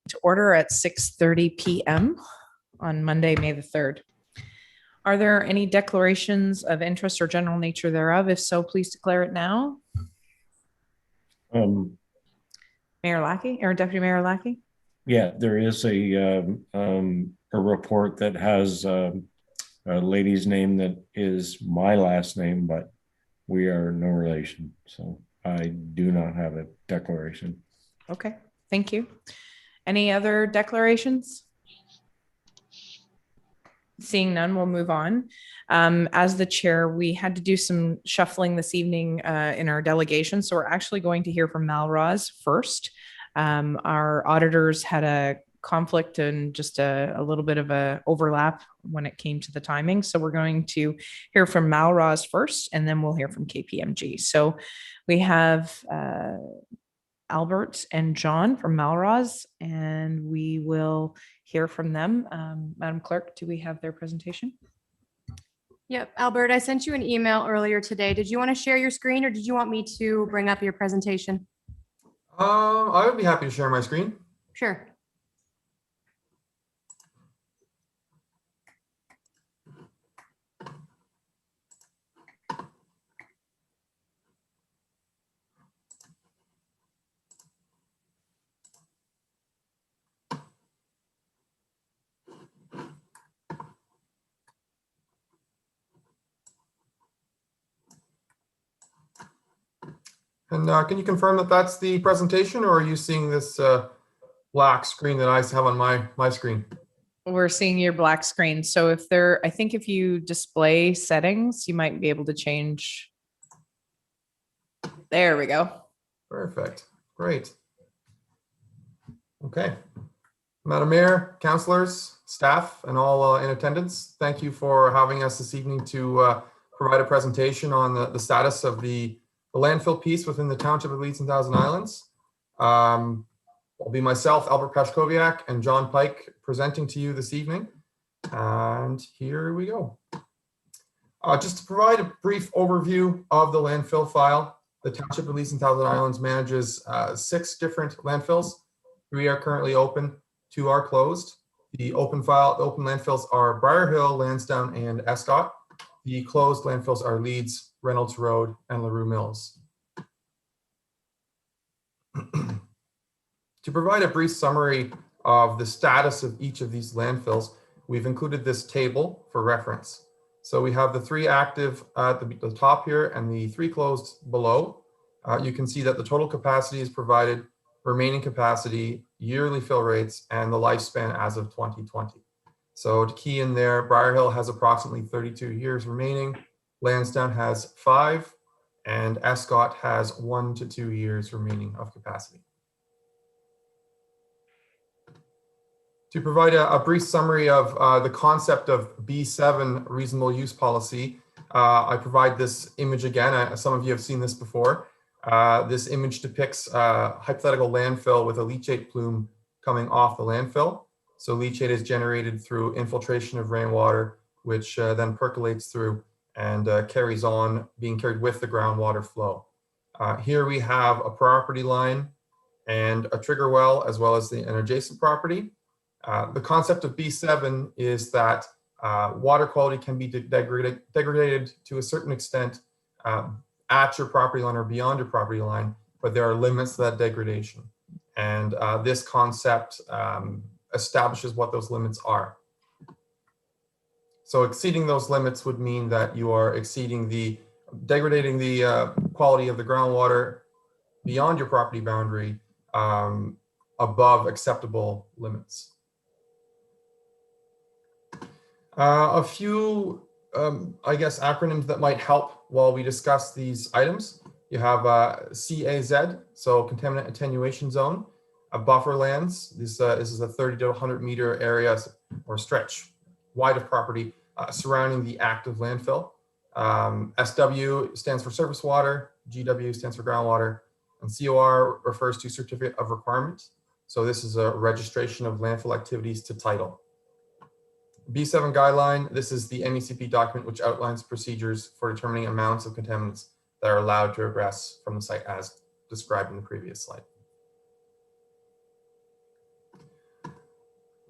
To order at 6:30 p.m. on Monday, May the 3rd. Are there any declarations of interest or general nature thereof? If so, please declare it now. Mayor Lackey or Deputy Mayor Lackey? Yeah, there is a report that has a lady's name that is my last name, but we are no relation. So I do not have a declaration. Okay, thank you. Any other declarations? Seeing none, we'll move on. As the chair, we had to do some shuffling this evening in our delegation. So we're actually going to hear from Malroz first. Our auditors had a conflict and just a little bit of a overlap when it came to the timing. So we're going to hear from Malroz first, and then we'll hear from KPMG. So we have Albert and John from Malroz, and we will hear from them. Madam Clerk, do we have their presentation? Yep, Albert, I sent you an email earlier today. Did you want to share your screen, or did you want me to bring up your presentation? I would be happy to share my screen. Sure. And can you confirm that that's the presentation, or are you seeing this black screen that I have on my screen? We're seeing your black screen. So if there, I think if you display settings, you might be able to change. There we go. Perfect. Great. Okay. Madam Mayor, councillors, staff, and all in attendance, thank you for having us this evening to provide a presentation on the status of the landfill piece within the Township of Leeds and Thousand Islands. Will be myself, Albert Pashkowiak, and John Pike presenting to you this evening. And here we go. Just to provide a brief overview of the landfill file, the Township of Leeds and Thousand Islands manages 6 different landfills. 3 are currently open, 2 are closed. The open landfills are Briar Hill, Lansdowne, and Escott. The closed landfills are Leeds, Reynolds Road, and LaRue Mills. To provide a brief summary of the status of each of these landfills, we've included this table for reference. So we have the 3 active at the top here and the 3 closed below. You can see that the total capacity is provided, remaining capacity, yearly fill rates, and the lifespan as of 2020. So to key in there, Briar Hill has approximately 32 years remaining, Lansdowne has 5, and Escott has 1 to 2 years remaining of capacity. To provide a brief summary of the concept of B7 reasonable use policy, I provide this image again. Some of you have seen this before. This image depicts a hypothetical landfill with a leachate plume coming off the landfill. So leachate is generated through infiltration of rainwater, which then percolates through and carries on, being carried with the groundwater flow. Here we have a property line and a trigger well, as well as an adjacent property. The concept of B7 is that water quality can be degraded to a certain extent at your property line or beyond your property line, but there are limits to that degradation. And this concept establishes what those limits are. So exceeding those limits would mean that you are degrading the quality of the groundwater beyond your property boundary above acceptable limits. A few, I guess, acronyms that might help while we discuss these items. You have CAZ, so Contaminant Attenuation Zone, buffer lands. This is a 30 to 100 meter area or stretch wide of property surrounding the active landfill. SW stands for surface water, GW stands for groundwater, and COR refers to Certificate of Requirement. So this is a registration of landfill activities to title. B7 guideline, this is the MECP document which outlines procedures for determining amounts of contaminants that are allowed to egress from the site as described in the previous slide.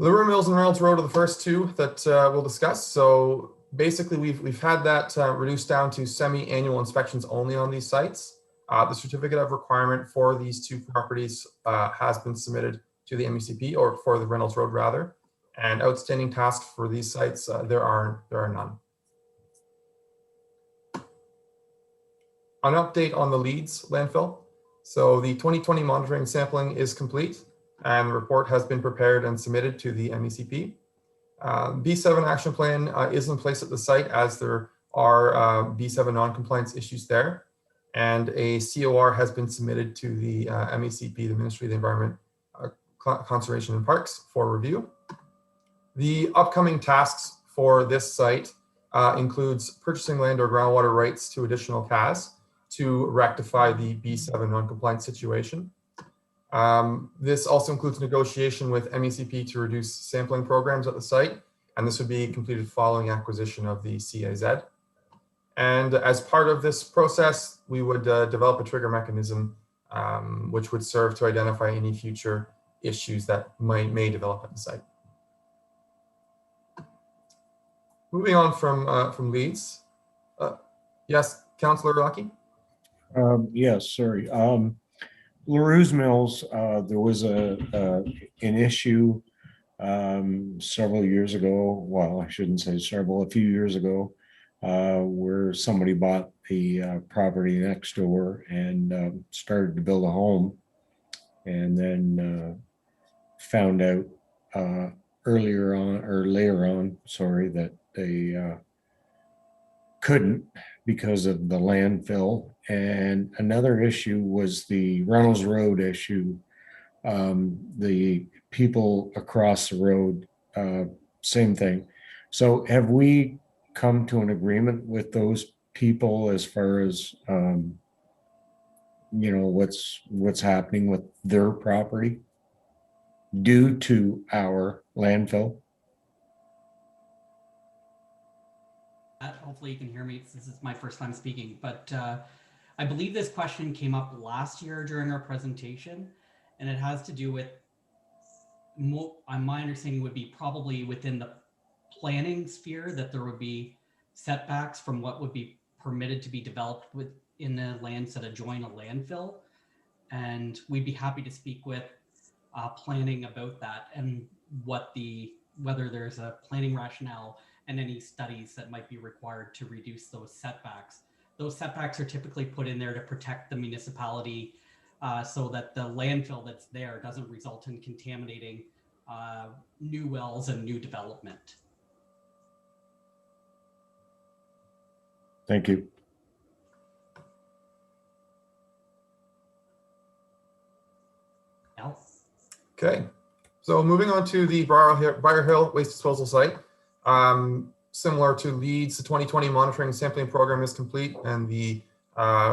Lure Mills and Reynolds Road are the first 2 that we'll discuss. So basically we've had that reduced down to semi-annual inspections only on these sites. The certificate of requirement for these 2 properties has been submitted to the MECP, or for the Reynolds Road rather. And outstanding tasks for these sites, there are none. An update on the Leeds landfill. So the 2020 monitoring sampling is complete, and the report has been prepared and submitted to the MECP. B7 action plan is in place at the site, as there are B7 non-compliance issues there. And a COR has been submitted to the MECP, the Ministry of the Environment, Conservation and Parks, for review. The upcoming tasks for this site includes purchasing land or groundwater rights to additional CAS to rectify the B7 non-compliance situation. This also includes negotiation with MECP to reduce sampling programs at the site, and this would be completed following acquisition of the CAZ. And as part of this process, we would develop a trigger mechanism which would serve to identify any future issues that may develop at the site. Moving on from Leeds. Yes, Councillor Rocky? Yes, sorry. LaRue's Mills, there was an issue several years ago. Well, I shouldn't say several, a few years ago, where somebody bought the property next door and started to build a home, and then found out later on, sorry, that they couldn't because of the landfill. And another issue was the Reynolds Road issue. The people across the road, same thing. So have we come to an agreement with those people as far as what's happening with their property due to our landfill? Hopefully you can hear me. This is my first time speaking, but I believe this question came up last year during our presentation, and it has to do with, my understanding would be probably within the planning sphere, that there would be setbacks from what would be permitted to be developed within the lands that adjoin a landfill. And we'd be happy to speak with planning about that and whether there's a planning rationale and any studies that might be required to reduce those setbacks. Those setbacks are typically put in there to protect the municipality so that the landfill that's there doesn't result in contaminating new wells and new development. Thank you. Al? Okay, so moving on to the Briar Hill Waste Disposal Site. Similar to Leeds, the 2020 monitoring sampling program is complete and the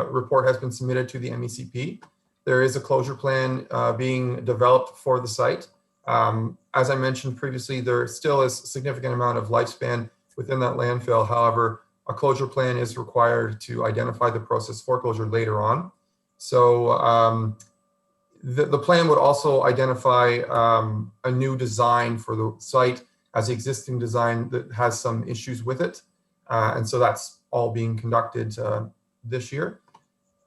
report has been submitted to the MECP. There is a closure plan being developed for the site. As I mentioned previously, there still is a significant amount of lifespan within that landfill. However, a closure plan is required to identify the process for closure later on. So the plan would also identify a new design for the site, as the existing design that has some issues with it. And so that's all being conducted this year.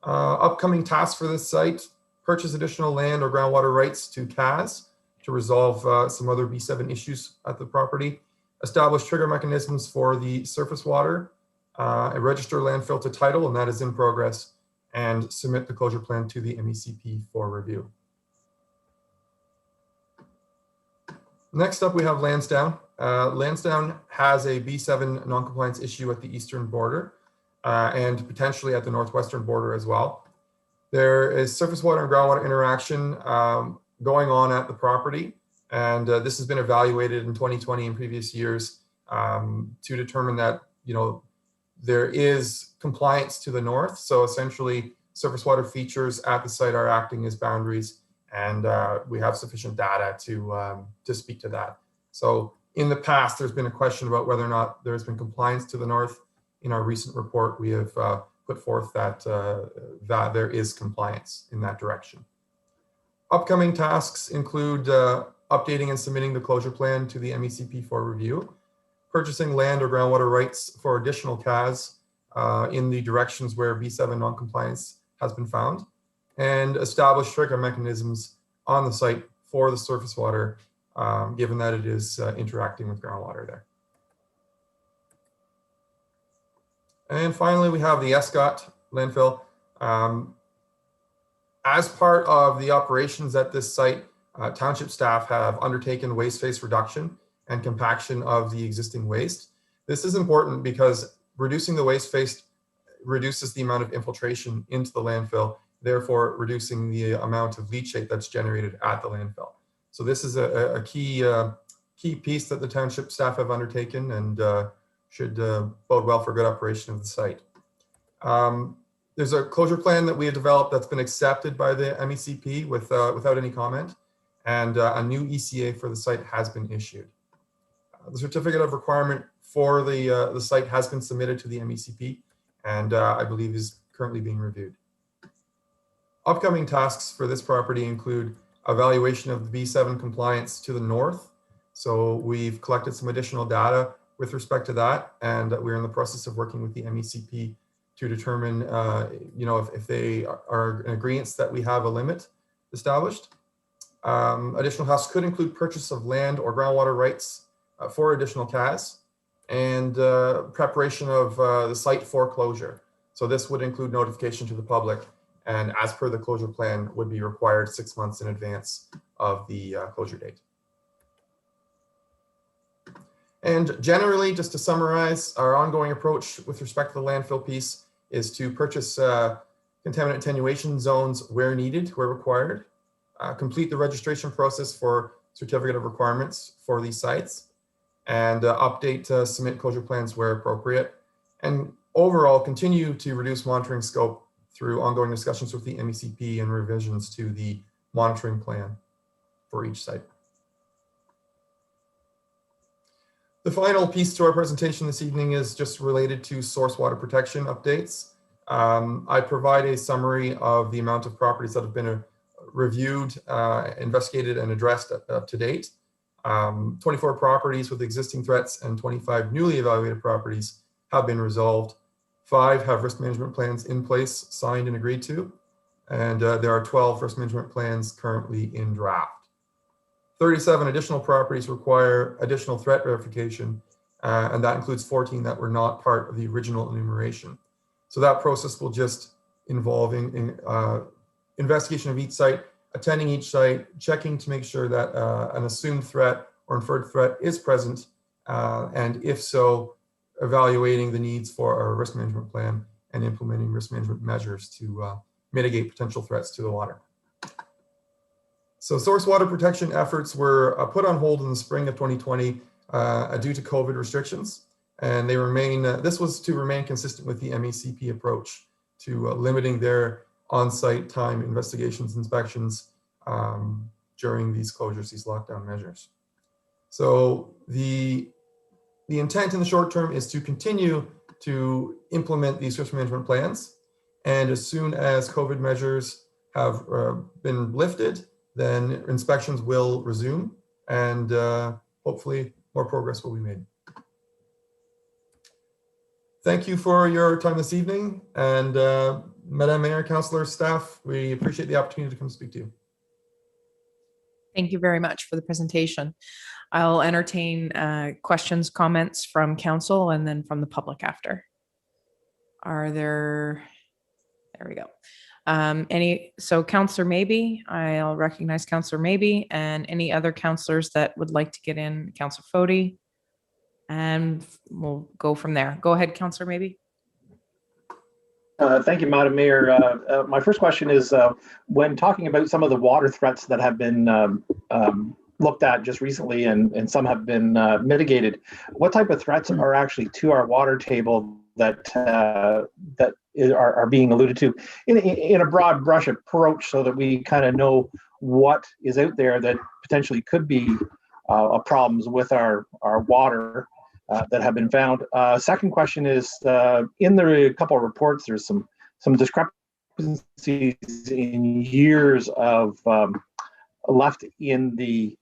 Upcoming tasks for this site: purchase additional land or groundwater rights to CAS to resolve some other B7 issues at the property, establish trigger mechanisms for the surface water, register landfill to title, and that is in progress, and submit the closure plan to the MECP for review. Next up, we have Lansdowne. Lansdowne has a B7 noncompliance issue at the eastern border and potentially at the northwestern border as well. There is surface water and groundwater interaction going on at the property, and this has been evaluated in 2020 and previous years to determine that, you know, there is compliance to the north. So essentially, surface water features at the site are acting as boundaries, and we have sufficient data to speak to that. So in the past, there's been a question about whether or not there's been compliance to the north. In our recent report, we have put forth that, that there is compliance in that direction. Upcoming tasks include updating and submitting the closure plan to the MECP for review, purchasing land or groundwater rights for additional CAS in the directions where B7 noncompliance has been found, and establish trigger mechanisms on the site for the surface water, given that it is interacting with groundwater there. And finally, we have the Escott landfill. As part of the operations at this site, township staff have undertaken waste face reduction and compaction of the existing waste. This is important because reducing the waste face reduces the amount of infiltration into the landfill, therefore reducing the amount of leachate that's generated at the landfill. So this is a key piece that the township staff have undertaken and should bode well for good operation of the site. There's a closure plan that we have developed that's been accepted by the MECP without any comment, and a new ECA for the site has been issued. The certificate of requirement for the site has been submitted to the MECP, and I believe is currently being reviewed. Upcoming tasks for this property include evaluation of the B7 compliance to the north. So we've collected some additional data with respect to that, and we're in the process of working with the MECP to determine, you know, if they are in agreement that we have a limit established. Additional tasks could include purchase of land or groundwater rights for additional CAS, and preparation of the site for closure. So this would include notification to the public, and as per the closure plan would be required 6 months in advance of the closure date. And generally, just to summarize, our ongoing approach with respect to the landfill piece is to purchase contaminant attenuation zones where needed, where required, complete the registration process for certificate of requirements for these sites, and update submit closure plans where appropriate, and overall continue to reduce monitoring scope through ongoing discussions with the MECP and revisions to the monitoring plan for each site. The final piece to our presentation this evening is just related to source water protection updates. I provide a summary of the amount of properties that have been reviewed, investigated, and addressed to date. 24 properties with existing threats and 25 newly evaluated properties have been resolved. 5 have risk management plans in place, signed and agreed to, and there are 12 risk management plans currently in draft. 37 additional properties require additional threat verification, and that includes 14 that were not part of the original enumeration. So that process will just involve investigation of each site, attending each site, checking to make sure that an assumed threat or inferred threat is present, and if so, evaluating the needs for a risk management plan and implementing risk management measures to mitigate potential threats to the water. So source water protection efforts were put on hold in the spring of 2020 due to COVID restrictions, and they remain. This was to remain consistent with the MECP approach to limiting their on-site time investigations, inspections during these closures, these lockdown measures. So the intent in the short term is to continue to implement these risk management plans, and as soon as COVID measures have been lifted, then inspections will resume, and hopefully more progress will be made. Thank you for your time this evening, and Madam Mayor, Councillors, staff, we appreciate the opportunity to come speak to you. Thank you very much for the presentation. I'll entertain questions, comments from council and then from the public after. Are there we go. So Councillor Maybe, I'll recognize Councillor Maybe, and any other councillors that would like to get in, Councillor Fody, and we'll go from there. Go ahead, Councillor Maybe. Thank you, Madam Mayor. My first question is, when talking about some of the water threats that have been looked at just recently and some have been mitigated, what type of threats are actually to our water table that are being alluded to in a broad brush approach, so that we kind of know what is out there that potentially could be problems with our water that have been found. Second question is, in the couple of reports, there's some discrepancies in years of left in the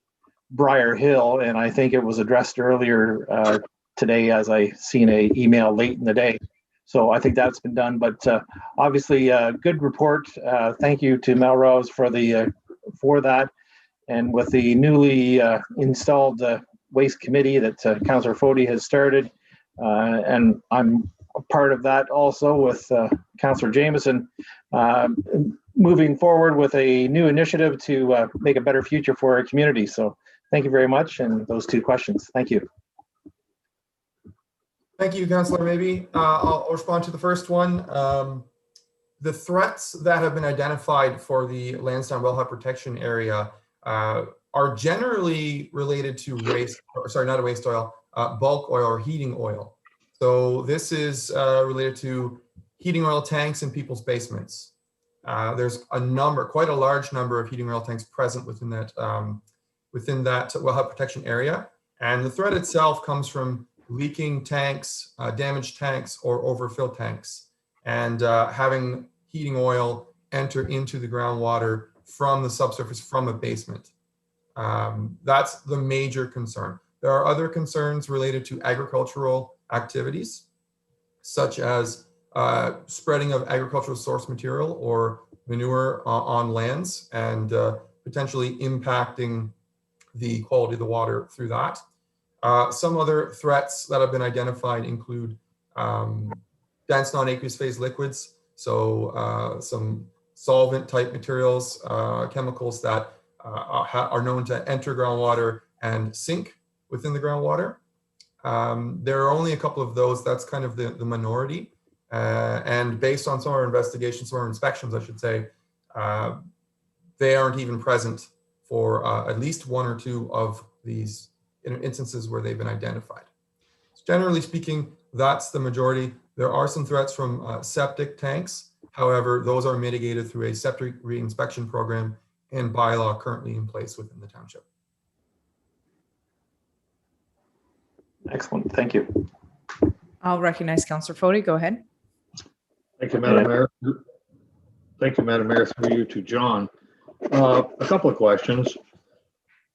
Briar Hill, and I think it was addressed earlier today as I seen an email late in the day. So I think that's been done, but obviously a good report. Thank you to Malroz for that, and with the newly installed Waste Committee that Councillor Fody has started, and I'm a part of that also with Councillor Jameson, moving forward with a new initiative to make a better future for our community. So thank you very much, and those two questions. Thank you. Thank you, Councillor Maybe. I'll respond to the first one. The threats that have been identified for the Lansdowne wellhead protection area are generally related to bulk oil or heating oil. So this is related to heating oil tanks in people's basements. There's quite a large number of heating oil tanks present within that wellhead protection area. And the threat itself comes from leaking tanks, damaged tanks, or overfilled tanks, and having heating oil enter into the groundwater from the subsurface from a basement. That's the major concern. There are other concerns related to agricultural activities, such as spreading of agricultural source material or manure on lands, and potentially impacting the quality of the water through that. Some other threats that have been identified include dense non-aqueous phase liquids, so some solvent type materials, chemicals that are known to enter groundwater and sink within the groundwater. There are only a couple of those. That's kind of the minority. And based on some of our investigations, some of our inspections, I should say, they aren't even present for at least one or two of these instances where they've been identified. So generally speaking, that's the majority. There are some threats from septic tanks. However, those are mitigated through a septic re-inspection program and bylaw currently in place within the township. Excellent, thank you. I'll recognize Councillor Fody. Go ahead. Thank you, Madam Mayor. Thank you, Madam Mayor, through you to John. A couple of questions.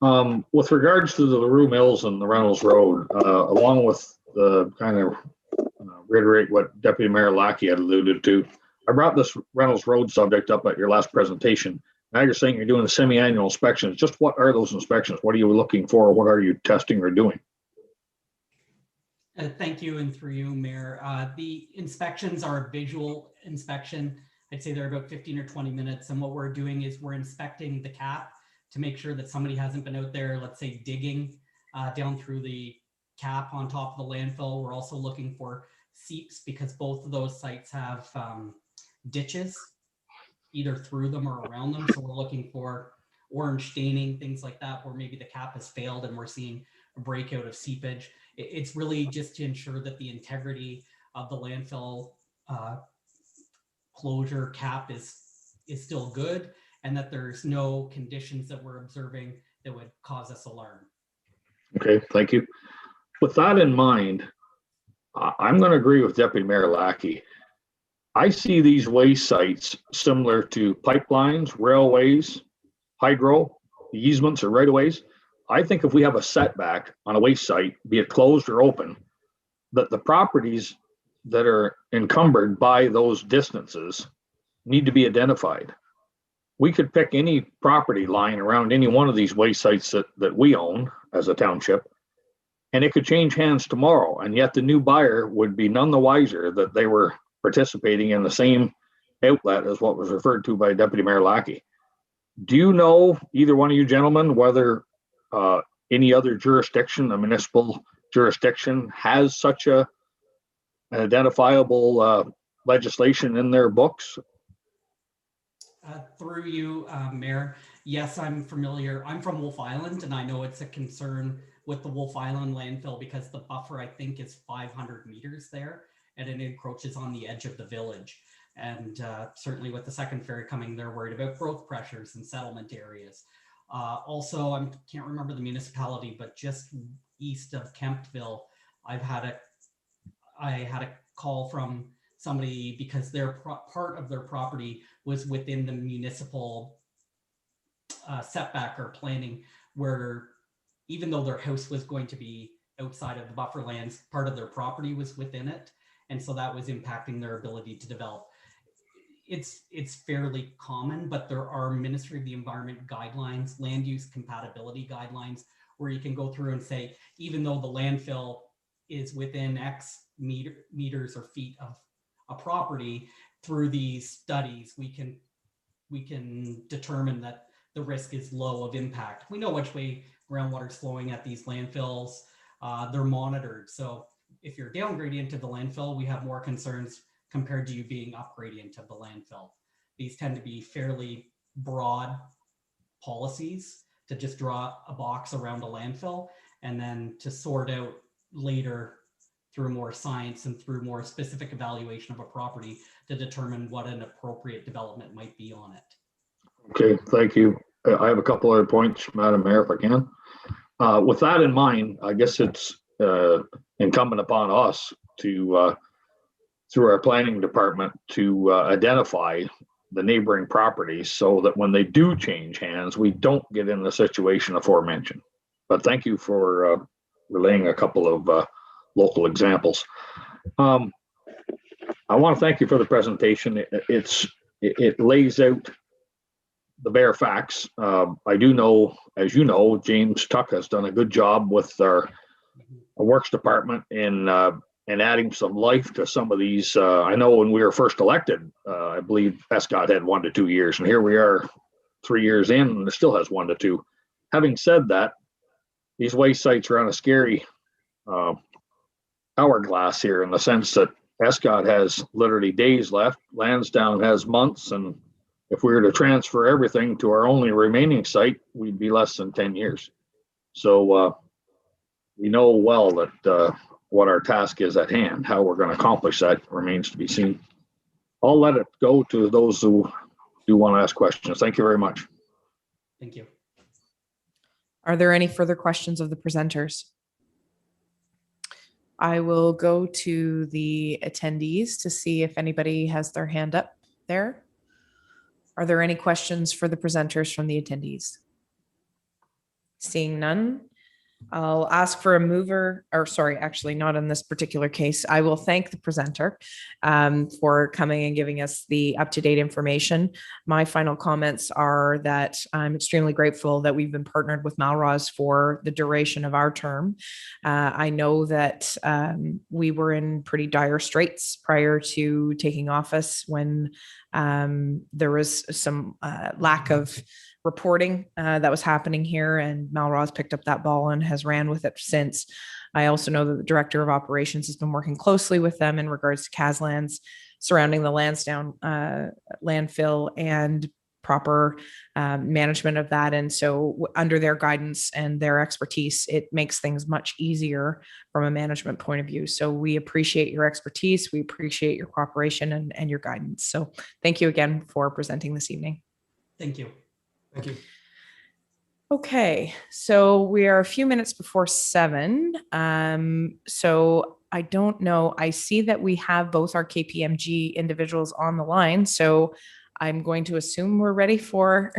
With regards to the LaRue Mills and the Reynolds Road, along with the kind of reiterate what Deputy Mayor Lackey had alluded to, I brought this Reynolds Road subject up at your last presentation. Now you're saying you're doing semi-annual inspections. Just what are those inspections? What are you looking for? What are you testing or doing? Thank you, and through you, Mayor. The inspections are a visual inspection. I'd say they're about 15 or 20 minutes. And what we're doing is we're inspecting the cap to make sure that somebody hasn't been out there, let's say, digging down through the cap on top of the landfill. We're also looking for seeps because both of those sites have ditches either through them or around them. So we're looking for orange staining, things like that, where maybe the cap has failed and we're seeing a breakout of seepage. It's really just to ensure that the integrity of the landfill closure cap is still good, and that there's no conditions that we're observing that would cause us alarm. Okay, thank you. With that in mind, I'm going to agree with Deputy Mayor Lackey. I see these waste sites similar to pipelines, railways, hydro, easements or right-of-ways. I think if we have a setback on a waste site, be it closed or open, that the properties that are encumbered by those distances need to be identified. We could pick any property line around any one of these waste sites that we own as a township, and it could change hands tomorrow, and yet the new buyer would be none the wiser that they were participating in the same outlet as what was referred to by Deputy Mayor Lackey. Do you know, either one of you gentlemen, whether any other jurisdiction, a municipal jurisdiction, has such an identifiable legislation in their books? Through you, Mayor, yes, I'm familiar. I'm from Wolf Island, and I know it's a concern with the Wolf Island landfill because the buffer, I think, is 500 meters there, and it encroaches on the edge of the village. And certainly with the second ferry coming, they're worried about growth pressures and settlement areas. Also, I can't remember the municipality, but just east of Kemptville, I had a call from somebody because their part of their property was within the municipal setback or planning, where even though their house was going to be outside of the buffer lands, part of their property was within it. And so that was impacting their ability to develop. It's fairly common, but there are Ministry of the Environment guidelines, land use compatibility guidelines, where you can go through and say, even though the landfill is within X meters or feet of a property, through these studies, we can determine that the risk is low of impact. We know which way groundwater is flowing at these landfills. They're monitored. So if you're down gradient of the landfill, we have more concerns compared to you being up gradient of the landfill. These tend to be fairly broad policies to just draw a box around a landfill and then to sort out later through more science and through more specific evaluation of a property to determine what an appropriate development might be on it. Okay, thank you. I have a couple other points, Madam Mayor, if I can. With that in mind, I guess it's incumbent upon us to, through our planning department, to identify the neighboring properties so that when they do change hands, we don't get in the situation aforementioned. But thank you for relaying a couple of local examples. I want to thank you for the presentation. It lays out the bare facts. I do know, as you know, James Tuck has done a good job with our works department in adding some life to some of these. I know when we were first elected, I believe Escott had 1 to 2 years, and here we are 3 years in, and it still has 1 to 2. Having said that, these waste sites are on a scary hourglass here in the sense that Escott has literally days left, Lansdowne has months, and if we were to transfer everything to our only remaining site, we'd be less than 10 years. So we know well that what our task is at hand. How we're going to accomplish that remains to be seen. I'll let it go to those who do want to ask questions. Thank you very much. Thank you. Are there any further questions of the presenters? I will go to the attendees to see if anybody has their hand up there. Are there any questions for the presenters from the attendees? Seeing none, I'll ask for a mover, or sorry, actually not in this particular case. I will thank the presenter for coming and giving us the up-to-date information. My final comments are that I'm extremely grateful that we've been partnered with Malroz for the duration of our term. I know that we were in pretty dire straits prior to taking office when there was some lack of reporting that was happening here, and Malroz picked up that ball and has ran with it since. I also know that the director of operations has been working closely with them in regards to CASLands surrounding the Lansdowne landfill and proper management of that. And so under their guidance and their expertise, it makes things much easier from a management point of view. So we appreciate your expertise. We appreciate your cooperation and your guidance. So thank you again for presenting this evening. Thank you. Thank you. Okay, so we are a few minutes before 7. So I don't know. I see that we have both our KPMG individuals on the line. So I'm going to assume we're ready for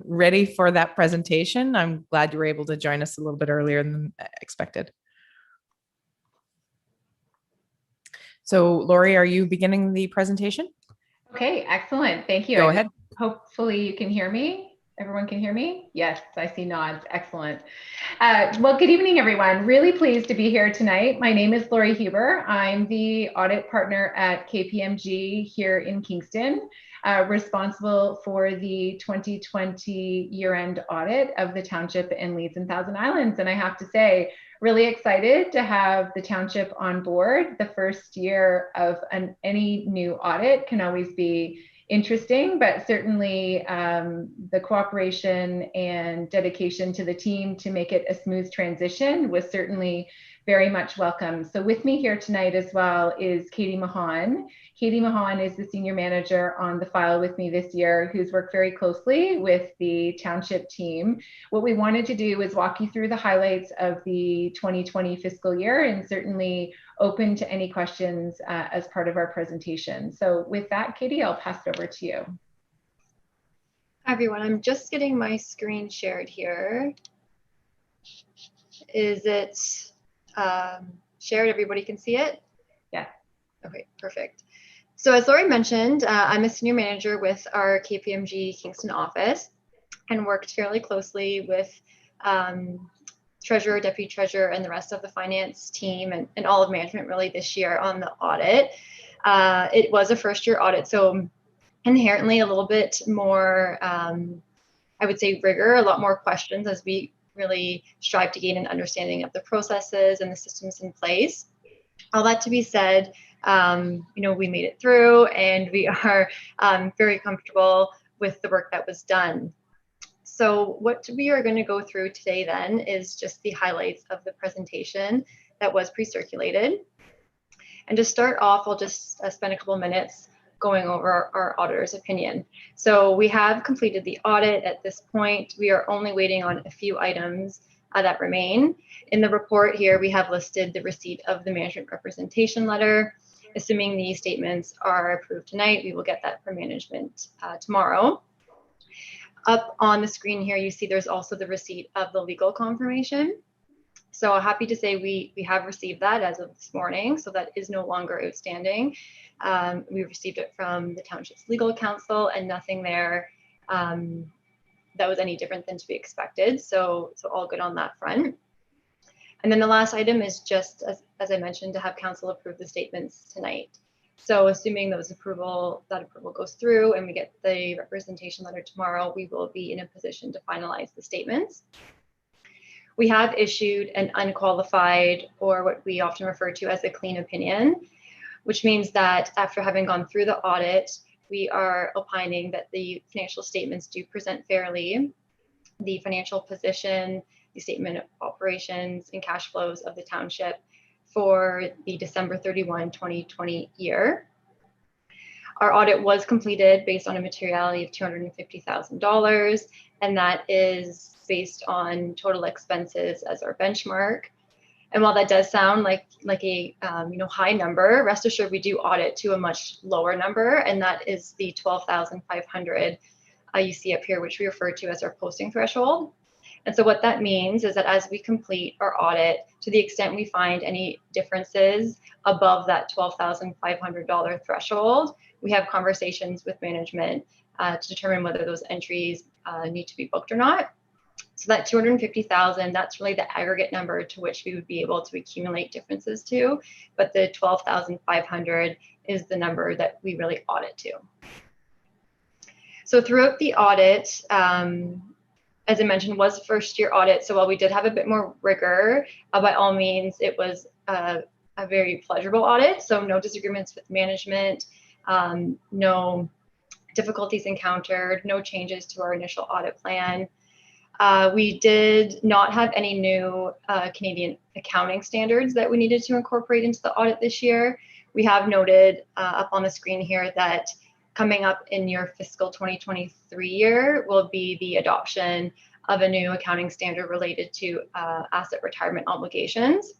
ready for that presentation. I'm glad you were able to join us a little bit earlier than expected. So Lori, are you beginning the presentation? Okay, excellent. Thank you. Go ahead. Hopefully you can hear me. Everyone can hear me? Yes, I see nods. Excellent. Well, good evening, everyone. Really pleased to be here tonight. My name is Lori Huber. I'm the audit partner at KPMG here in Kingston, responsible for the 2020 year-end audit of the township in Leeds and Thousand Islands. And I have to say, really excited to have the township on board. The first year of any new audit can always be interesting, but certainly the cooperation and dedication to the team to make it a smooth transition was certainly very much welcome. So with me here tonight as well is Katie Mahan. Katie Mahan is the senior manager on the file with me this year, who's worked very closely with the township team. What we wanted to do is walk you through the highlights of the 2020 fiscal year, and certainly open to any questions as part of our presentation. So with that, Katie, I'll pass it over to you. Hi, everyone. I'm just getting my screen shared here. Is it shared? Everybody can see it? Yeah. Okay, perfect. So as Lori mentioned, I'm a senior manager with our KPMG Kingston office and worked fairly closely with treasurer, deputy treasurer, and the rest of the finance team and all of management really this year on the audit. It was a first year audit, so inherently a little bit more, I would say, rigor, a lot more questions as we really strive to gain an understanding of the processes and the systems in place. All that to be said, we made it through and we are very comfortable with the work that was done. So what we are going to go through today then is just the highlights of the presentation that was pre-circulated. And to start off, I'll just spend a couple minutes going over our auditor's opinion. So we have completed the audit at this point. We are only waiting on a few items that remain. In the report here, we have listed the receipt of the management representation letter. Assuming these statements are approved tonight, we will get that from management tomorrow. Up on the screen here, you see there's also the receipt of the legal confirmation. So happy to say we have received that as of this morning, so that is no longer outstanding. We received it from the township's legal counsel and nothing there that was any different than to be expected. So all good on that front. And then the last item is just, as I mentioned, to have council approve the statements tonight. So assuming that approval goes through and we get the representation letter tomorrow, we will be in a position to finalize the statements. We have issued an unqualified, or what we often refer to as a clean opinion, which means that after having gone through the audit, we are opining that the financial statements do present fairly the financial position, the statement of operations and cash flows of the township for the December 31, 2020 year. Our audit was completed based on a materiality of $250,000, and that is based on total expenses as our benchmark. And while that does sound like a high number, rest assured we do audit to a much lower number, and that is the $12,500 you see up here, which we refer to as our posting threshold. And so what that means is that as we complete our audit, to the extent we find any differences above that $12,500 threshold, we have conversations with management to determine whether those entries need to be booked or not. So that 250,000, that's really the aggregate number to which we would be able to accumulate differences to, but the 12,500 is the number that we really audit to. So throughout the audit, as I mentioned, was first year audit. So while we did have a bit more rigor, by all means, it was a very pleasurable audit. So no disagreements with management, no difficulties encountered, no changes to our initial audit plan. We did not have any new Canadian accounting standards that we needed to incorporate into the audit this year. We have noted up on the screen here that coming up in your fiscal 2023 year will be the adoption of a new accounting standard related to asset retirement obligations.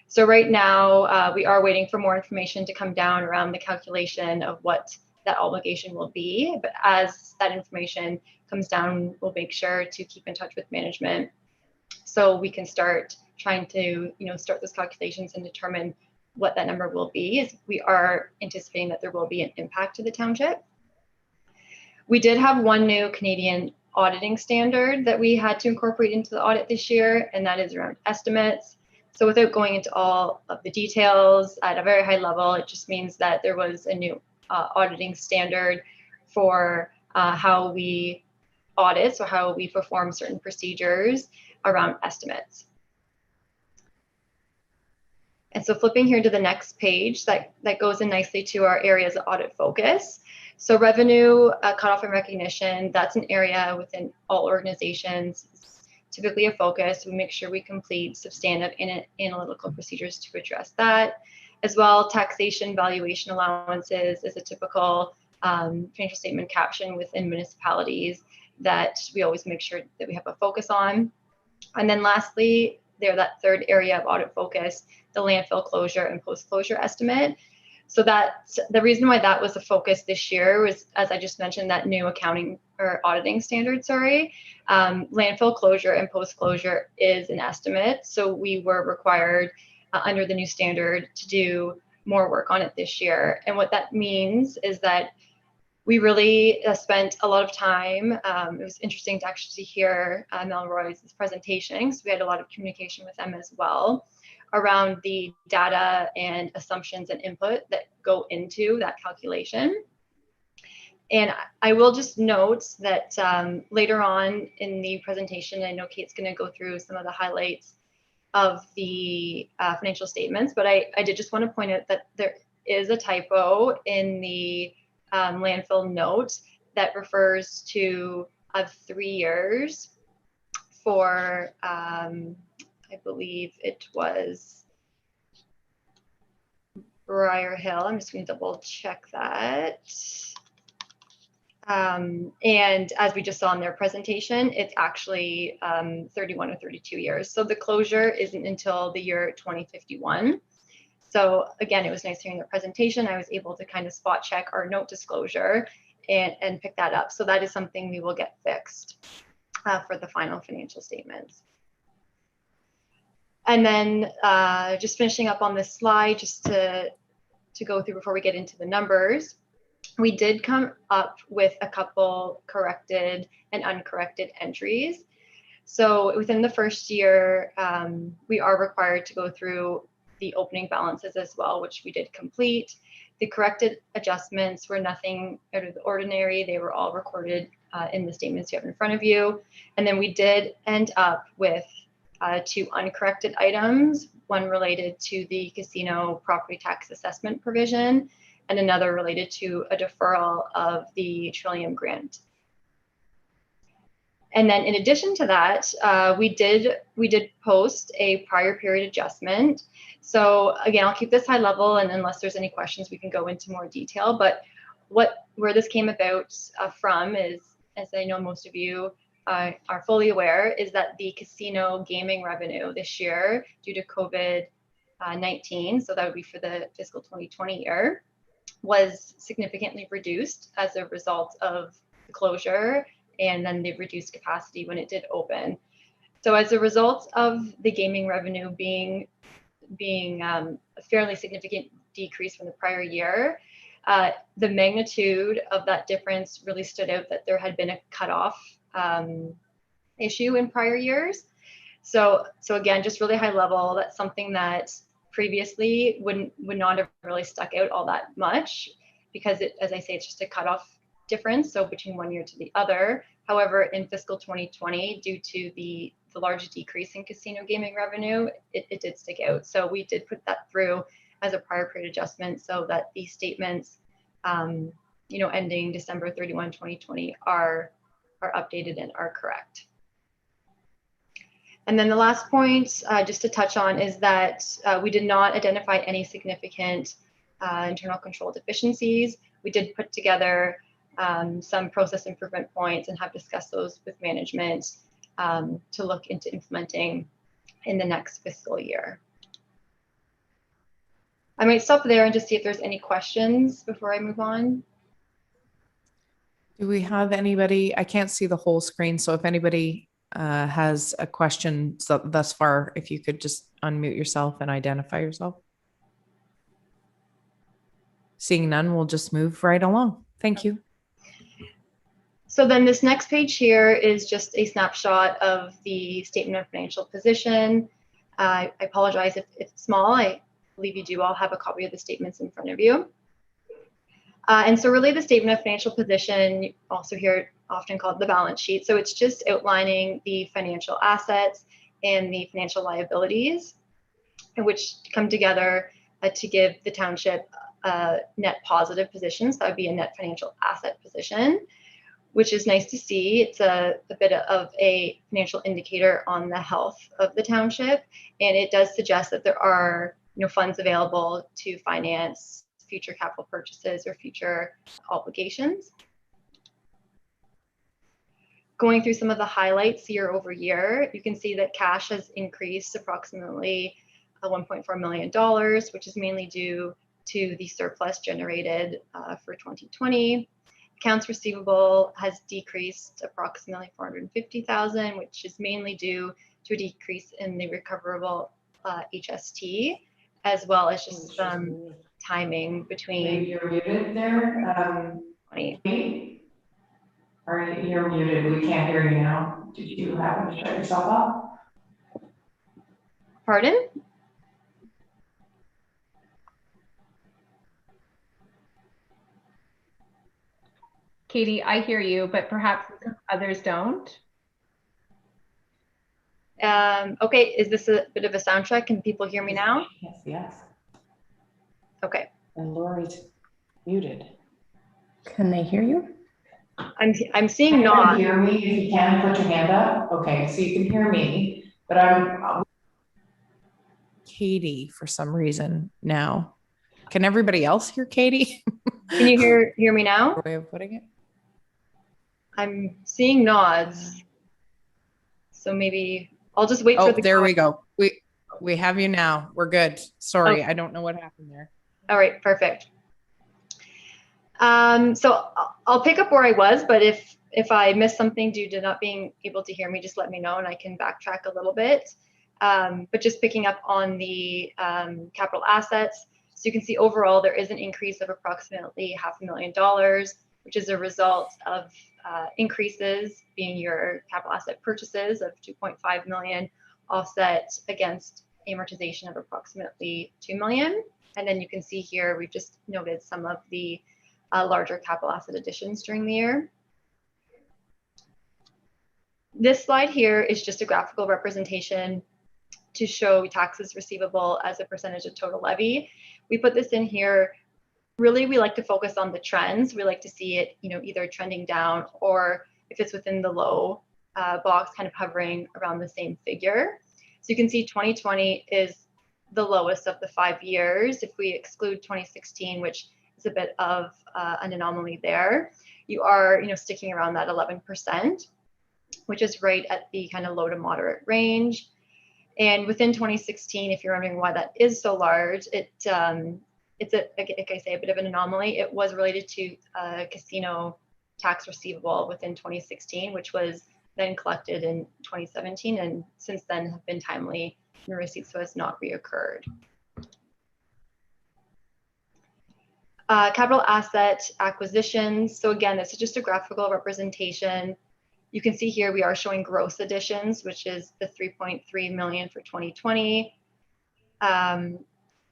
So right now, we are waiting for more information to come down around the calculation of what that obligation will be. But as that information comes down, we'll make sure to keep in touch with management so we can start trying to, start those calculations and determine what that number will be, as we are anticipating that there will be an impact to the township. We did have one new Canadian auditing standard that we had to incorporate into the audit this year, and that is around estimates. So without going into all of the details at a very high level, it just means that there was a new auditing standard for how we audit, so how we perform certain procedures around estimates. And so flipping here to the next page, that goes in nicely to our areas of audit focus. So revenue cutoff and recognition, that's an area within all organizations, typically a focus. We make sure we complete substantive and analytical procedures to address that. As well, taxation valuation allowances is a typical financial statement caption within municipalities that we always make sure that we have a focus on. And then lastly, that third area of audit focus, the landfill closure and post-closure estimate. So that's the reason why that was a focus this year was, as I just mentioned, that new accounting or auditing standard, landfill closure and post-closure is an estimate. So we were required under the new standard to do more work on it this year. And what that means is that we really spent a lot of time. It was interesting to actually hear Malroz's presentation, so we had a lot of communication with them as well around the data and assumptions and input that go into that calculation. And I will just note that later on in the presentation, I know Kate's going to go through some of the highlights of the financial statements, but I did just want to point out that there is a typo in the landfill note that refers to 3 years for, I believe it was Briar Hill. I'm just going to double check that. And as we just saw in their presentation, it's actually 31 or 32 years. So the closure isn't until the year 2051. So again, it was nice hearing their presentation. I was able to kind of spot check our note disclosure and pick that up. So that is something we will get fixed for the final financial statements. And then just finishing up on this slide, just to go through before we get into the numbers, we did come up with a couple corrected and uncorrected entries. So within the first year, we are required to go through the opening balances as well, which we did complete. The corrected adjustments were nothing out of the ordinary. They were all recorded in the statements you have in front of you. And then we did end up with 2 uncorrected items, one related to the casino property tax assessment provision, and another related to a deferral of the Trillium grant. And then in addition to that, we did post a prior period adjustment. So again, I'll keep this high level, and unless there's any questions, we can go into more detail. But where this came about from is, as I know most of you are fully aware, is that the casino gaming revenue this year, due to COVID-19, so that would be for the fiscal 2020 year, was significantly reduced as a result of the closure and then the reduced capacity when it did open. So as a result of the gaming revenue being a fairly significant decrease from the prior year, the magnitude of that difference really stood out, that there had been a cutoff issue in prior years. So again, just really high level, that's something that previously would not have really stuck out all that much, because it, as I say, it's just a cutoff difference, so between one year to the other. However, in fiscal 2020, due to the large decrease in casino gaming revenue, it did stick out. So we did put that through as a prior period adjustment, so that these statements, ending December 31, 2020, are updated and are correct. And then the last point, just to touch on, is that we did not identify any significant internal control deficiencies. We did put together some process improvement points and have discussed those with management to look into implementing in the next fiscal year. I might stop there and just see if there's any questions before I move on. Do we have anybody? I can't see the whole screen, so if anybody has a question thus far, if you could just unmute yourself and identify yourself. Seeing none, we'll just move right along. Thank you. So then this next page here is just a snapshot of the statement of financial position. I apologize if it's small. I believe you do all have a copy of the statements in front of you. And so really the statement of financial position, also here often called the balance sheet. So it's just outlining the financial assets and the financial liabilities, which come together to give the township a net positive position. So that would be a net financial asset position, which is nice to see. It's a bit of a financial indicator on the health of the township. And it does suggest that there are funds available to finance future capital purchases or future obligations. Going through some of the highlights year over year, you can see that cash has increased approximately $1.4 million, which is mainly due to the surplus generated for 2020. Accounts receivable has decreased approximately $450,000, which is mainly due to a decrease in the recoverable HST, as well as just some timing between. You're muted there. You're muted. We can't hear you now. Did you happen to shut yourself off? Pardon? Katie, I hear you, but perhaps others don't. Okay, is this a bit of a sound check? Can people hear me now? Yes. Okay. And Lori's muted. Can they hear you? I'm seeing not. Can you hear me? If you can, put your hand up. Okay, so you can hear me, but I'm Katie for some reason now. Can everybody else hear Katie? Can you hear me now? Way of putting it. I'm seeing nods. So maybe I'll just wait for the. There we go. We have you now. We're good. Sorry, okay. I don't know what happened there. All right, perfect. So I'll pick up where I was, but if I missed something due to not being able to hear me, just let me know and I can backtrack a little bit. But just picking up on the capital assets, so you can see overall there is an increase of approximately $500,000, which is a result of increases being your capital asset purchases of $2.5 million, offset against amortization of approximately $2 million. And then you can see here, we've just noted some of the larger capital asset additions during the year. This slide here is just a graphical representation to show taxes receivable as a percentage of total levy. We put this in here. Really, we like to focus on the trends. We like to see it, either trending down, or if it's within the low box, kind of hovering around the same figure. So you can see 2020 is the lowest of the 5 years. If we exclude 2016, which is a bit of an anomaly there, you are, sticking around that 11%, which is right at the kind of low to moderate range. And within 2016, if you're wondering why that is so large, it's like I say, a bit of an anomaly. It was related to casino tax receivable within 2016, which was then collected in 2017, and since then have been timely in receipts, so has not reoccurred. Capital asset acquisitions. So again, this is just a graphical representation. You can see here we are showing gross additions, which is the 3.3 million for 2020.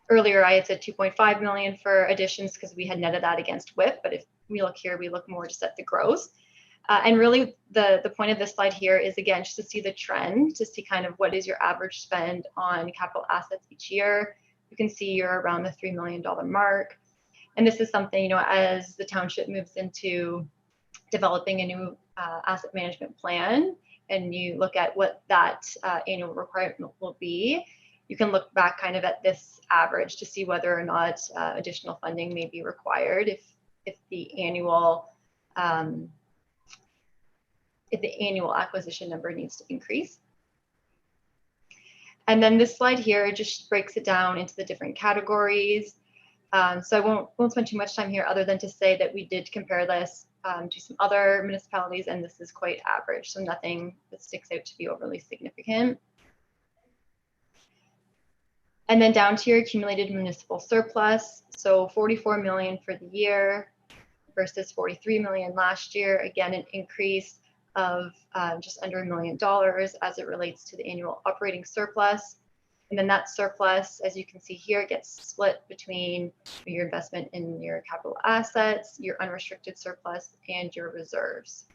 Earlier I had said 2.5 million for additions because we had netted that against WIP, but if we look here, we look more just at the gross. And really the point of this slide here is, again, just to see the trend, to see kind of what is your average spend on capital assets each year. You can see you're around the $3 million mark. And this is something, you know, as the township moves into developing a new asset management plan, and you look at what that annual requirement will be, you can look back kind of at this average to see whether or not additional funding may be required if the annual acquisition number needs to increase. And then this slide here just breaks it down into the different categories. So I won't spend too much time here other than to say that we did compare this to some other municipalities, and this is quite average, so nothing that sticks out to be overly significant. And then down to your accumulated municipal surplus. So 44 million for the year versus 43 million last year. Again, an increase of just under $1 million as it relates to the annual operating surplus. And then that surplus, as you can see here, gets split between your investment in your capital assets, your unrestricted surplus, and your reserves.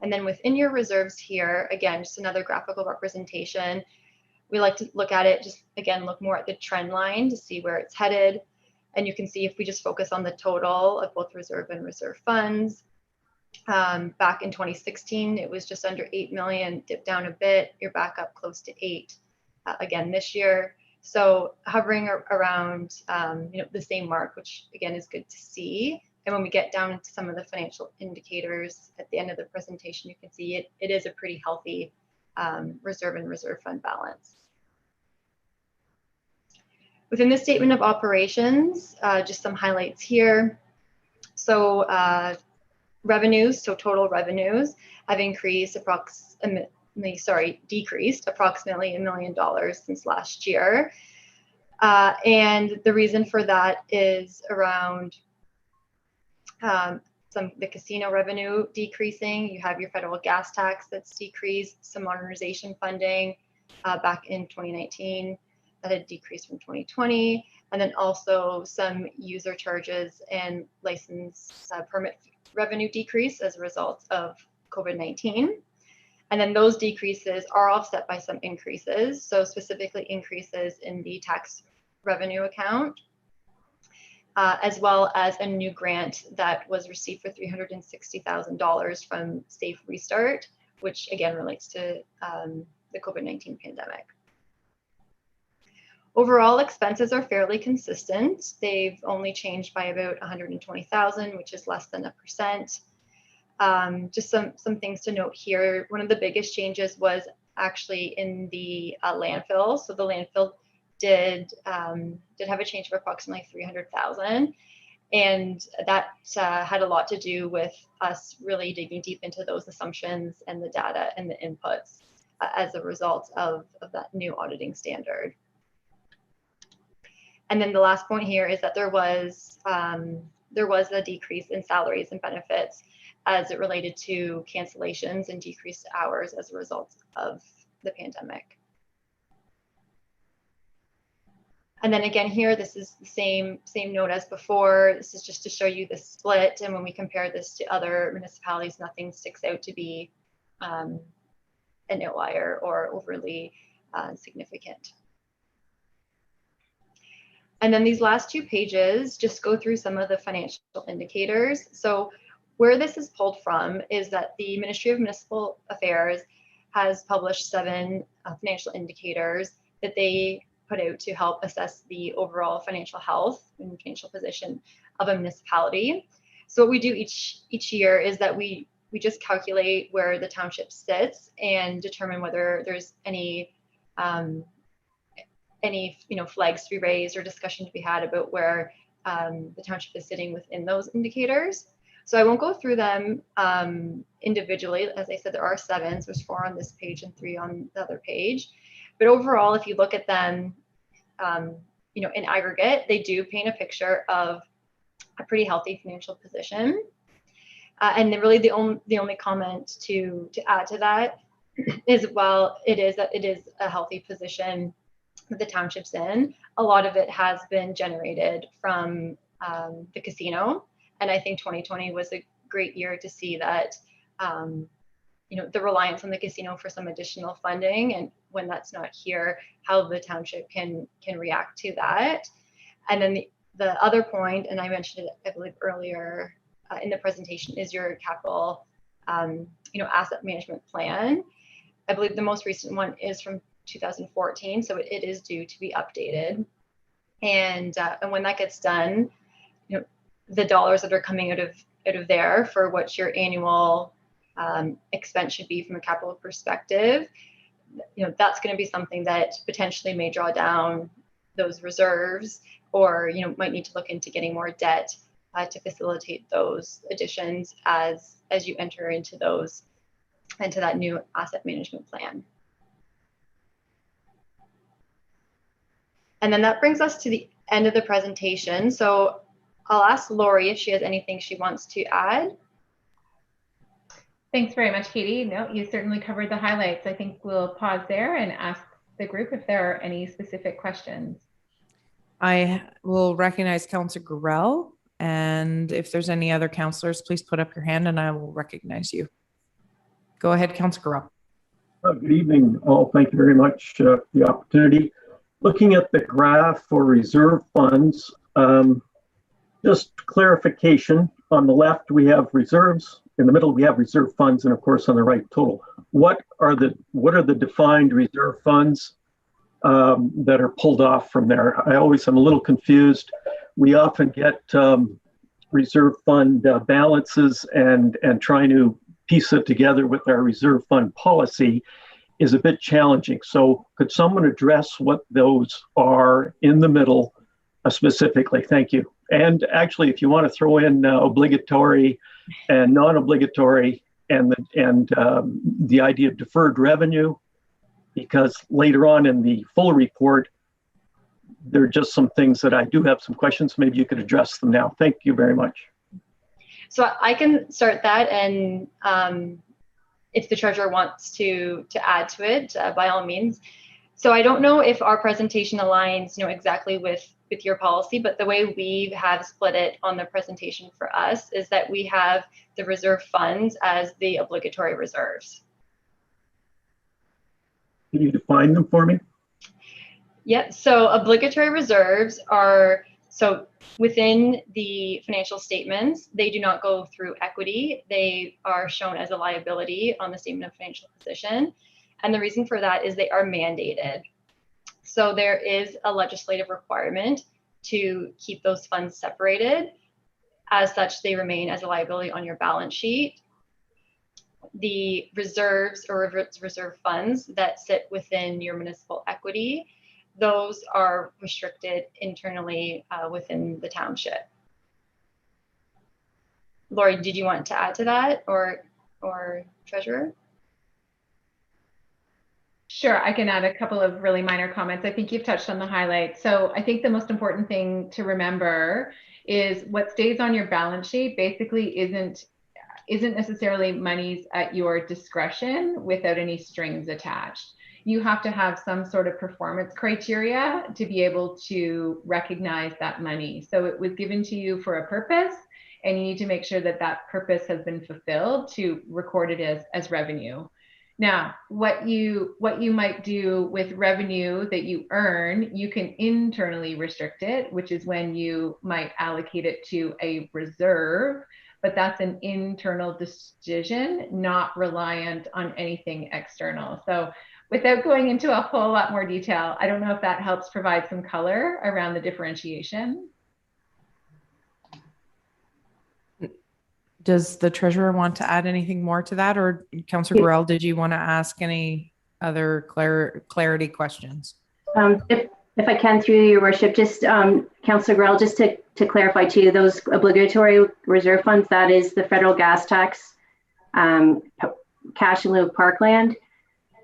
And then within your reserves here, again, just another graphical representation. We like to look at it, just again, look more at the trend line to see where it's headed. And you can see if we just focus on the total of both reserve and reserve funds, back in 2016, it was just under 8 million, dipped down a bit, you're back up close to 8 again this year. So hovering around the same mark, which again is good to see. And when we get down into some of the financial indicators at the end of the presentation, you can see it is a pretty healthy reserve and reserve fund balance. Within the statement of operations, just some highlights here. So revenues, so total revenues have decreased approximately $1 million since last year. And the reason for that is around the casino revenue decreasing. You have your federal gas tax that's decreased, some modernization funding back in 2019 that had decreased from 2020, and then also some user charges and license permit revenue decrease as a result of COVID-19. And then those decreases are offset by some increases, so specifically increases in the tax revenue account, as well as a new grant that was received for $360,000 from Safe Restart, which again relates to the COVID-19 pandemic. Overall expenses are fairly consistent. They've only changed by about 120,000, which is less than 1%. Just some things to note here. One of the biggest changes was actually in the landfill. So the landfill did have a change of approximately 300,000, and that had a lot to do with us really digging deep into those assumptions and the data and the inputs as a result of that new auditing standard. And then the last point here is that there was a decrease in salaries and benefits as it related to cancellations and decreased hours as a result of the pandemic. And then again here, this is the same note as before. This is just to show you the split. And when we compare this to other municipalities, nothing sticks out to be an outlier or overly significant. And then these last two pages just go through some of the financial indicators. So where this is pulled from is that the Ministry of Municipal Affairs has published 7 financial indicators that they put out to help assess the overall financial health and financial position of a municipality. So what we do each year is that we just calculate where the township sits and determine whether there's any flags to be raised or discussion to be had about where the township is sitting within those indicators. So I won't go through them individually. As I said, there are 7. So there's 4 on this page and 3 on the other page. But overall, if you look at them, in aggregate, they do paint a picture of a pretty healthy financial position. And then really the only comment to add to that is, well, it is a healthy position that the township's in. A lot of it has been generated from the casino. And I think 2020 was a great year to see that, the reliance on the casino for some additional funding, and when that's not here, how the township can react to that. And then the other point, and I mentioned it, I believe, earlier in the presentation, is your capital, asset management plan. I believe the most recent one is from 2014, so it is due to be updated. And when that gets done, the dollars that are coming out of there for what your annual expense should be from a capital perspective, that's going to be something that potentially may draw down those reserves, or might need to look into getting more debt to facilitate those additions as you enter into that new asset management plan. And then that brings us to the end of the presentation. So I'll ask Lori if she has anything she wants to add. Thanks very much, Katie. No, you certainly covered the highlights. I think we'll pause there and ask the group if there are any specific questions. I will recognize Councillor Gurrell, and if there's any other councillors, please put up your hand and I will recognize you. Go ahead, Councillor Gurrell. Good evening, all. Thank you very much for the opportunity. Looking at the graph for reserve funds, just clarification. On the left, we have reserves. In the middle, we have reserve funds, and of course, on the right, total. What are the defined reserve funds that are pulled off from there? I always am a little confused. We often get reserve fund balances, and trying to piece it together with our reserve fund policy is a bit challenging. So could someone address what those are in the middle specifically? Thank you. And actually, if you want to throw in obligatory and non-obligatory and the idea of deferred revenue, because later on in the full report, there are just some things that I do have some questions. Maybe you could address them now. Thank you very much. So I can start that, and if the treasurer wants to add to it, by all means. So I don't know if our presentation aligns, exactly with your policy, but the way we have split it on the presentation for us is that we have the reserve funds as the obligatory reserves. Can you define them for me? Yep. So obligatory reserves are, so within the financial statements, they do not go through equity. They are shown as a liability on the statement of financial position. And the reason for that is they are mandated. So there is a legislative requirement to keep those funds separated. As such, they remain as a liability on your balance sheet. The reserves or reserve funds that sit within your municipal equity, those are restricted internally within the township. Lori, did you want to add to that, or treasurer? Sure, I can add a couple of really minor comments. I think you've touched on the highlights. So I think the most important thing to remember is what stays on your balance sheet basically isn't necessarily monies at your discretion without any strings attached. You have to have some sort of performance criteria to be able to recognize that money. So it was given to you for a purpose, and you need to make sure that that purpose has been fulfilled to record it as revenue. Now, what you might do with revenue that you earn, you can internally restrict it, which is when you might allocate it to a reserve, but that's an internal decision, not reliant on anything external. So without going into a whole lot more detail, I don't know if that helps provide some color around the differentiation. Does the treasurer want to add anything more to that, or Councillor Gurrell, did you want to ask any other clarity questions? If I can, through your worship, just Councillor Gurrell, just to to clarify too, those obligatory reserve funds, that is the federal gas tax, cash in lieu of parkland.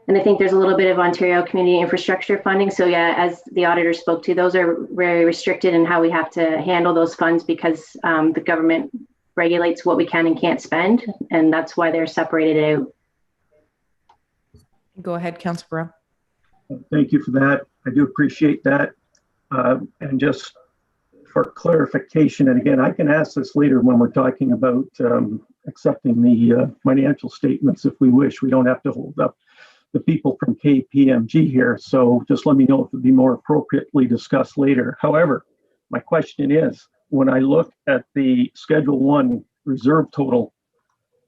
And I think there's a little bit of Ontario community infrastructure funding. So yeah, as the auditor spoke to, those are very restricted in how we have to handle those funds because the government regulates what we can and can't spend. And that's why they're separated out. Go ahead, Councillor Brown. Thank you for that. I do appreciate that. And just for clarification, and again, I can ask this later when we're talking about accepting the financial statements if we wish. We don't have to hold up the people from KPMG here. So just let me know if it would be more appropriately discussed later. However, my question is, when I look at the Schedule 1 reserve total,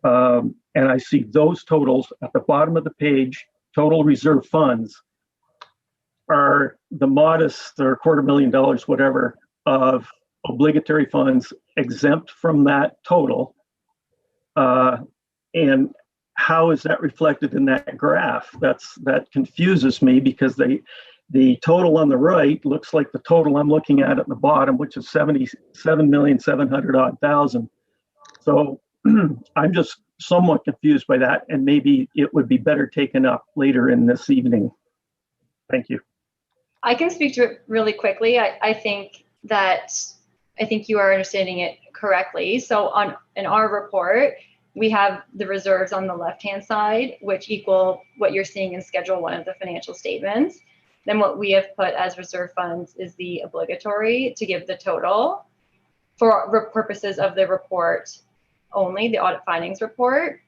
and I see those totals at the bottom of the page, total reserve funds, are the modest or $250,000, whatever, of obligatory funds exempt from that total? And how is that reflected in that graph? That confuses me because the total on the right looks like the total I'm looking at the bottom, which is 77,700,000. So I'm just somewhat confused by that, and maybe it would be better taken up later in this evening. Thank you. I can speak to it really quickly. I think you are understanding it correctly. So in our report, we have the reserves on the left-hand side, which equal what you're seeing in Schedule 1 of the financial statements. Then what we have put as reserve funds is the obligatory to give the total for purposes of the report only, the audit findings report.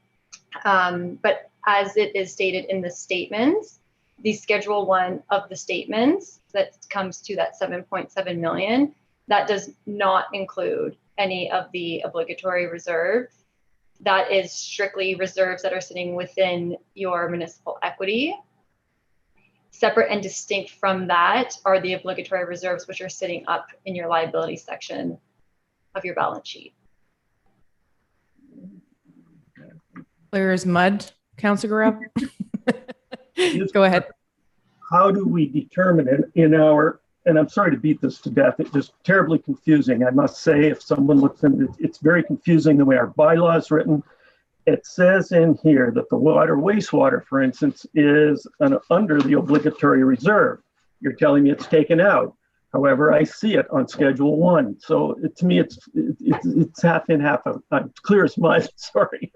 But as it is stated in the statements, the Schedule 1 of the statements that comes to that 7.7 million, that does not include any of the obligatory reserve. That is strictly reserves that are sitting within your municipal equity. Separate and distinct from that are the obligatory reserves, which are sitting up in your liability section of your balance sheet. Clear as mud, Councillor Garab. Go ahead. How do we determine it in our, and I'm sorry to beat this to death, it's just terribly confusing. I must say, if someone looks into it, it's very confusing the way our bylaw is written. It says in here that the water, wastewater, for instance, is under the obligatory reserve. You're telling me it's taken out. However, I see it on Schedule 1. So to me, it's half in, half out. I'm clear as mud, sorry.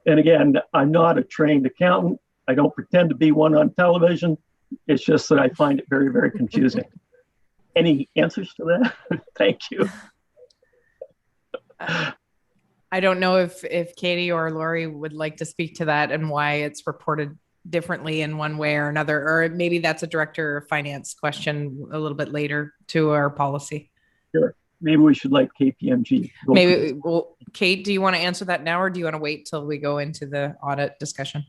And again, I'm not a trained accountant. I don't pretend to be one on television. It's just that I find it very, very confusing. Any answers to that? Thank you. I don't know if Katie or Lori would like to speak to that and why it's reported differently in one way or another, or maybe that's a director of finance question a little bit later to our policy. Sure. Maybe we should let KPMG. Maybe, well, Kate, do you want to answer that now, or do you want to wait till we go into the audit discussion?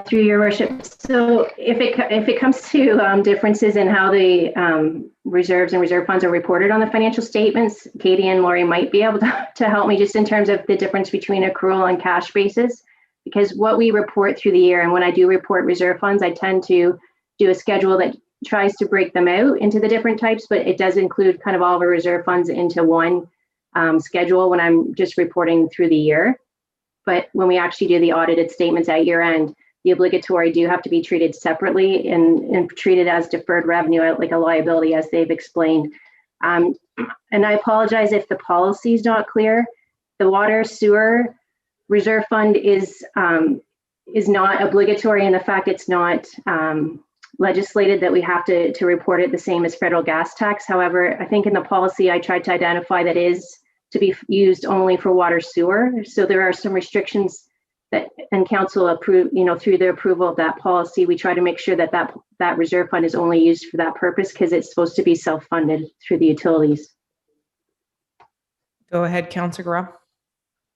Through your worship. So if it comes to differences in how the reserves and reserve funds are reported on the financial statements, Katie and Lori might be able to help me just in terms of the difference between accrual and cash basis, because what we report through the year, and when I do report reserve funds, I tend to do a schedule that tries to break them out into the different types, but it does include kind of all of our reserve funds into one schedule when I'm just reporting through the year. But when we actually do the audited statements at year end, the obligatory do have to be treated separately and treated as deferred revenue, like a liability, as they've explained. And I apologize if the policy is not clear. The water sewer reserve fund is not obligatory, and the fact it's not legislated that we have to report it the same as federal gas tax. However, I think in the policy I tried to identify that is to be used only for water sewer. So there are some restrictions that, and council approve, through the approval of that policy, we try to make sure that that reserve fund is only used for that purpose because it's supposed to be self-funded through the utilities. Go ahead, Councillor Garab.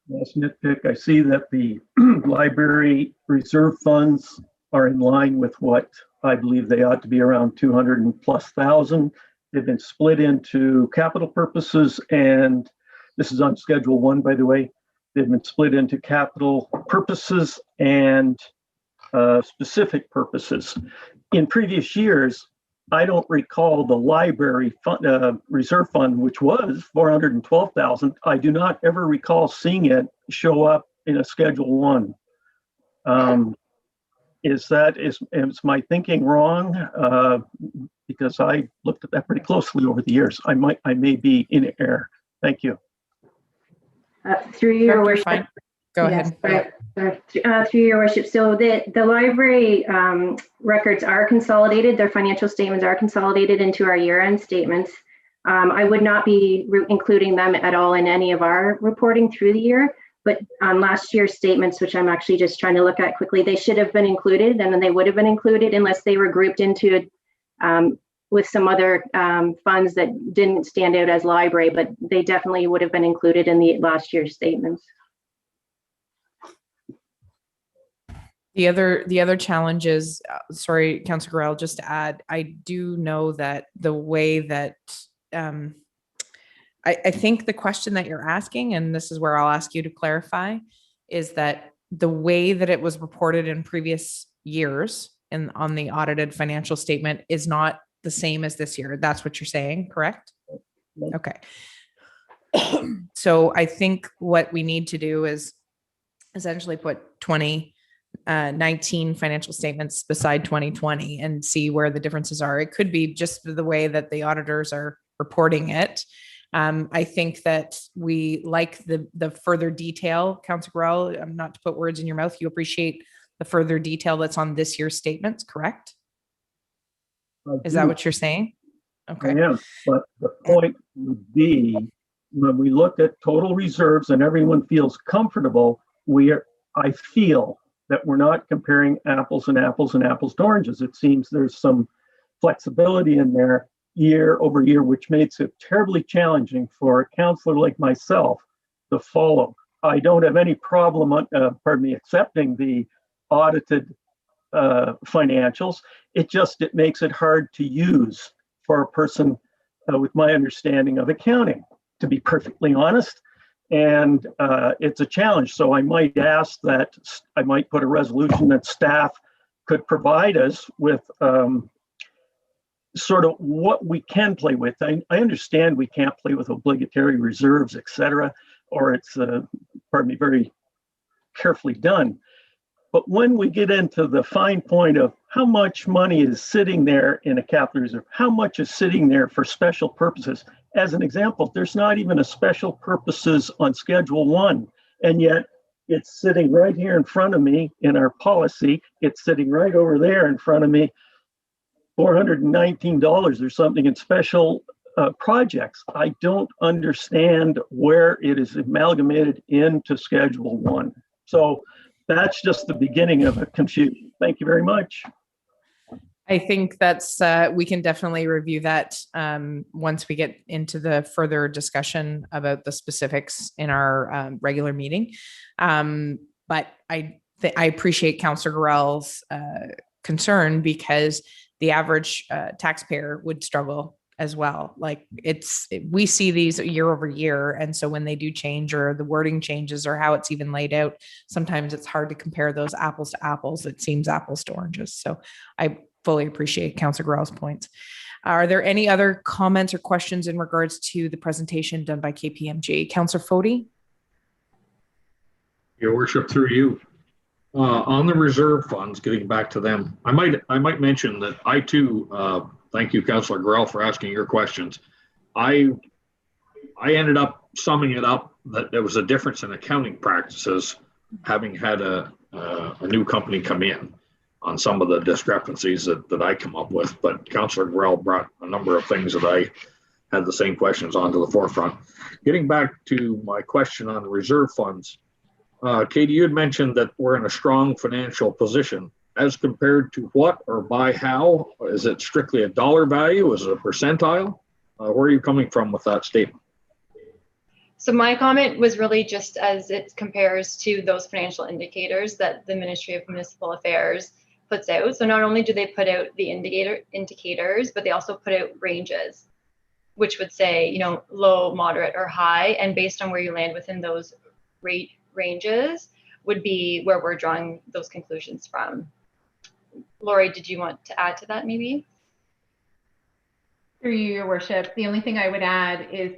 Last nitpick, I see that the library reserve funds are in line with what I believe they ought to be, around 200,000+. They've been split into capital purposes, and this is on Schedule 1, by the way. They've been split into capital purposes and specific purposes. In previous years, I don't recall the library fund, reserve fund, which was 412,000. I do not ever recall seeing it show up in a Schedule 1. Is my thinking wrong? Because I looked at that pretty closely over the years. I may be in error. Thank you. Through your Dr. worship. Fine. Go ahead. Through your worship. So the library records are consolidated. Their financial statements are consolidated into our year-end statements. I would not be including them at all in any of our reporting through the year. But on last year's statements, which I'm actually just trying to look at quickly, they should have been included, and then they would have been included unless they were grouped into with some other funds that didn't stand out as library, but they definitely would have been included in the last year's statements. The other challenge is, sorry, Councillor Gorel, just to add, I do know that the way that I think the question that you're asking, and this is where I'll ask you to clarify, is that the way that it was reported in previous years on the audited financial statement is not the same as this year. That's what you're saying, correct? Okay. So I think what we need to do is essentially put 2019 financial statements beside 2020 and see where the differences are. It could be just the way that the auditors are reporting it. I think that we like the further detail, Councillor Gorel, not to put words in your mouth, you appreciate the further detail that's on this year's statements, correct? Is that what you're saying? Okay. Yeah, but the point would be, when we look at total reserves and everyone feels comfortable, I feel that we're not comparing apples and apples and apples to oranges. It seems there's some flexibility in there year over year, which makes it terribly challenging for a counselor like myself to follow. I don't have any problem, accepting the audited financials. It makes it hard to use for a person with my understanding of accounting, to be perfectly honest. And it's a challenge. So I might ask that, I might put a resolution that staff could provide us with sort of what we can play with. I understand we can't play with obligatory reserves, et cetera, or it's, very carefully done. But when we get into the fine point of how much money is sitting there in a capital reserve, how much is sitting there for special purposes, as an example, there's not even a special purposes on Schedule 1, and yet it's sitting right here in front of me in our policy. It's sitting right over there in front of me, $419 or something in special projects. I don't understand where it is amalgamated into Schedule 1. So that's just the beginning of a confusion. Thank you very much. I think that's, we can definitely review that once we get into the further discussion about the specifics in our regular meeting. But I appreciate Councillor Gorel's concern, because the average taxpayer would struggle as well. Like we see these year over year. And so when they do change, or the wording changes, or how it's even laid out, sometimes it's hard to compare those apples to apples. It seems apples to oranges. So I fully appreciate Councillor Gorel's points. Are there any other comments or questions in regards to the presentation done by KPMG? Councillor Fody? Your worship, through you. On the reserve funds, getting back to them, I might mention that I too, thank you, Councillor Gorel, for asking your questions. I ended up summing it up that there was a difference in accounting practices, having had a new company come in on some of the discrepancies that I come up with. But Councillor Gorel brought a number of things that I had the same questions onto the forefront. Getting back to my question on reserve funds, Katie, you had mentioned that we're in a strong financial position. As compared to what, or by how? Is it strictly a dollar value? Is it a percentile? Where are you coming from with that statement? So my comment was really just as it compares to those financial indicators that the Ministry of Municipal Affairs puts out. So not only do they put out the indicators, but they also put out ranges, which would say, low, moderate, or high. And based on where you land within those rate ranges would be where we're drawing those conclusions from. Lori, did you want to add to that maybe? Through you, Your Worship, the only thing I would add is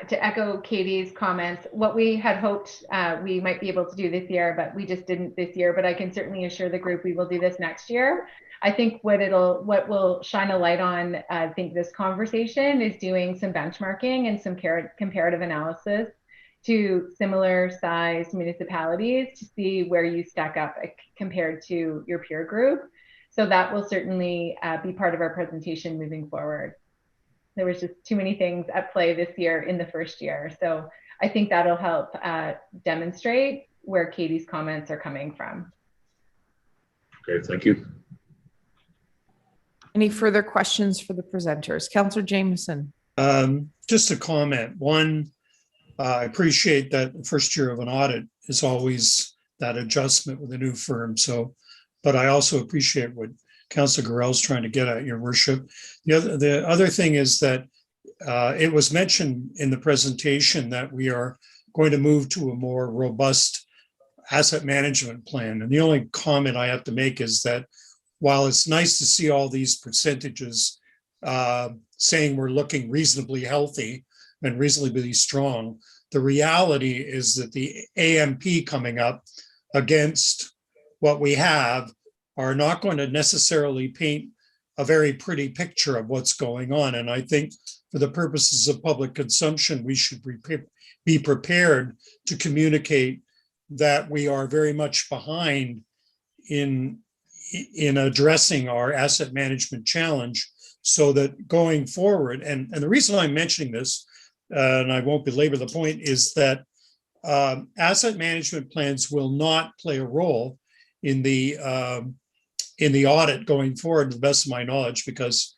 to echo Katie's comments. What we had hoped we might be able to do this year, but we just didn't this year. But I can certainly assure the group we will do this next year. I think what will shine a light on, I think, this conversation is doing some benchmarking and some comparative analysis to similar sized municipalities to see where you stack up compared to your peer group. So that will certainly be part of our presentation moving forward. There was just too many things at play this year in the first year. So I think that'll help demonstrate where Katie's comments are coming from. Okay, thank you. Any further questions for the presenters? Councillor Jameson. Just a comment. One, I appreciate that the first year of an audit is always that adjustment with a new firm. So, but I also appreciate what Councillor Gorell's trying to get at, Your Worship. The other thing is that it was mentioned in the presentation that we are going to move to a more robust asset management plan. And the only comment I have to make is that while it's nice to see all these percentages saying we're looking reasonably healthy and reasonably strong, the reality is that the AMP coming up against what we have are not going to necessarily paint a very pretty picture of what's going on. And I think for the purposes of public consumption, we should be prepared to communicate that we are very much behind in addressing our asset management challenge, so that going forward, and the reason I'm mentioning this, and I won't belabor the point, is that asset management plans will not play a role in the audit going forward, to the best of my knowledge, because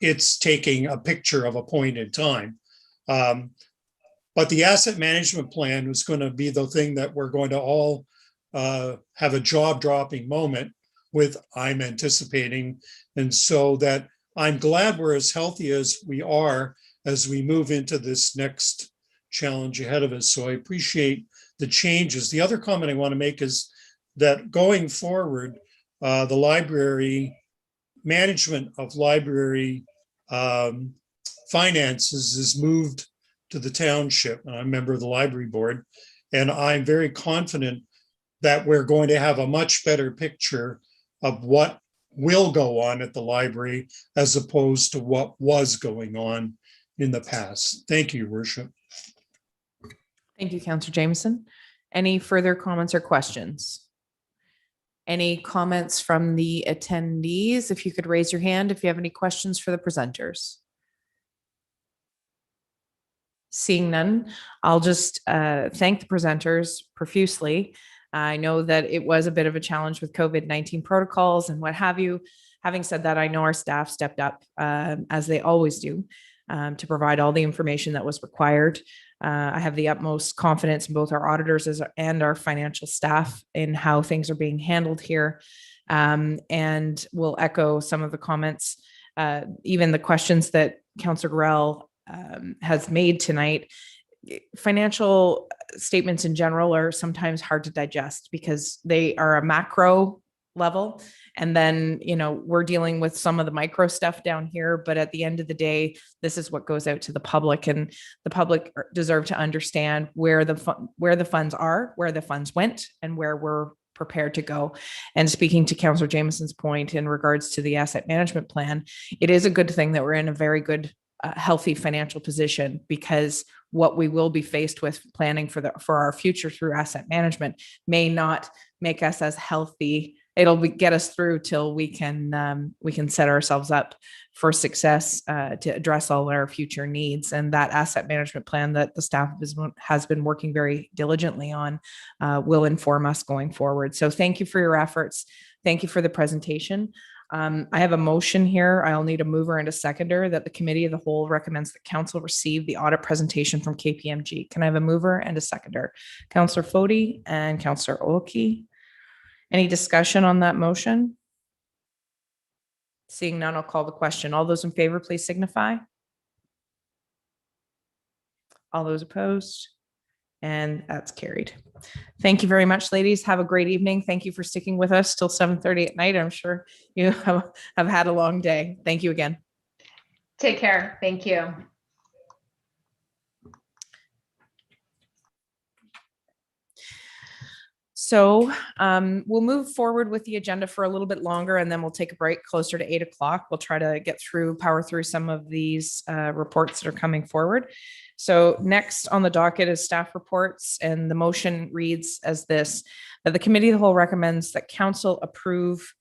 it's taking a picture of a point in time. But the asset management plan is going to be the thing that we're going to all have a jaw-dropping moment with, I'm anticipating. And so that I'm glad we're as healthy as we are as we move into this next challenge ahead of us. So I appreciate the changes. The other comment I want to make is that going forward, the library management of library finances is moved to the township. I'm a member of the library board, and I'm very confident that we're going to have a much better picture of what will go on at the library as opposed to what was going on in the past. Thank you, Your Worship. Thank you, Councillor Jameson. Any further comments or questions? Any comments from the attendees? If you could raise your hand if you have any questions for the presenters. Seeing none, I'll just thank the presenters profusely. I know that it was a bit of a challenge with COVID-19 protocols and what have you. Having said that, I know our staff stepped up as they always do to provide all the information that was required. I have the utmost confidence in both our auditors and our financial staff in how things are being handled here. And we'll echo some of the comments, even the questions that Councillor Gorell has made tonight. Financial statements in general are sometimes hard to digest because they are a macro level. And then, you know, we're dealing with some of the micro stuff down here, but at the end of the day, this is what goes out to the public, and the public deserve to understand where the funds are, where the funds went, and where we're prepared to go. And speaking to Councillor Jameson's point in regards to the asset management plan, it is a good thing that we're in a very good healthy financial position, because what we will be faced with planning for our future through asset management may not make us as healthy. It'll get us through till we can set ourselves up for success to address all our future needs. And that asset management plan that the staff has been working very diligently on will inform us going forward. So thank you for your efforts. Thank you for the presentation. I have a motion here. I'll need a mover and a seconder that the committee of the whole recommends that council receive the audit presentation from KPMG. Can I have a mover and a seconder? Councillor Foti and Councillor Olkey. Any discussion on that motion? Seeing none, I'll call the question. All those in favor, please signify. All those opposed? And that's carried. Thank you very much, ladies. Have a great evening. Thank you for sticking with us till 7:30 at night. I'm sure you have had a long day. Thank you again. Take care. Thank you. So we'll move forward with the agenda for a little bit longer, and then we'll take a break closer to 8 o'clock. We'll try to power through some of these reports that are coming forward. So next on the docket is staff reports, and the motion reads as this: that the committee of the whole recommends that council approve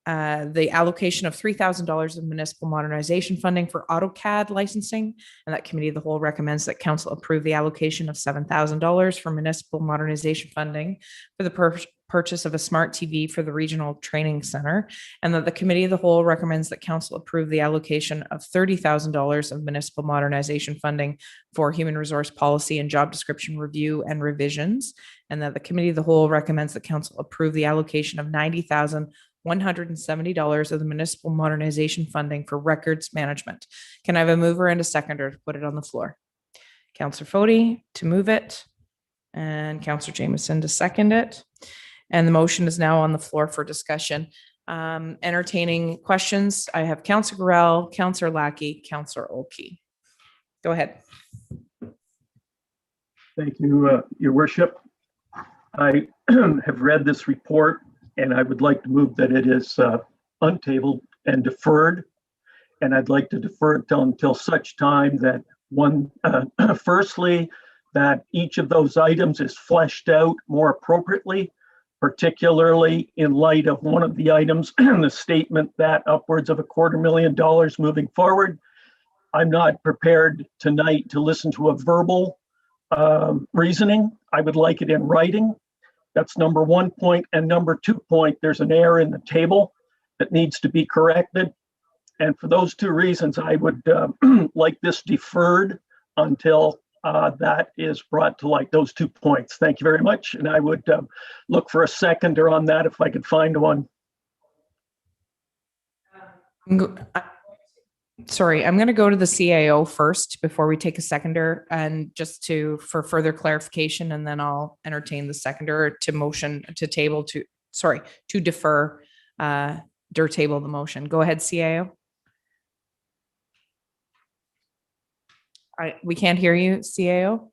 the allocation of $3,000 of municipal modernization funding for AutoCAD licensing, and that committee of the whole recommends that council approve the allocation of $7,000 for municipal modernization funding for the purchase of a smart TV for the regional training center, and that the committee of the whole recommends that council approve the allocation of $30,000 of municipal modernization funding for human resource policy and job description review and revisions, and that the committee of the whole recommends that council approve the allocation of $90,170 of the municipal modernization funding for records management. Can I have a mover and a seconder to put it on the floor? Councillor Foti to move it, and Councillor Jameson to second it. And the motion is now on the floor for discussion. Entertaining questions. I have Councillor Gorell, Councillor Lackey, Councillor Olkey. Go ahead. Thank you, Your Worship. I have read this report, and I would like to move that it is untabled and deferred. And I'd like to defer it until such time that firstly, that each of those items is fleshed out more appropriately, particularly in light of one of the items in the statement that upwards of $250,000 moving forward. I'm not prepared tonight to listen to a verbal reasoning. I would like it in writing. That's number 1 point. And number 2 point, there's an error in the table that needs to be corrected. And for those 2 reasons, I would like this deferred until that is brought to light, those 2 points. Thank you very much. And I would look for a seconder on that if I could find one. Sorry, I'm going to go to the CAO first before we take a seconder, and just for further clarification, and then I'll entertain the seconder to motion to table to defer or table the motion. Go ahead, CAO. We can't hear you, CAO.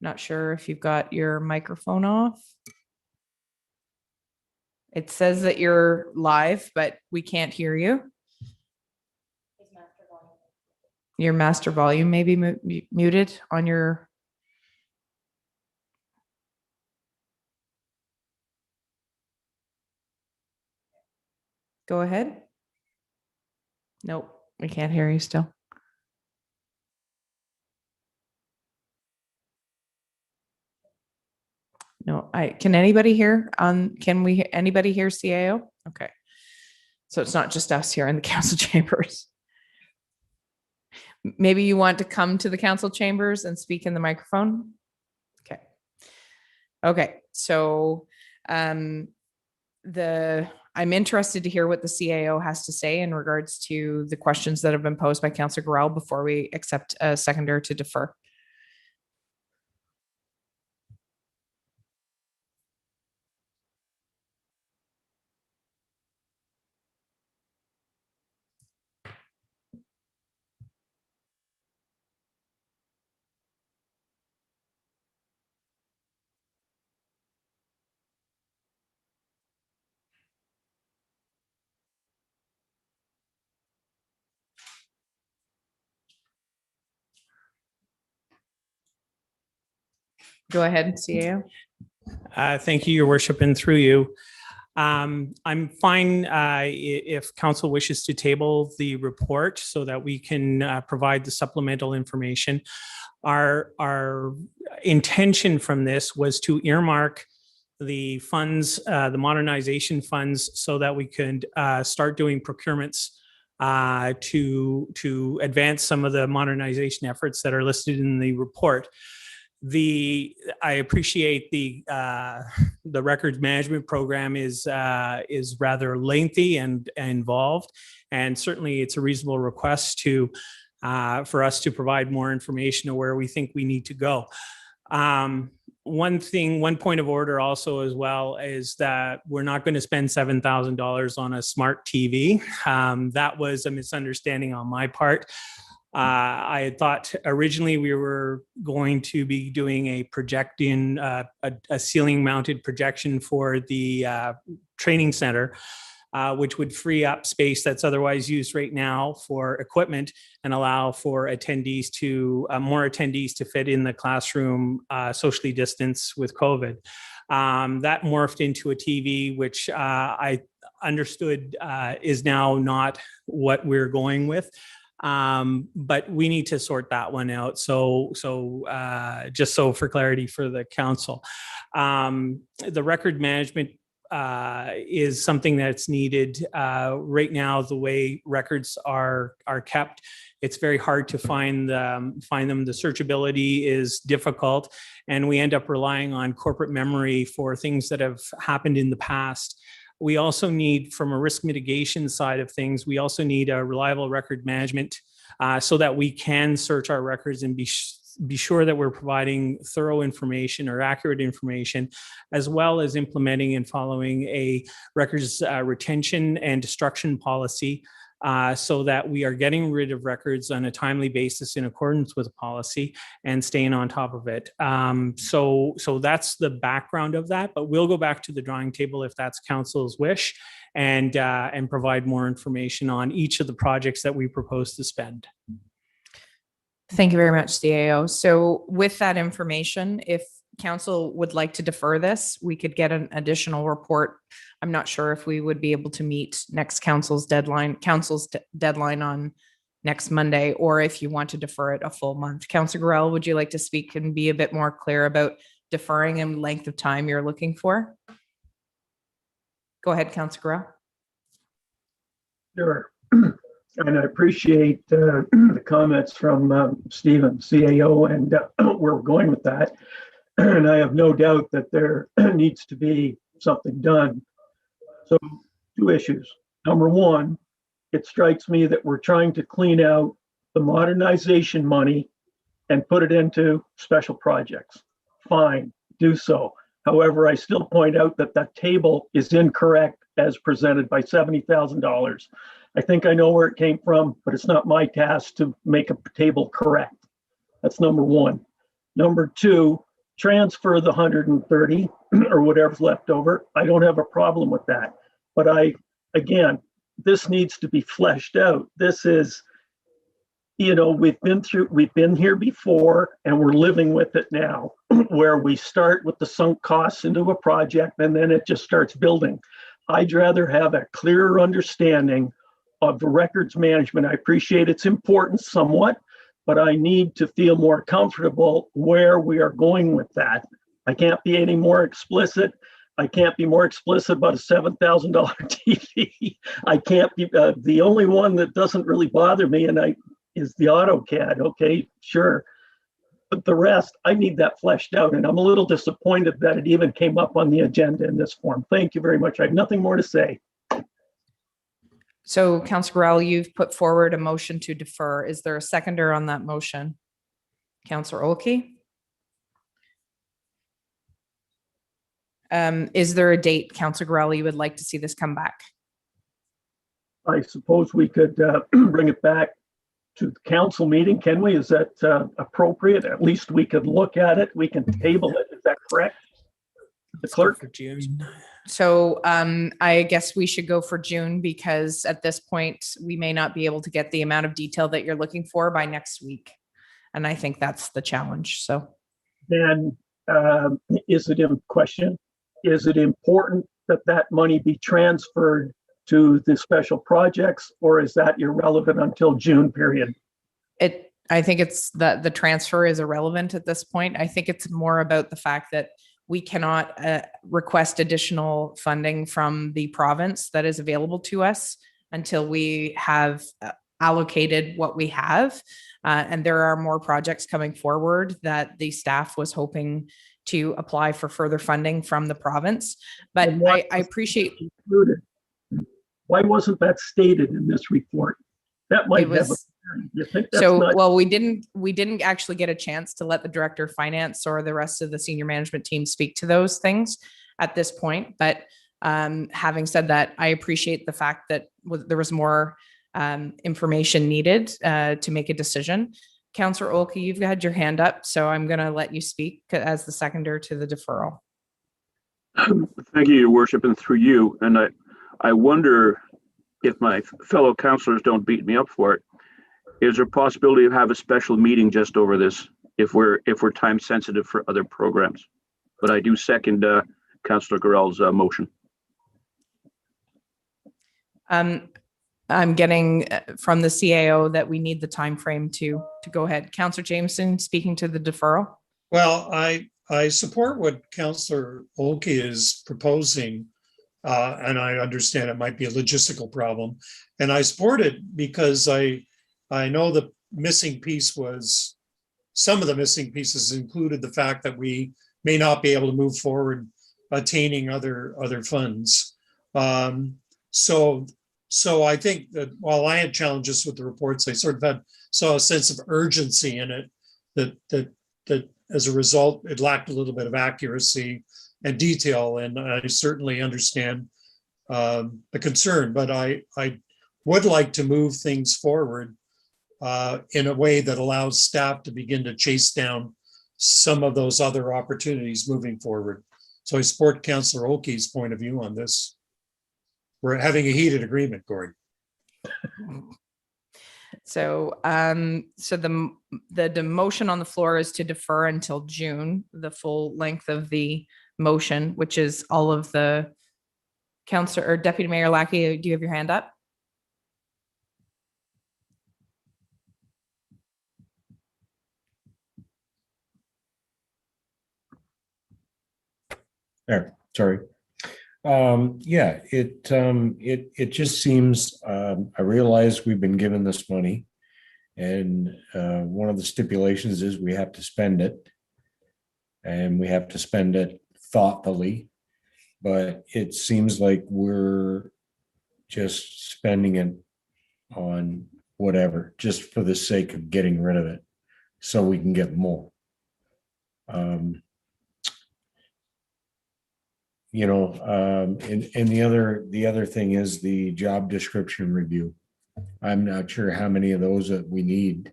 Not sure if you've got your microphone off. It says that you're live, but we can't hear you. Your master volume may be muted on your. Go ahead. Nope, we can't hear you still. No, can anybody hear anybody hear CAO? Okay. So it's not just us here in the council chambers. Maybe you want to come to the council chambers and speak in the microphone. Okay. Okay. So I'm interested to hear what the CAO has to say in regards to the questions that have been posed by Councillor Gorell before we accept a seconder to defer. Go ahead, CAO. Thank you, Your Worship, and through you. I'm fine if council wishes to table the report so that we can provide the supplemental information. Our intention from this was to earmark the funds, the modernization funds, so that we could start doing procurements to advance some of the modernization efforts that are listed in the report. I appreciate the records management program is rather lengthy and involved, and certainly it's a reasonable request for us to provide more information on where we think we need to go. one point of order also as well is that we're not going to spend $7,000 on a smart TV. That was a misunderstanding on my part. I had thought originally we were going to be doing a projecting, a ceiling mounted projection for the training center, which would free up space that's otherwise used right now for equipment and allow for attendees to, more attendees to fit in the classroom socially distanced with COVID. That morphed into a TV, which I understood is now not what we're going with. But we need to sort that one out. So just so for clarity for the council, the record management is something that's needed right now. The way records are kept, it's very hard to find them. The searchability is difficult, and we end up relying on corporate memory for things that have happened in the past. We also need, from a risk mitigation side of things, we also need a reliable record management so that we can search our records and be sure that we're providing thorough information or accurate information, as well as implementing and following a records retention and destruction policy so that we are getting rid of records on a timely basis in accordance with the policy and staying on top of it. So that's the background of that, but we'll go back to the drawing table if that's council's wish and provide more information on each of the projects that we propose to spend. Thank you very much, CAO. So with that information, if council would like to defer this, we could get an additional report. I'm not sure if we would be able to meet next council's deadline on next Monday, or if you want to defer it a full month. Councillor Gorell, would you like to speak and be a bit more clear about deferring and length of time you're looking for? Go ahead, Councillor Gorell. Sure. And I appreciate the comments from Stephen, CAO, and where we're going with that. And I have no doubt that there needs to be something done. So, two issues. Number one, it strikes me that we're trying to clean out the modernization money and put it into special projects. Fine, do so. However, I still point out that that table is incorrect as presented by $70,000. I think I know where it came from, but it's not my task to make a table correct. That's number one. Number two, transfer the 130 or whatever's left over. I don't have a problem with that. But again, this needs to be fleshed out. This is, we've been here before and we're living with it now, where we start with the sunk costs into a project and then it just starts building. I'd rather have a clearer understanding of the records management. I appreciate its importance somewhat, but I need to feel more comfortable where we are going with that. I can't be any more explicit. I can't be more explicit about a $7,000 TV. I can't be, the only one that doesn't really bother me is the AutoCAD. Okay, sure. But the rest, I need that fleshed out. And I'm a little disappointed that it even came up on the agenda in this form. Thank you very much. I have nothing more to say. So, Councillor Gorell, you've put forward a motion to defer. Is there a seconder on that motion? Councillor Olkey? Is there a date, Councillor Gorell, you would like to see this come back? I suppose we could bring it back to the council meeting. Can we? Is that appropriate? At least we could look at it. We can table it. Is that correct? The clerk? For June. So I guess we should go for June, because at this point, we may not be able to get the amount of detail that you're looking for by next week. And I think that's the challenge. So then is it in question? Is it important that that money be transferred to the special projects, or is that irrelevant until June period? I think it's that the transfer is irrelevant at this point. I think it's more about the fact that we cannot request additional funding from the province that is available to us until we have allocated what we have. And there are more projects coming forward that the staff was hoping to apply for further funding from the province. But I appreciate. Why wasn't that stated in this report? That might have You think that's So, not, well, we didn't actually get a chance to let the director of finance or the rest of the senior management team speak to those things at this point. But having said that, I appreciate the fact that there was more information needed to make a decision. Councillor Olke, you've had your hand up, so I'm going to let you speak as the seconder to the deferral. Thank you, Your Worship, and through you. And I wonder if my fellow councillors don't beat me up for it. Is there a possibility of have a special meeting just over this if we're time sensitive for other programs? But I do second Councillor Gorell's motion. I'm getting from the CAO that we need the time frame to go ahead. Councillor Jameson speaking to the deferral. Well, I support what Councillor Olke is proposing, and I understand it might be a logistical problem. And I support it because I know the missing piece was, some of the missing pieces included the fact that we may not be able to move forward attaining other funds. So I think that while I had challenges with the reports, I sort of saw a sense of urgency in it that as a result, it lacked a little bit of accuracy and detail. And I certainly understand the concern, but I would like to move things forward in a way that allows staff to begin to chase down some of those other opportunities moving forward. So I support Councillor Olke's point of view on this. We're having a heated agreement, Gordon. So, the motion on the floor is to defer until June, the full length of the motion, which is all of the Councillor or Deputy Mayor Lackey. Do you have your hand up? There, sorry. Yeah, it just seems, I realize we've been given this money, and one of the stipulations is we have to spend it, and we have to spend it thoughtfully, but it seems like we're just spending it on whatever, just for the sake of getting rid of it, so we can get more. You know, and the other thing is the job description review. I'm not sure how many of those that we need.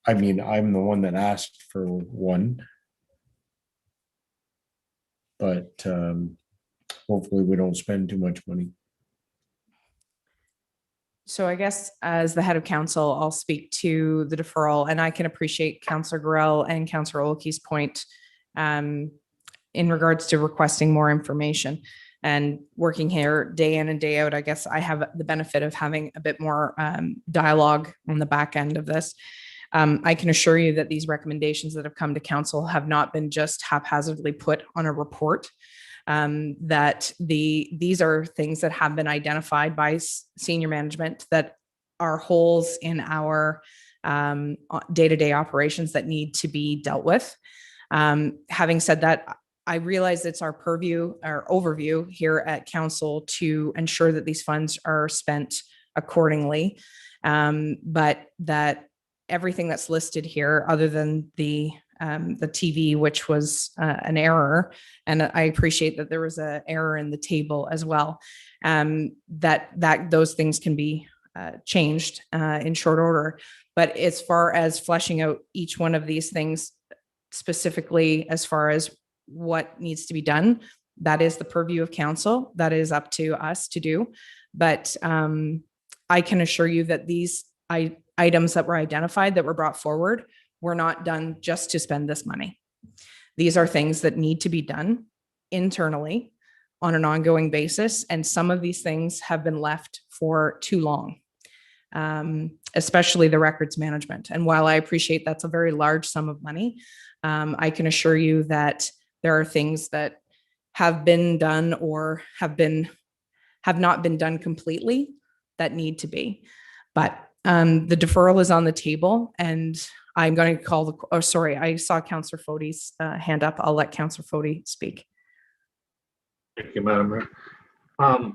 I mean, I'm the one that asked for one, but hopefully we don't spend too much money. So I guess as the head of council, I'll speak to the deferral, and I can appreciate Councillor Gorell and Councillor Olke's point in regards to requesting more information and working here day in and day out. I guess I have the benefit of having a bit more dialogue on the back end of this. I can assure you that these recommendations that have come to council have not been just haphazardly put on a report. That these are things that have been identified by senior management that are holes in our day-to-day operations that need to be dealt with. Having said that, I realize it's our purview or overview here at council to ensure that these funds are spent accordingly, but that everything that's listed here, other than the TV, which was an error, and I appreciate that there was an error in the table as well, that those things can be changed in short order. But as far as fleshing out each one of these things specifically, as far as what needs to be done, that is the purview of council. That is up to us to do. But I can assure you that these items that were identified, that were brought forward, were not done just to spend this money. These are things that need to be done internally on an ongoing basis. And some of these things have been left for too long, especially the records management. And while I appreciate that's a very large sum of money, I can assure you that there are things that have been done or have not been done completely that need to be. But the deferral is on the table, and I'm going to call I saw Councillor Fode's hand up. I'll let Councillor Fode speak. Thank you, Madam Mayor.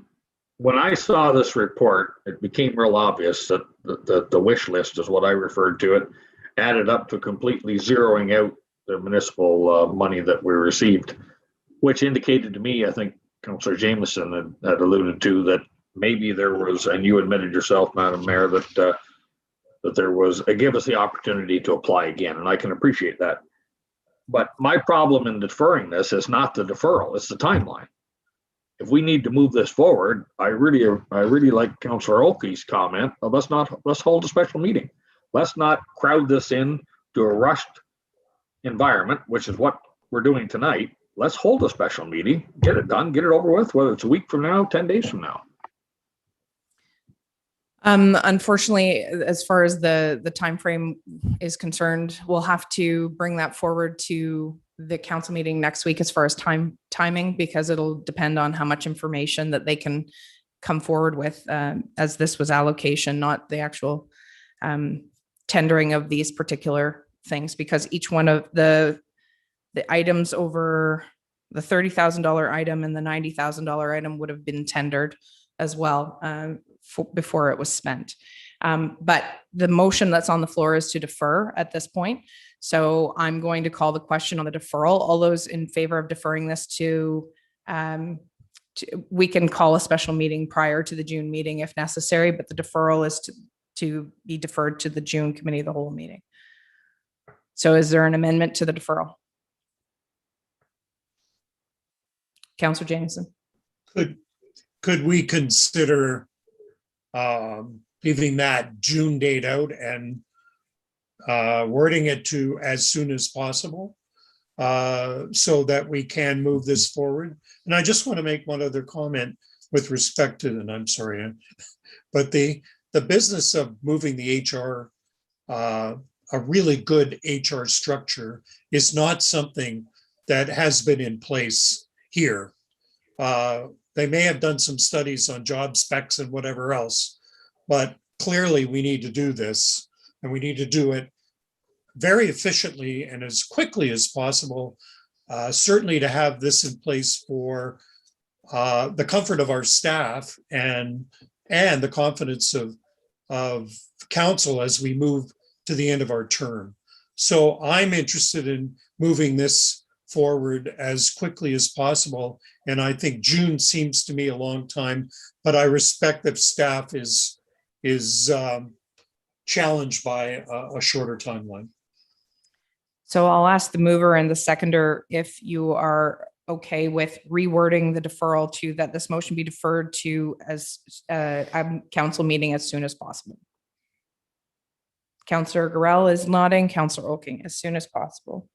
when I saw this report, it became real obvious that the wish list is what I referred to it, added up to completely zeroing out the municipal money that we received, which indicated to me, I think Councillor Jameson had alluded to, that maybe there was, and you admitted yourself, Madam Mayor, that there was, give us the opportunity to apply again, and I can appreciate that. But my problem in deferring this is not the deferral, it's the timeline. If we need to move this forward, I really like Councillor Oakey's comment of let's hold a special meeting. Let's not crowd this in to a rushed environment, which is what we're doing tonight. Let's hold a special meeting, get it done, get it over with, whether it's a week from now, 10 days from now. Unfortunately, as far as the time frame is concerned, we'll have to bring that forward to the council meeting next week as far as timing, because it'll depend on how much information that they can come forward with, as this was allocation, not the actual tendering of these particular things, because each one of the items over the $30,000 item and the $90,000 item would have been tendered as well before it was spent. But the motion that's on the floor is to defer at this point. So I'm going to call the question on the deferral. All those in favor of deferring this to we can call a special meeting prior to the June meeting if necessary, but the deferral is to be deferred to the June committee of the whole meeting. So is there an amendment to the deferral? Councillor Jameson. Could we consider leaving that June date out and wording it to as soon as possible so that we can move this forward? And I just want to make one other comment with respect to, and I'm sorry, but the business of moving the HR, a really good HR structure is not something that has been in place here. They may have done some studies on job specs and whatever else, but clearly we need to do this, and we need to do it very efficiently and as quickly as possible, certainly to have this in place for the comfort of our staff and the confidence of council as we move to the end of our term. So I'm interested in moving this forward as quickly as possible. And I think June seems to me a long time, but I respect that staff is challenged by a shorter timeline. So I'll ask the mover and the seconder if you are okay with rewording the deferral to that this motion be deferred to as a council meeting as soon as possible. Councillor Garrell is nodding. Councillor Oaking, as soon as possible.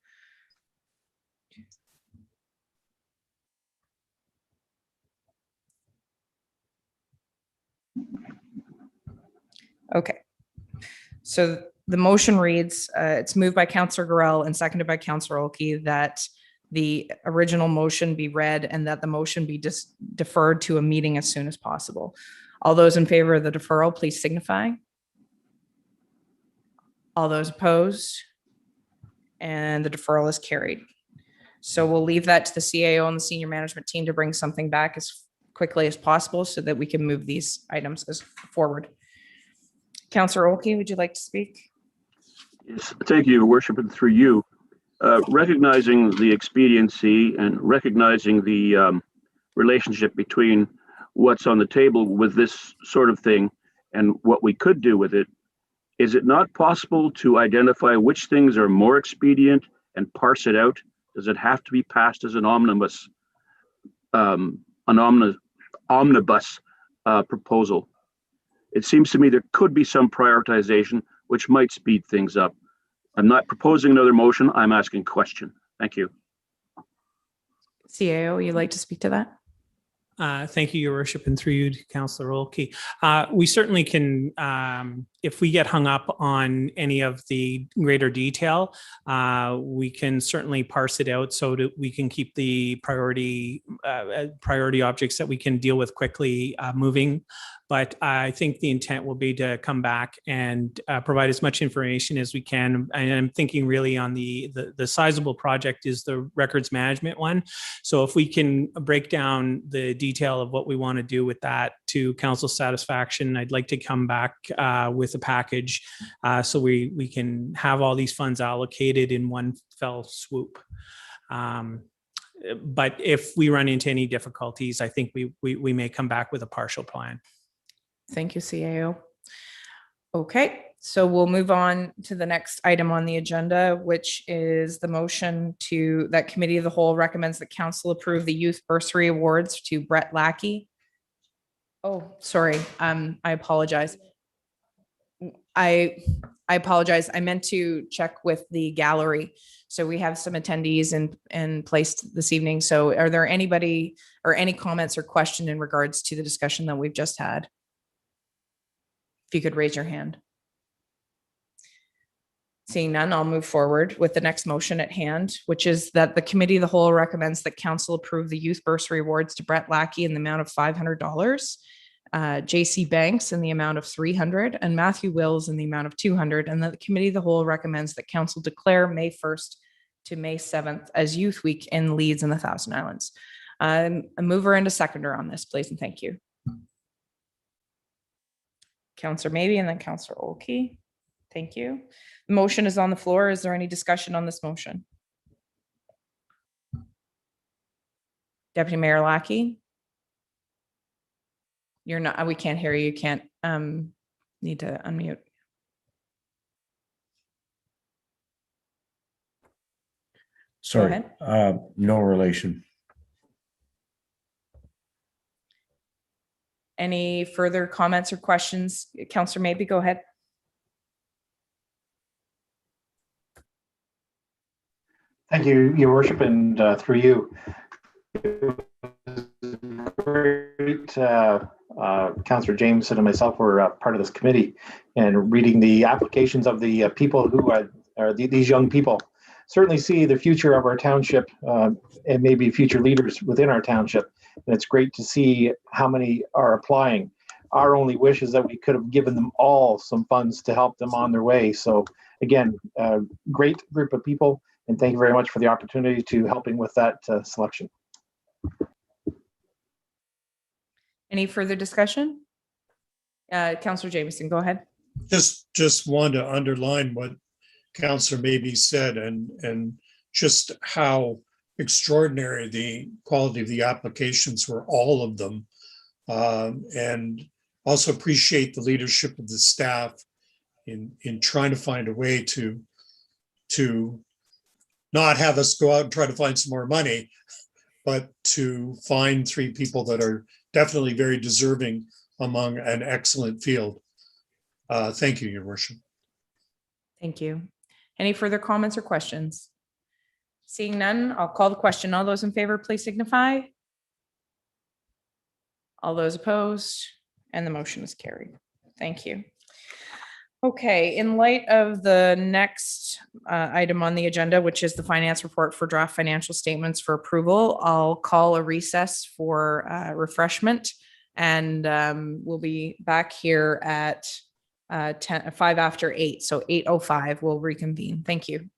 Okay. So the motion reads, it's moved by Councillor Garrell and seconded by Councillor Oakey that the original motion be read and that the motion be deferred to a meeting as soon as possible. All those in favor of the deferral, please signify. All those opposed? And the deferral is carried. So we'll leave that to the CAO and the senior management team to bring something back as quickly as possible so that we can move these items forward. Councillor Oakey, would you like to speak? Yes, thank you, Your Worship, and through you. Recognizing the expediency and recognizing the relationship between what's on the table with this sort of thing and what we could do with it, is it not possible to identify which things are more expedient and parse it out? Does it have to be passed as an omnibus proposal? It seems to me there could be some prioritization which might speed things up. I'm not proposing another motion. I'm asking a question. Thank you. CAO, you'd like to speak to that? Thank you, Your Worship, and through you to Councillor Oakey. We certainly can, if we get hung up on any of the greater detail, we can certainly parse it out so that we can keep the priority objects that we can deal with quickly moving. But I think the intent will be to come back and provide as much information as we can. And I'm thinking really on the sizable project is the records management one. So if we can break down the detail of what we want to do with that to council satisfaction, I'd like to come back with a package so we can have all these funds allocated in one fell swoop. But if we run into any difficulties, I think we may come back with a partial plan. Thank you, CAO. Okay, so we'll move on to the next item on the agenda, which is the motion to that committee of the whole recommends that council approve the youth bursary awards to Brett Lackey. Oh, sorry. I apologize. I apologize. I meant to check with the gallery. So we have some attendees in place this evening. So are there anybody or any comments or question in regards to the discussion that we've just had? If you could raise your hand. Seeing none, I'll move forward with the next motion at hand, which is that the committee of the whole recommends that council approve the youth bursary awards to Brett Lackey in the amount of $500, JC Banks in the amount of $300, and Matthew Wills in the amount of $200, and that the committee of the whole recommends that council declare May 1st to May 7th as Youth Week in Leeds and the Thousand Islands. A mover and a seconder on this, please, and thank you. Councillor Maybe and then Councillor Olkey. Thank you. The motion is on the floor. Is there any discussion on this motion? Deputy Mayor Lackey? You're not, we can't hear you. You can't, need to unmute. Sorry, no relation. Any further comments or questions? Councillor Maybe, go ahead. Thank you, Your Worship, and through you. Great. Councillor Jameson and myself were part of this committee, and reading the applications of the people who are these young people certainly see the future of our township and maybe future leaders within our township. And it's great to see how many are applying. Our only wish is that we could have given them all some funds to help them on their way. So again, great group of people, and thank you very much for the opportunity to helping with that selection. Any further discussion? Councillor Jameson, go ahead. Just want to underline what Councillor Maybe said and just how extraordinary the quality of the applications were, all of them. And also appreciate the leadership of the staff in trying to find a way to not have us go out and try to find some more money, but to find 3 people that are definitely very deserving among an excellent field. Thank you, Your Worship. Thank you. Any further comments or questions? Seeing none, I'll call the question. All those in favor, please signify. All those opposed, and the motion is carried. Thank you. Okay, in light of the next item on the agenda, which is the finance report for draft financial statements for approval, I'll call a recess for refreshment, and we'll be back here at 5 after 8. So 8:05, we'll reconvene. Thank you.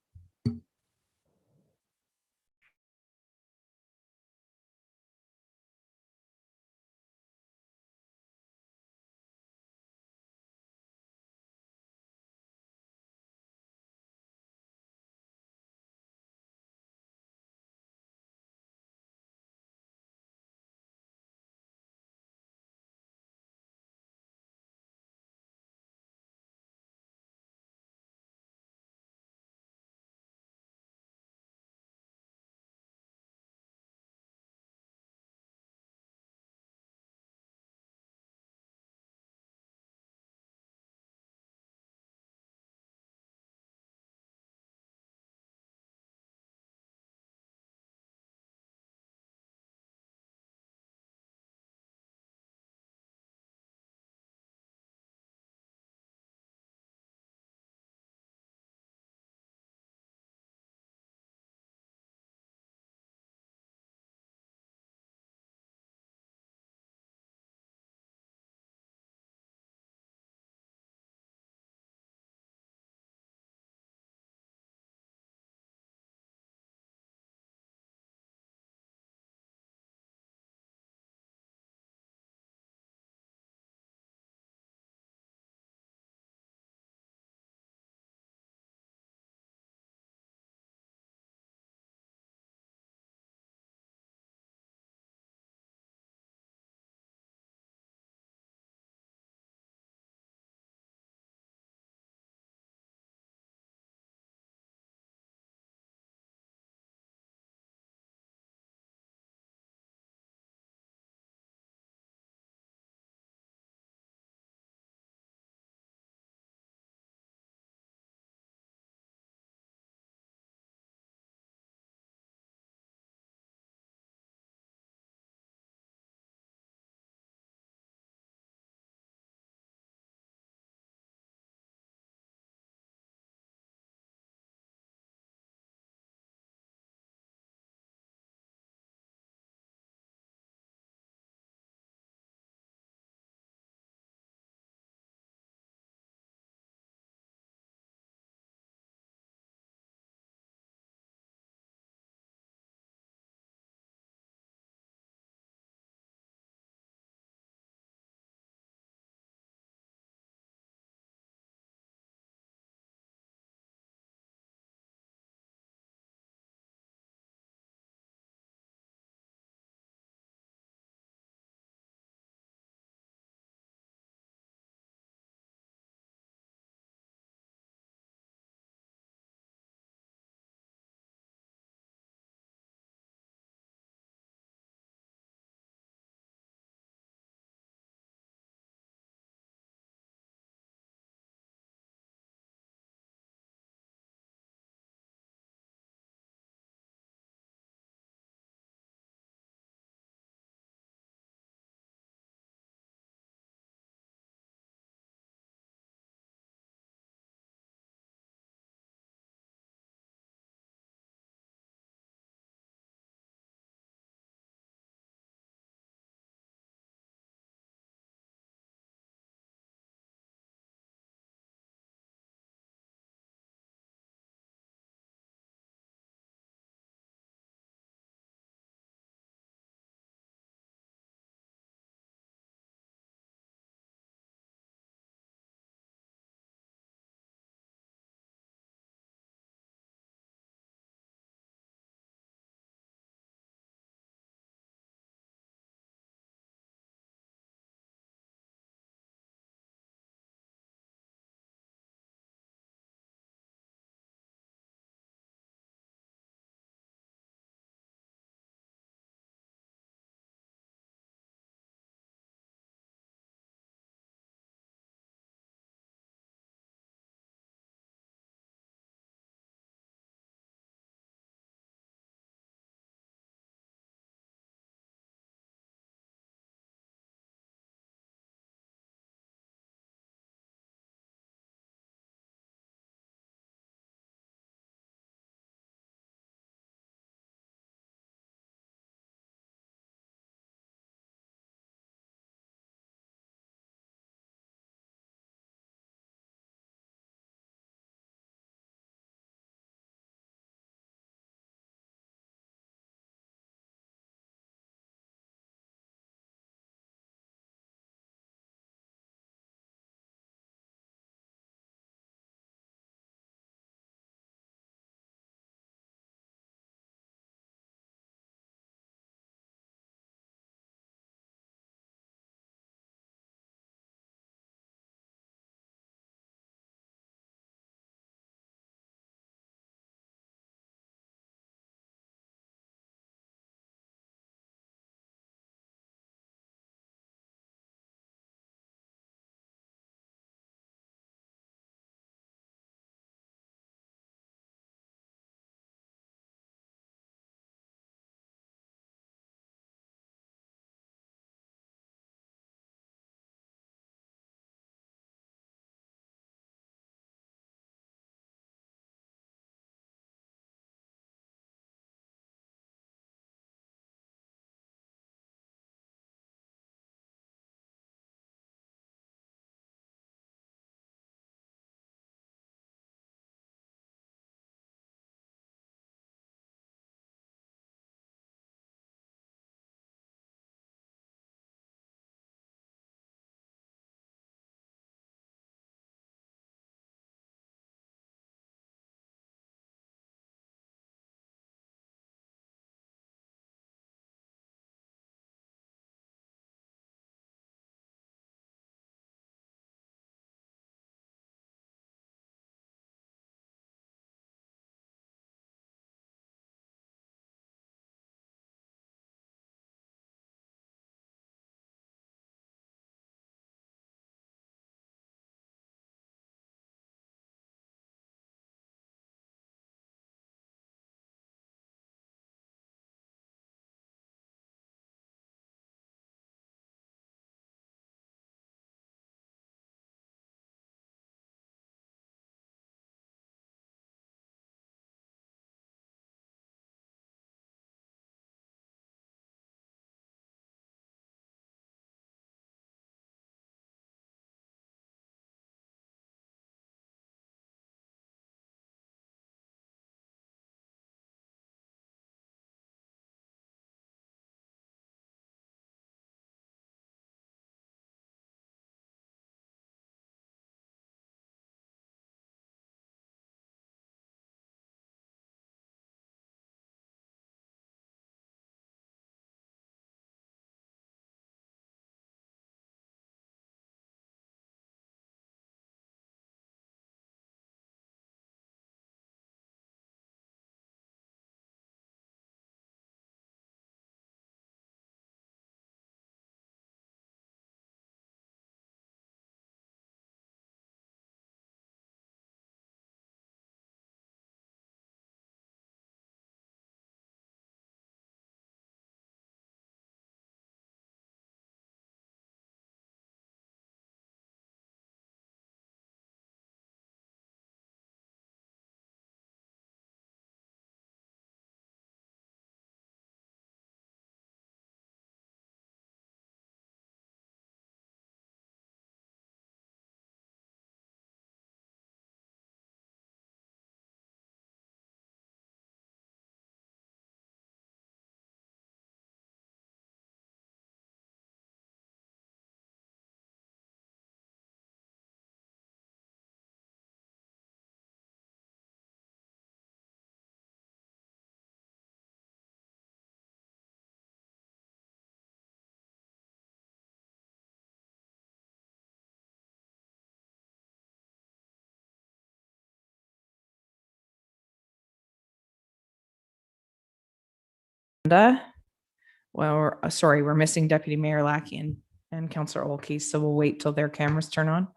Well, sorry, we're missing Deputy Mayor Lackey and Councillor Olkey, so we'll wait till their cameras turn on.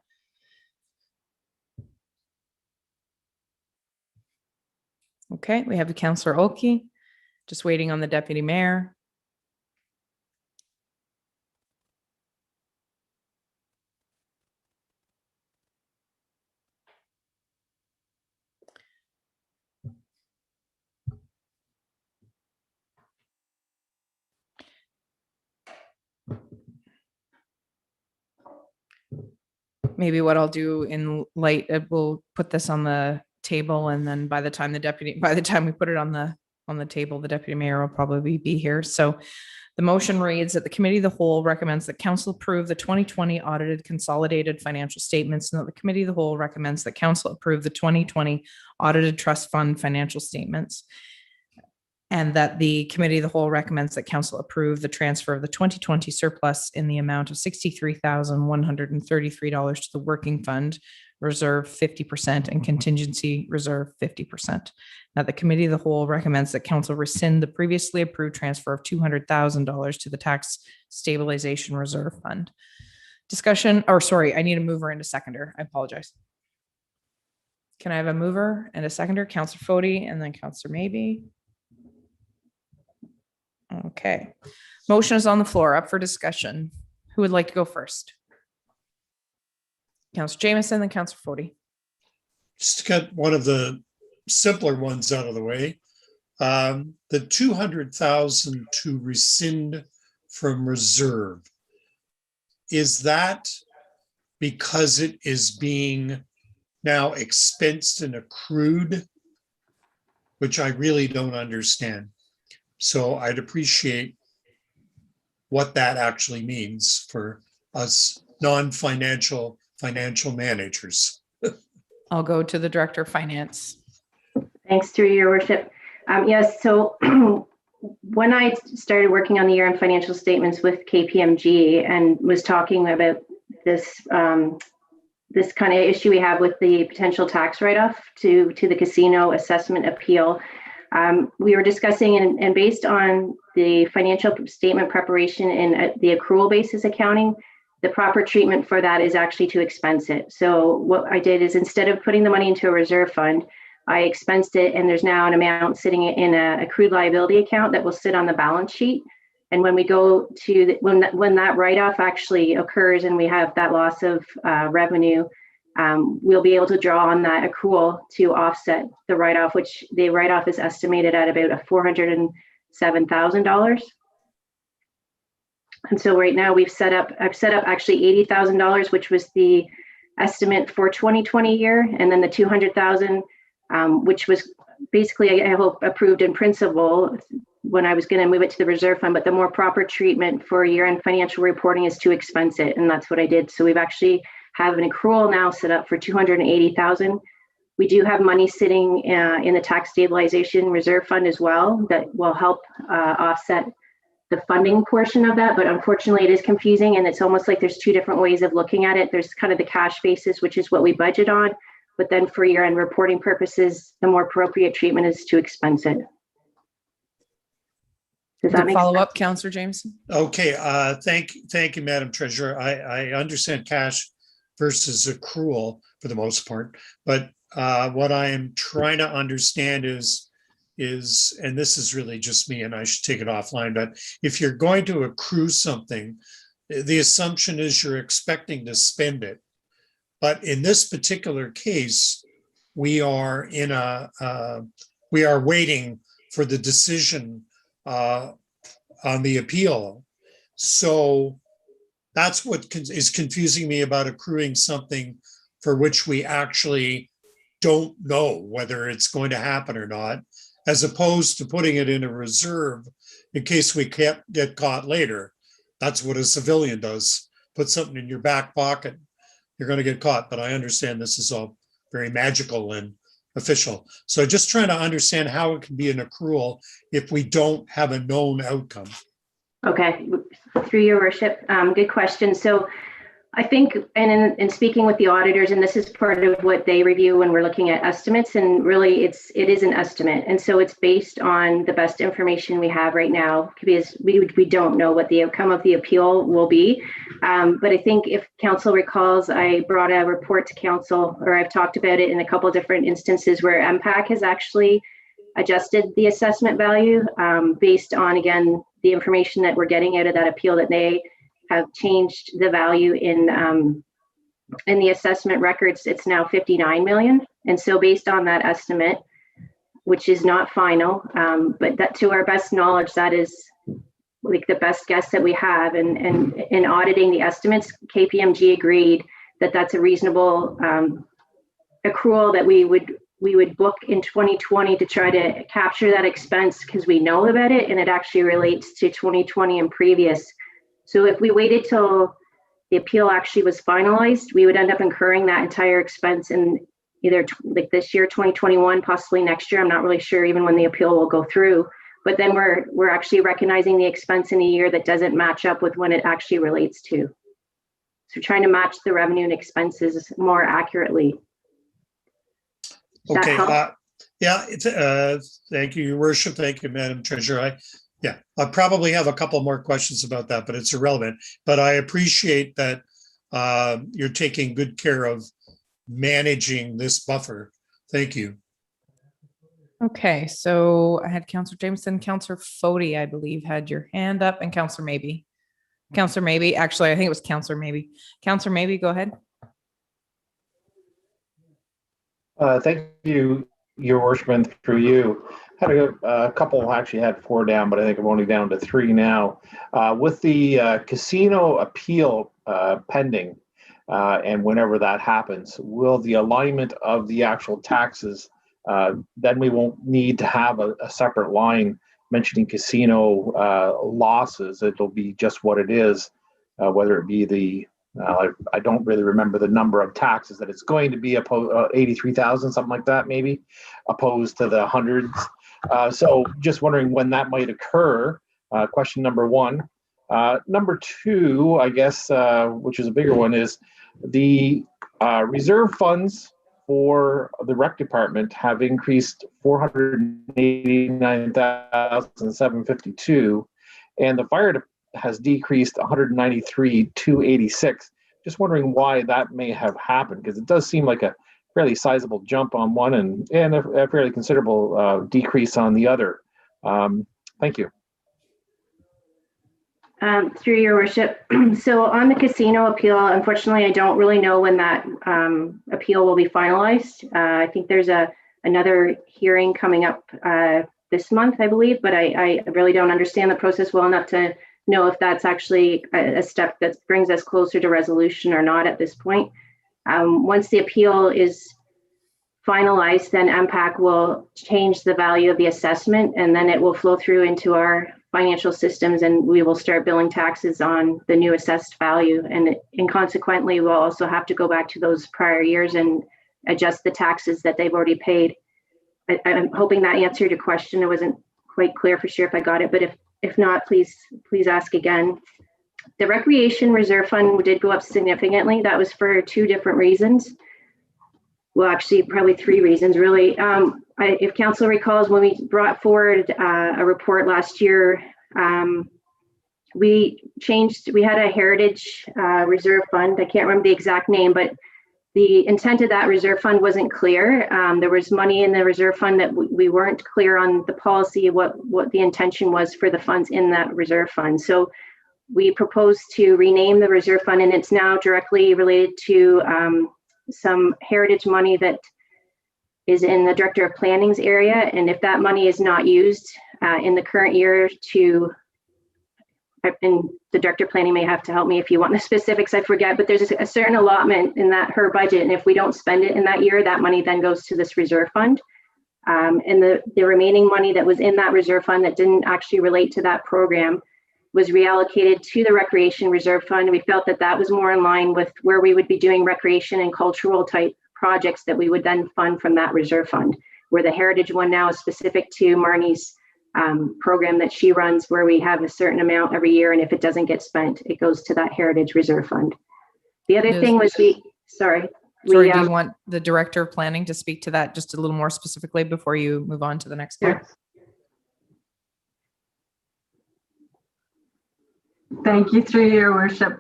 Okay, we have the Councillor Olkey, just waiting on the Deputy Mayor. Maybe what I'll do in light, we'll put this on the table, and then by the time we put it on the table, the deputy mayor will probably be here. So the motion reads that the committee of the whole recommends that council approve the 2020 audited consolidated financial statements, and that the committee of the whole recommends that council approve the 2020 audited trust fund financial statements. And that the committee of the whole recommends that council approve the transfer of the 2020 surplus in the amount of $63,133 to the working fund reserve 50% and contingency reserve 50%. Now the committee of the whole recommends that council rescind the previously approved transfer of $200,000 to the tax stabilization reserve fund. Discussion, or sorry, I need a mover and a seconder. I apologize. Can I have a mover and a seconder? Councillor Fody and then Councillor Maybe. Okay, motion is on the floor, up for discussion. Who would like to go first? Councillor Jameson, then Councillor Fody. Just to get one of the simpler ones out of the way, the 200,000 to rescind from reserve, is that because it is being now expensed and accrued, which I really don't understand. So I'd appreciate what that actually means for us non-financial financial managers. I'll go to the Director of Finance. Thanks, through your worship. Yes, so when I started working on the year-end financial statements with KPMG and was talking about this this kind of issue we have with the potential tax write-off to the casino assessment appeal, we were discussing, and based on the financial statement preparation and the accrual basis accounting, the proper treatment for that is actually to expense it. So what I did is, instead of putting the money into a reserve fund, I expensed it, and there's now an amount sitting in an accrued liability account that will sit on the balance sheet. And when we go to when that write-off actually occurs and we have that loss of revenue, we'll be able to draw on that accrual to offset the write-off, which the write-off is estimated at about $407,000. And so right now I've set up actually $80,000, which was the estimate for 2020 year, and then the 200,000, which was basically, I hope, approved in principle when I was going to move it to the reserve fund. But the more proper treatment for year-end financial reporting is to expense it, and that's what I did. So we've actually have an accrual now set up for 280,000. We do have money sitting in the tax stabilization reserve fund as well that will help offset the funding portion of that, but unfortunately it is confusing, and it's almost like there's two different ways of looking at it. There's kind of the cash basis, which is what we budget on, but then for year-end reporting purposes, the more appropriate treatment is to expense it. Does that make follow sense? up, Councillor Jameson? Okay, thank you, Madam Treasurer. I understand cash versus accrual for the most part, but what I am trying to understand is, and this is really just me and I should take it offline, but if you're going to accrue something, the assumption is you're expecting to spend it. But in this particular case, we are waiting for the decision on the appeal. So that's what is confusing me about accruing something for which we actually don't know whether it's going to happen or not, as opposed to putting it in a reserve in case we can't get caught later. That's what a civilian does. Put something in your back pocket, you're going to get caught. But I understand this is all very magical and official. So just trying to understand how it can be an accrual if we don't have a known outcome. Okay, through your worship, good question. So I think, and in speaking with the auditors, and this is part of what they review when we're looking at estimates, and really it is an estimate. And so it's based on the best information we have right now, because we don't know what the outcome of the appeal will be. But I think if council recalls, I brought a report to council, or I've talked about it in a couple of different instances where MPAC has actually adjusted the assessment value based on, again, the information that we're getting out of that appeal, that they have changed the value in the assessment records. It's now 59 million. And so based on that estimate, which is not final, but that, to our best knowledge, that is like the best guess that we have. And in auditing the estimates, KPMG agreed that that's a reasonable accrual that we would book in 2020 to try to capture that expense, because we know about it and it actually relates to 2020 and previous. So if we waited till the appeal actually was finalized, we would end up incurring that entire expense in either like this year, 2021, possibly next year. I'm not really sure even when the appeal will go through, but then we're actually recognizing the expense in a year that doesn't match up with when it actually relates to. So trying to match the revenue and expenses more accurately. Okay. Yeah. Thank you, Your Worship. Thank you, Madam Treasurer. I probably have a couple more questions about that, but it's irrelevant. But I appreciate that you're taking good care of managing this buffer. Thank you. Okay, so I had Councillor Jameson, Councillor Fody, I believe, had your hand up, and Councillor Maybe. Councillor Maybe, actually, I think it was Councillor Maybe. Councillor Maybe, go ahead. Thank you, Your Worship, and through you. Had a couple, actually had 4 down, but I think I'm only down to 3 now. With the casino appeal pending, and whenever that happens, will the alignment of the actual taxes, then we won't need to have a separate line mentioning casino losses. It'll be just what it is, whether it be the I don't really remember the number of taxes that it's going to be, 83,000, something like that, maybe, opposed to the hundreds. So just wondering when that might occur. Question number 1. Number 2, I guess, which is a bigger one, is the reserve funds for the rec department have increased 489,752, and the fire has decreased 193,286. Just wondering why that may have happened, because it does seem like a fairly sizable jump on one and a fairly considerable decrease on the other. Thank you. Through Your Worship. So on the casino appeal, unfortunately, I don't really know when that appeal will be finalized. I think there's another hearing coming up this month, I believe, but I really don't understand the process well enough to know if that's actually a step that brings us closer to resolution or not at this point. Once the appeal is finalized, then MPAC will change the value of the assessment, and then it will flow through into our financial systems, and we will start billing taxes on the new assessed value. And consequently, we'll also have to go back to those prior years and adjust the taxes that they've already paid. I'm hoping that answered your question. It wasn't quite clear for sure if I got it, but if not, please ask again. The recreation reserve fund did go up significantly. That was for 2 different reasons. Well, actually, probably 3 reasons, really. If council recalls, when we brought forward a report last year, we had a heritage reserve fund. I can't remember the exact name, but the intent of that reserve fund wasn't clear. There was money in the reserve fund that we weren't clear on the policy, what the intention was for the funds in that reserve fund. So we proposed to rename the reserve fund, and it's now directly related to some heritage money that is in the Director of Planning's area. And if that money is not used in the current year and the Director of Planning may have to help me if you want the specifics, I forget, but there's a certain allotment in her budget. And if we don't spend it in that year, that money then goes to this reserve fund. And the remaining money that was in that reserve fund that didn't actually relate to that program was reallocated to the recreation reserve fund. We felt that that was more in line with where we would be doing recreation and cultural type projects that we would then fund from that reserve fund, where the heritage one now is specific to Marnie's program that she runs, where we have a certain amount every year, and if it doesn't get spent, it goes to that heritage reserve fund. The other thing was sorry, do you want the Director of Planning to speak to that just a little more specifically before you move on to the next one? Thank you, through your worship.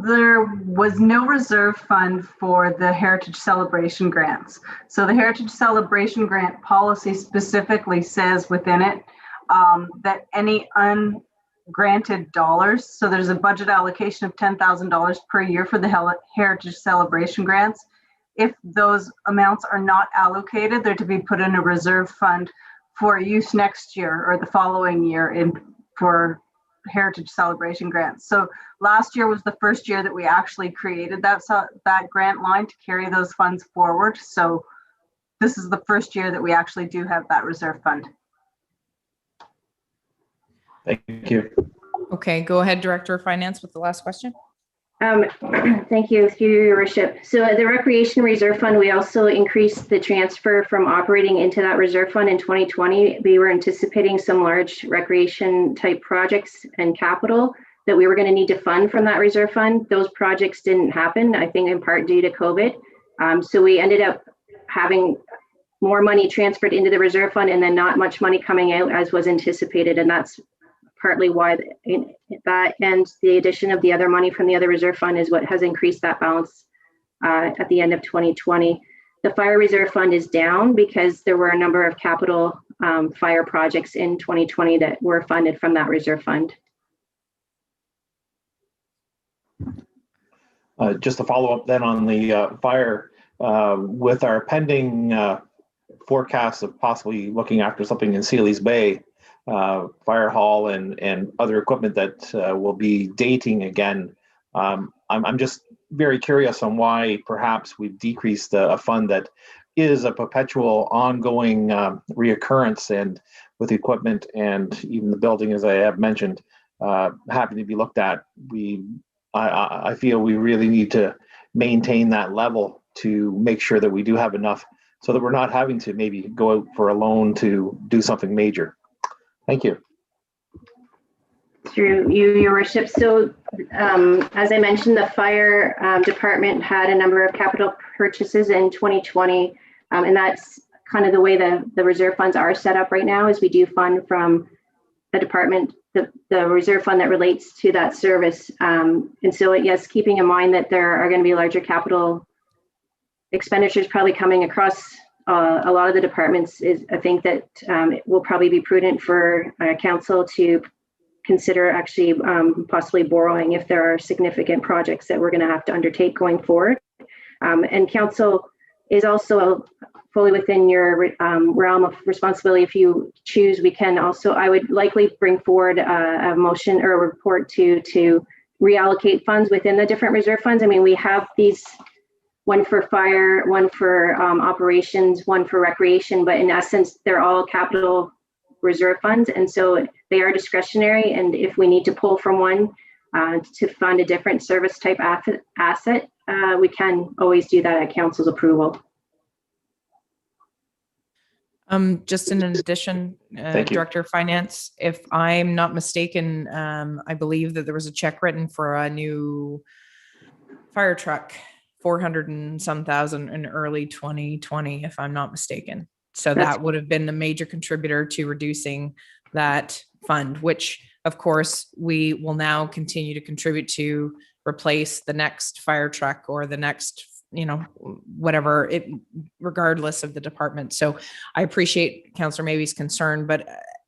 There was no reserve fund for the Heritage Celebration grants. So the Heritage Celebration grant policy specifically says within it that any ungranted dollars, so there's a budget allocation of $10,000 per year for the Heritage Celebration grants. If those amounts are not allocated, they're to be put in a reserve fund for use next year or the following year for Heritage Celebration grants. So last year was the first year that we actually created that grant line to carry those funds forward. So this is the first year that we actually do have that reserve fund. Thank you. Okay, go ahead, Director of Finance, with the last question. Thank you, through your worship. So the Recreation Reserve Fund, we also increased the transfer from operating into that reserve fund in 2020. We were anticipating some large recreation type projects and capital that we were going to need to fund from that reserve fund. Those projects didn't happen, I think in part due to COVID. So we ended up having more money transferred into the reserve fund and then not much money coming out as was anticipated. And that's partly why that and the addition of the other money from the other reserve fund is what has increased that balance at the end of 2020. The fire reserve fund is down because there were a number of capital fire projects in 2020 that were funded from that reserve fund. Just to follow up then on the fire, with our pending forecasts of possibly looking after something in Sealy's Bay, fire hall and other equipment that will be dating again. I'm just very curious on why perhaps we've decreased a fund that is a perpetual ongoing reoccurrence, and with equipment and even the building, as I have mentioned, having to be looked at. I feel we really need to maintain that level to make sure that we do have enough so that we're not having to maybe go out for a loan to do something major. Thank you. Through you, your worship. So as I mentioned, the fire department had a number of capital purchases in 2020. And that's kind of the way the reserve funds are set up right now, is we do fund from the department, the reserve fund that relates to that service. And so yes, keeping in mind that there are going to be larger capital expenditures probably coming across a lot of the departments, is I think that it will probably be prudent for council to consider actually possibly borrowing if there are significant projects that we're going to have to undertake going forward. And council is also fully within your realm of responsibility. If you choose, we can also, I would likely bring forward a motion or a report to reallocate funds within the different reserve funds. I mean, we have these, one for fire, one for operations, one for recreation, but in essence, they're all capital reserve funds. And so they are discretionary. And if we need to pull from one to fund a different service type asset, we can always do that at council's approval. Just in addition, Director of Finance, if I'm not mistaken, I believe that there was a check written for a new fire truck, 400 and some thousand in early 2020, if I'm not mistaken. So that would have been a major contributor to reducing that fund, which of course we will now continue to contribute to replace the next fire truck or the next, whatever it, regardless of the department. So I appreciate Councillor Maybe's concern, but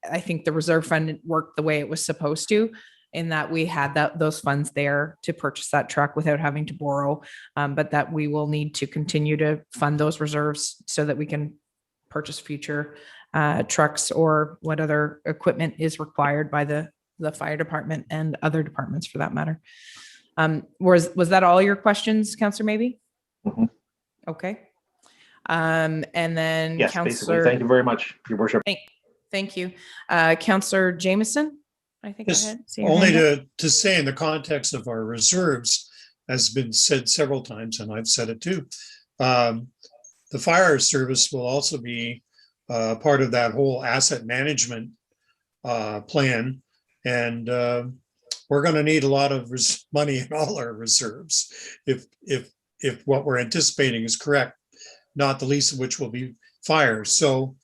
I think the reserve fund worked the way it was supposed to, in that we had those funds there to purchase that truck without having to borrow, but that we will need to continue to fund those reserves so that we can purchase future trucks or what other equipment is required by the fire department and other departments for that matter. Was that all your questions, Councillor Maybe? Mm-hmm. Okay. And then yes, Councillor, thank you very much, Your Worship. Thank you. Councillor Jameson, I think yes, only to say in the context of our reserves, has been said several times, and I've said it too, the fire service will also be part of that whole asset management plan. And we're going to need a lot of money in all our reserves if what we're anticipating is correct, not the least of which will be fires. So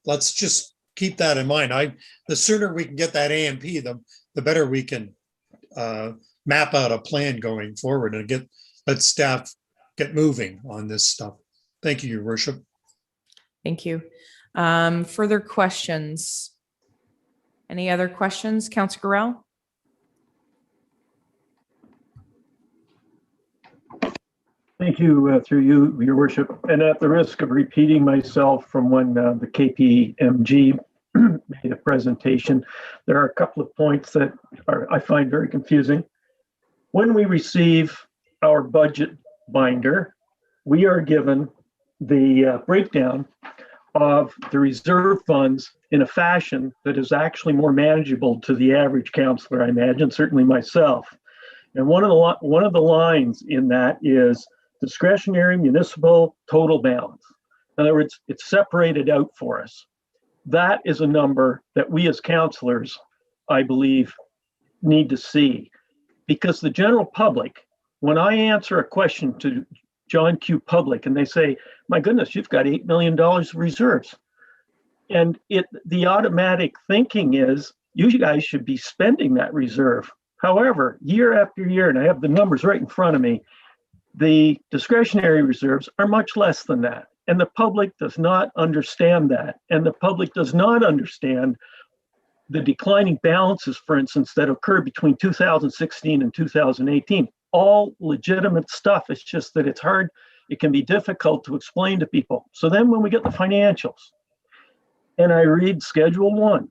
let's just keep that in mind. The sooner we can get that AMP, the better we can map out a plan going forward and let staff get moving on this stuff. Thank you, Your Worship. Thank you. Further questions? Any other questions, Councillor Gorell? Thank you, through you, Your Worship. And at the risk of repeating myself from when the KPMG made a presentation, there are a couple of points that I find very confusing. When we receive our budget binder, we are given the breakdown of the reserve funds in a fashion that is actually more manageable to the average councillor, I imagine, certainly myself. And one of the lines in that is discretionary municipal total balance. In other words, it's separated out for us. That is a number that we as councillors, I believe, need to see, because the general public, when I answer a question to John Q. Public and they say, my goodness, you've got $8 million of reserves. And the automatic thinking is, you guys should be spending that reserve. However, year after year, and I have the numbers right in front of me, the discretionary reserves are much less than that. And the public does not understand that. And the public does not understand the declining balances, for instance, that occurred between 2016 and 2018. All legitimate stuff. It's just that it's hard. It can be difficult to explain to people. So then when we get the financials and I read Schedule 1,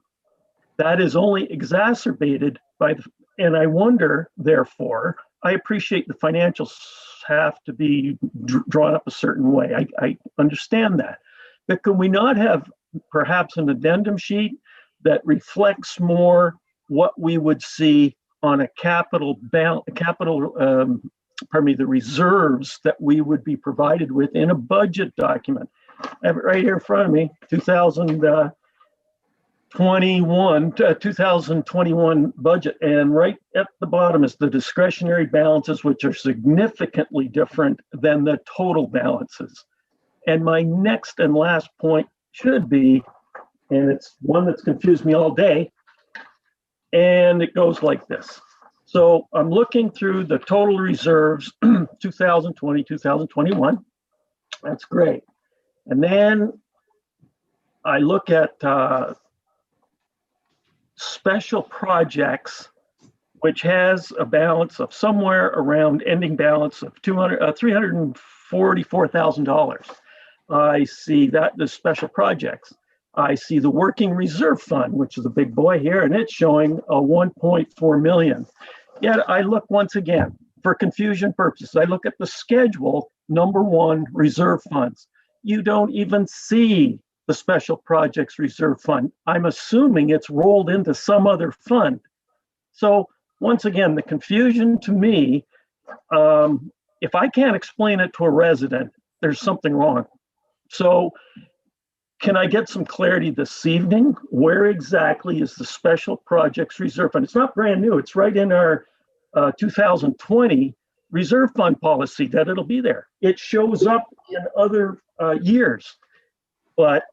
that is only exacerbated by and I wonder, therefore, I appreciate the financials have to be drawn up a certain way. I understand that. But can we not have perhaps an addendum sheet that reflects more what we would see on a the reserves that we would be provided with in a budget document? I have it right here in front of me, 2021 budget, and right at the bottom is the discretionary balances, which are significantly different than the total balances. And my next and last point should be, and it's one that's confused me all day, and it goes like this. So I'm looking through the total reserves, 2020, 2021. That's great. And then I look at special projects, which has a balance of somewhere around ending balance of $344,000. I see that the special projects. I see the working reserve fund, which is a big boy here, and it's showing a 1.4 million. Yet I look once again, for confusion purposes, I look at the schedule, number 1, reserve funds. You don't even see the special projects reserve fund. I'm assuming it's rolled into some other fund. So once again, the confusion to me, if I can't explain it to a resident, there's something wrong. So can I get some clarity this evening? Where exactly is the special projects reserve fund? It's not brand new. It's right in our 2020 reserve fund policy that it'll be there. It shows up in other years, but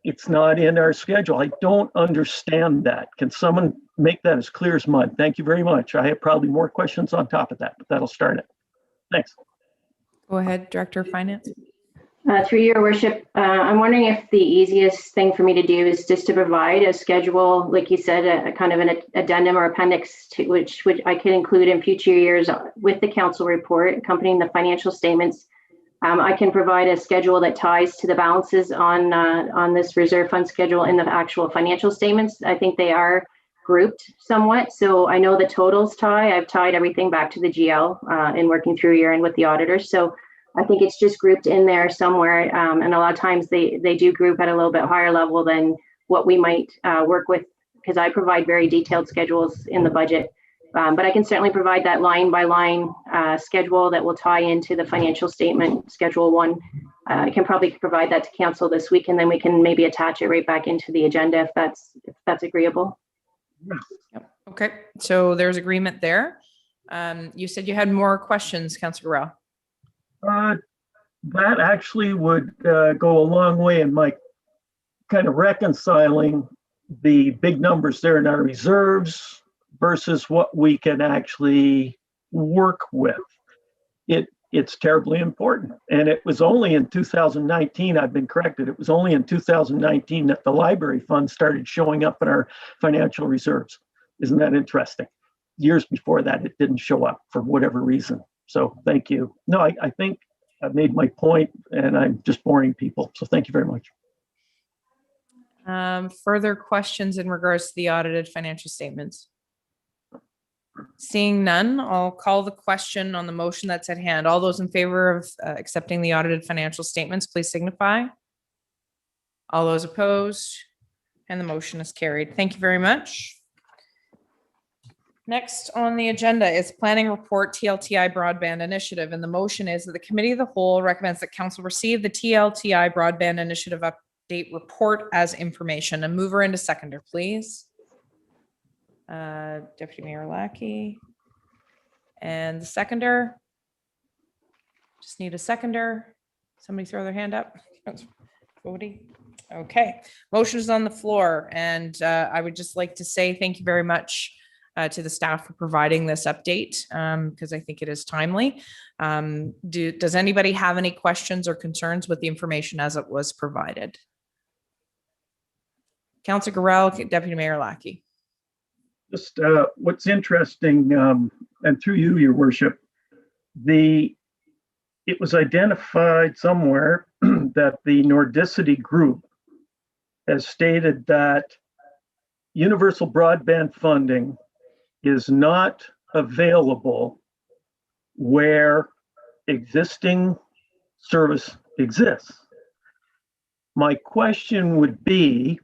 it's not in our schedule. I don't understand that. Can someone make that as clear as mud? Thank you very much. I have probably more questions on top of that, but that'll start it. Thanks. Go ahead, Director of Finance. Through your worship, I'm wondering if the easiest thing for me to do is just to provide a schedule, like you said, a kind of an addendum or appendix to which I could include in future years with the council report accompanying the financial statements. I can provide a schedule that ties to the balances on this reserve fund schedule in the actual financial statements. I think they are grouped somewhat. So I know the totals tie. I've tied everything back to the GL in working through year end with the auditors. So I think it's just grouped in there somewhere. And a lot of times they do group at a little bit higher level than what we might work with, because I provide very detailed schedules in the budget. But I can certainly provide that line by line schedule that will tie into the financial statement, Schedule 1. I can probably provide that to council this week, and then we can maybe attach it right back into the agenda if that's agreeable. Okay, so there's agreement there. You said you had more questions, Councillor Rao. That actually would go a long way in my kind of reconciling the big numbers there in our reserves versus what we can actually work with. It's terribly important. And it was only in 2019, I've been corrected, it was only in 2019 that the library fund started showing up in our financial reserves. Isn't that interesting? Years before that, it didn't show up for whatever reason. So thank you. No, I think I've made my point and I'm just boring people. So thank you very much. Further questions in regards to the audited financial statements? Seeing none, I'll call the question on the motion that's at hand. All those in favor of accepting the audited financial statements, please signify. All those opposed, and the motion is carried. Thank you very much. Next on the agenda is Planning Report TLTI Broadband Initiative, and the motion is that the Committee of the Whole recommends that Council receive the TLTI Broadband Initiative Update Report as information. A mover and a seconder, please. Deputy Mayor Lackey. And the seconder. Just need a seconder. Somebody throw their hand up. Cody. Okay, motion is on the floor, and I would just like to say thank you very much to the staff for providing this update, because I think it is timely. Does anybody have any questions or concerns with the information as it was provided? Councillor Gorell, Deputy Mayor Lackey. Just what's interesting, and through you, Your Worship, it was identified somewhere that the Nordicity Group has stated that universal broadband funding is not available where existing service exists. My question would be,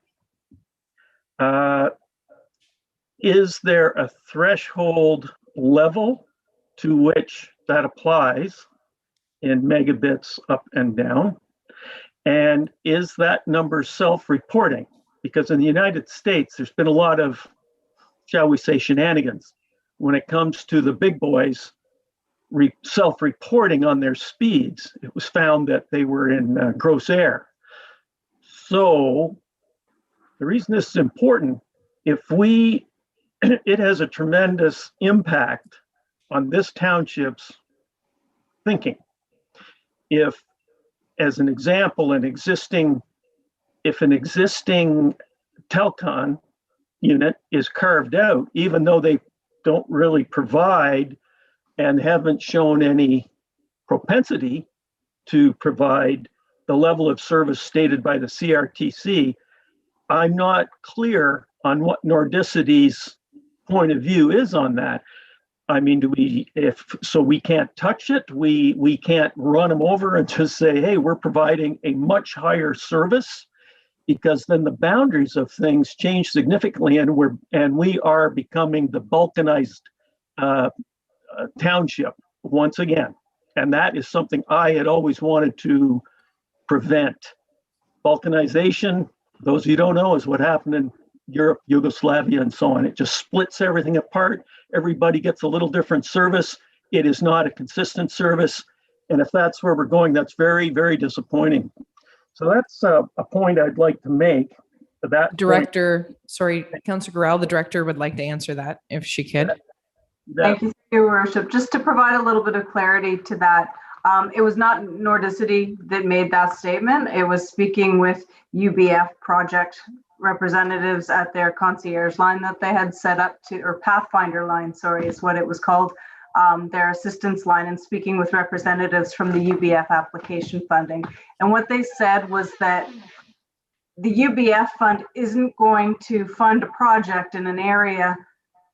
is there a threshold level to which that applies in megabits up and down? And is that number self-reporting? Because in the United States, there's been a lot of, shall we say, shenanigans when it comes to the big boys self-reporting on their speeds. It was found that they were in gross error. So the reason this is important, it has a tremendous impact on this township's thinking. If, as an example, if an existing telecom unit is carved out, even though they don't really provide and haven't shown any propensity to provide the level of service stated by the CRTC, I'm not clear on what Nordicity's point of view is on that. I mean, we can't touch it? We can't run them over and just say, hey, we're providing a much higher service, because then the boundaries of things change significantly, and we are becoming the balkanized township once again. And that is something I had always wanted to prevent. Balkanization, those of you who don't know, is what happened in Europe, Yugoslavia, and so on. It just splits everything apart. Everybody gets a little different service. It is not a consistent service. And if that's where we're going, that's very, very disappointing. So that's a point I'd like to make. Director, sorry, Councillor Gorell, the director would like to answer that if she could. Thank you, Your Worship. Just to provide a little bit of clarity to that, it was not Nordicity that made that statement. It was speaking with UBF project representatives at their concierge line that they had set up or Pathfinder line, sorry, is what it was called, their assistance line, and speaking with representatives from the UBF application funding. And what they said was that the UBF fund isn't going to fund a project in an area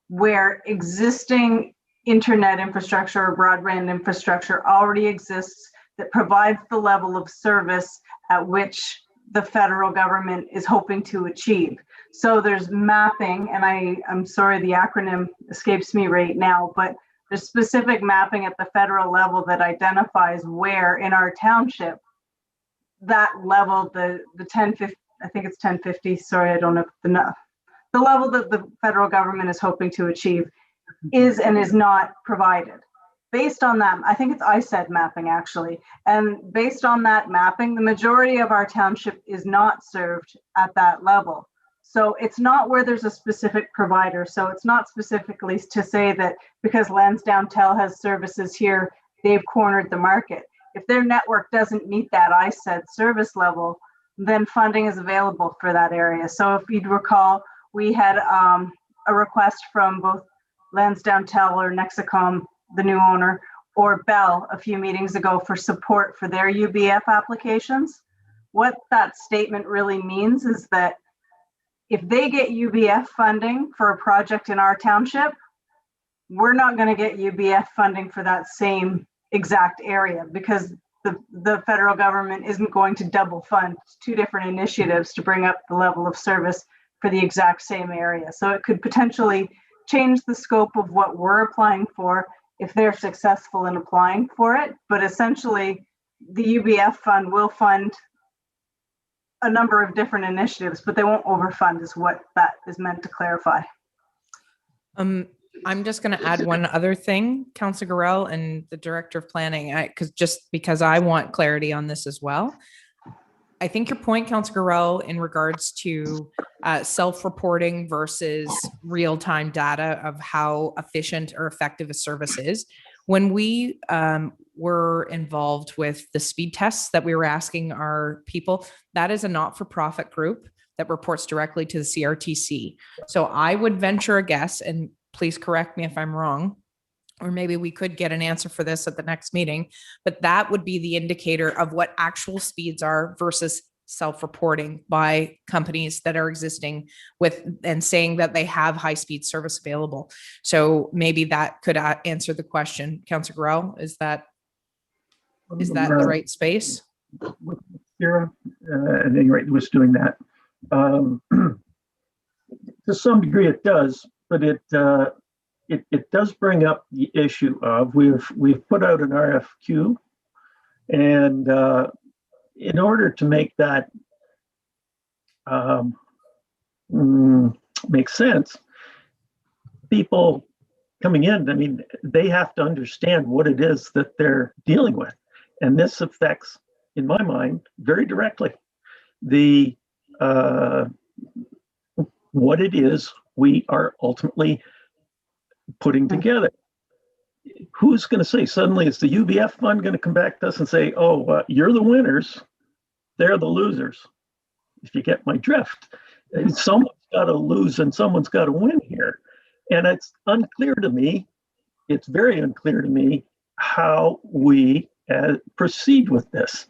where existing internet infrastructure or broadband infrastructure already exists that provides the level of service at which the federal government is hoping to achieve. So there's mapping, and I'm sorry, the acronym escapes me right now, but there's specific mapping at the federal level that identifies where in our township that level, the 1050, I think it's 1050, sorry, I don't know the the level that the federal government is hoping to achieve is and is not provided. Based on that, I think it's ISED mapping actually, and based on that mapping, the majority of our township is not served at that level. So it's not where there's a specific provider. So it's not specifically to say that because Lansdowne has services here, they've cornered the market. If their network doesn't meet that ISED service level, then funding is available for that area. So if you'd recall, we had a request from both Lansdowne or Nexicom, the new owner, or Bell a few meetings ago for support for their UBF applications. What that statement really means is that if they get UBF funding for a project in our township, we're not going to get UBF funding for that same exact area because the federal government isn't going to double fund two different initiatives to bring up the level of service for the exact same area. So it could potentially change the scope of what we're applying for if they're successful in applying for it. But essentially, the UBF fund will fund a number of different initiatives, but they won't overfund is what that is meant to clarify. I'm just going to add one other thing, Councillor Gorell and the Director of Planning, because I want clarity on this as well. I think your point, Councillor Gorell, in regards to self-reporting versus real-time data of how efficient or effective a service is. When we were involved with the speed tests that we were asking our people, that is a not-for-profit group that reports directly to the CRTC. So I would venture a guess, and please correct me if I'm wrong, or maybe we could get an answer for this at the next meeting, but that would be the indicator of what actual speeds are versus self-reporting by companies that are existing with and saying that they have high-speed service available. So maybe that could answer the question. Councillor Gorell, is that the right space? Sarah, at any rate, was doing that. To some degree it does, but it does bring up the issue of we've put out an RFQ, and in order to make that make sense, people coming in, I mean, they have to understand what it is that they're dealing with, and this affects, in my mind, very directly the what it is we are ultimately putting together. Who's going to say suddenly is the UBF fund going to come back to us and say, oh, you're the winners, they're the losers? If you get my drift, someone's got to lose and someone's got to win here. And it's unclear to me, it's very unclear to me how we proceed with this.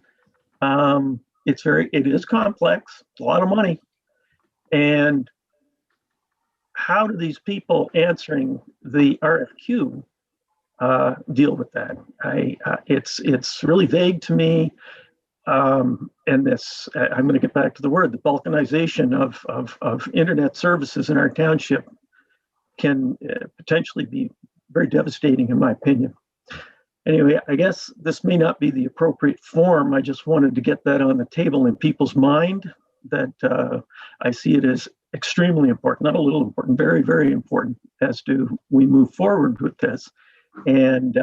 It is complex, it's a lot of money. And how do these people answering the RFQ deal with that? It's really vague to me. And this, I'm going to get back to the word, the balkanization of internet services in our township can potentially be very devastating, in my opinion. Anyway, I guess this may not be the appropriate form. I just wanted to get that on the table in people's mind, that I see it as extremely important, not a little important, very, very important as to we move forward with this. And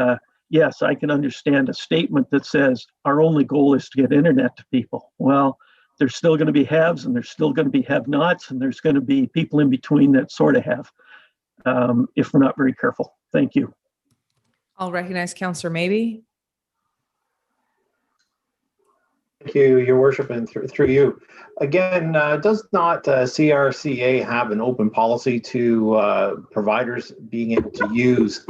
yes, I can understand a statement that says our only goal is to get internet to people. Well, there's still going to be haves and there's still going to be have-nots, and there's going to be people in between that sort of have, if we're not very careful. Thank you. I'll recognize Councillor Maybe. Thank you, Your Worship, and through you. Again, does not CRCA have an open policy to providers being able to use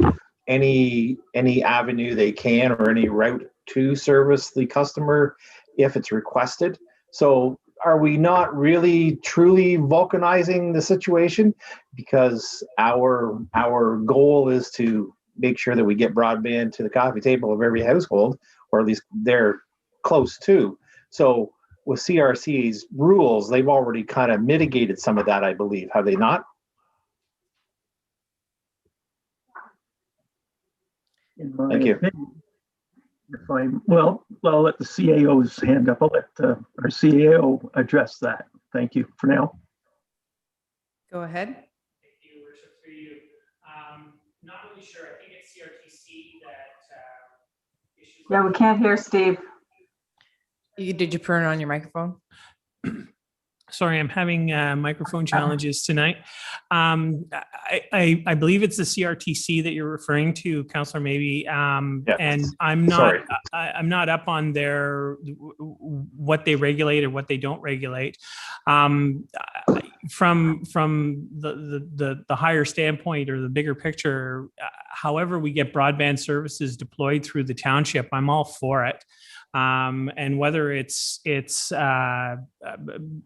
any avenue they can or any route to service the customer if it's requested? So are we not really truly vulcanizing the situation? Because our goal is to make sure that we get broadband to the coffee table of every household, or at least they're close to. So with CRC's rules, they've already kind of mitigated some of that, I believe. Have they not? Thank you. I'll let the CAO's hand up. I'll let our CAO address that. Thank you for now. Go ahead. Thank you, Worship, through you. Not really sure. I think it's CRTC that issues. Yeah, we can't hear Steve. Did you turn on your microphone? Sorry, I'm having microphone challenges tonight. I believe it's the CRTC that you're referring to, Councillor, maybe. And I'm not up on their what they regulate or what they don't regulate. From the higher standpoint or the bigger picture, however we get broadband services deployed through the township, I'm all for it. And whether it's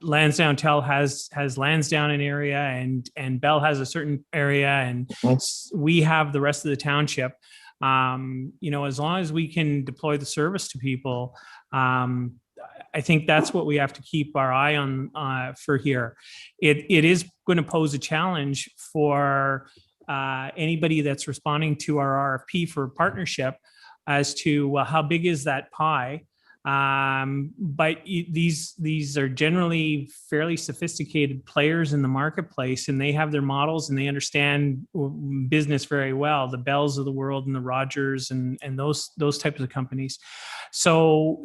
Lansdowne has Lansdowne an area and Bell has a certain area and we have the rest of the township, as long as we can deploy the service to people, I think that's what we have to keep our eye on for here. It is going to pose a challenge for anybody that's responding to our RFP for partnership as to how big is that pie. But these are generally fairly sophisticated players in the marketplace, and they have their models and they understand business very well, the Bells of the world and the Rogers and those types of companies. So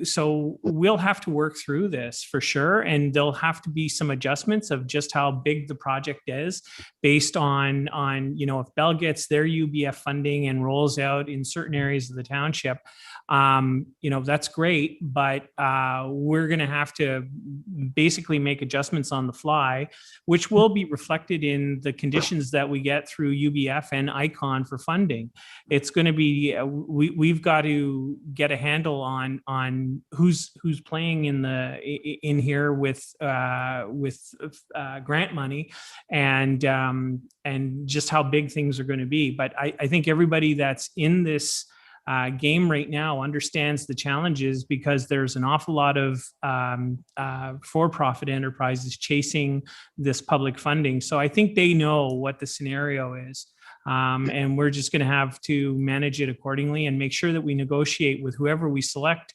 we'll have to work through this for sure, and there'll have to be some adjustments of just how big the project is based on if Bell gets their UBF funding and rolls out in certain areas of the township, that's great, but we're going to have to basically make adjustments on the fly, which will be reflected in the conditions that we get through UBF and ICON for funding. It's going to be we've got to get a handle on who's playing in here with grant money and just how big things are going to be. But I think everybody that's in this game right now understands the challenges because there's an awful lot of for-profit enterprises chasing this public funding. So I think they know what the scenario is. And we're just going to have to manage it accordingly and make sure that we negotiate with whoever we select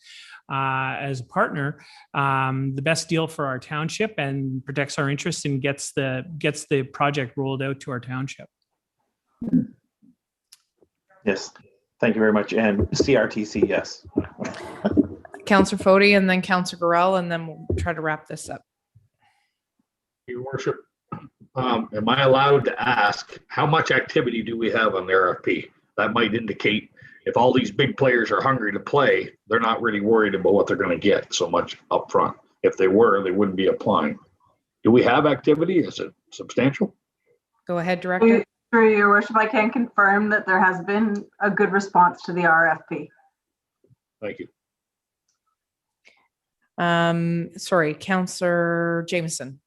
as a partner, the best deal for our township and protects our interests and gets the project rolled out to our township. Yes. Thank you very much. And CRTC, yes. Councillor Fody and then Councillor Gorell, and then we'll try to wrap this up. Your Worship, am I allowed to ask how much activity do we have on the RFP? That might indicate if all these big players are hungry to play, they're not really worried about what they're going to get so much up front. If they were, they wouldn't be applying. Do we have activity? Is it substantial? Go ahead, Director. Through your Worship, I can confirm that there has been a good response to the RFP. Thank you. Sorry, Councillor Jameson.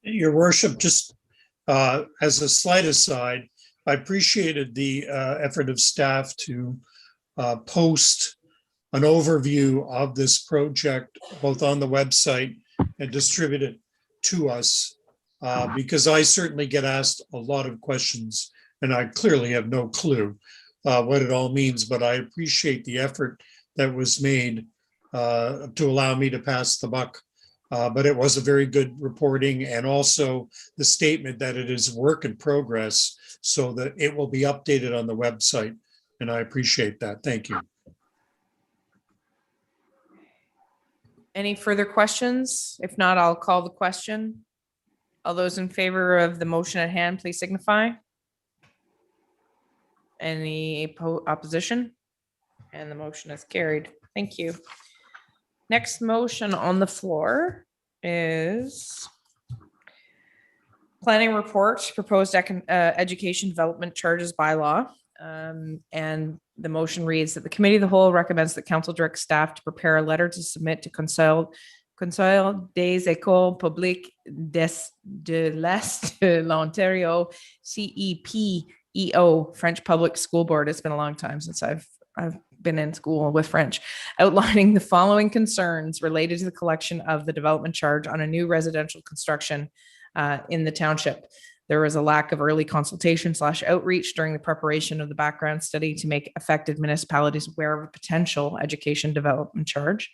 Your Worship, just as a slight aside, I appreciated the effort of staff to post an overview of this project both on the website and distribute it to us. Because I certainly get asked a lot of questions and I clearly have no clue what it all means, but I appreciate the effort that was made to allow me to pass the buck. But it was a very good reporting and also the statement that it is work in progress so that it will be updated on the website. And I appreciate that. Thank you. Any further questions? If not, I'll call the question. All those in favor of the motion at hand, please signify. Any opposition? And the motion is carried. Thank you. Next motion on the floor is planning report, proposed education development charges bylaw. And the motion reads that the committee of the whole recommends that council direct staff to prepare a letter to submit to Conseil des écoles publiques de l'Est de l'Ontario, CEPEO, French Public School Board. It's been a long time since I've been in school with French, outlining the following concerns related to the collection of the development charge on a new residential construction in the township. There was a lack of early consultation / outreach during the preparation of the background study to make affected municipalities aware of a potential education development charge.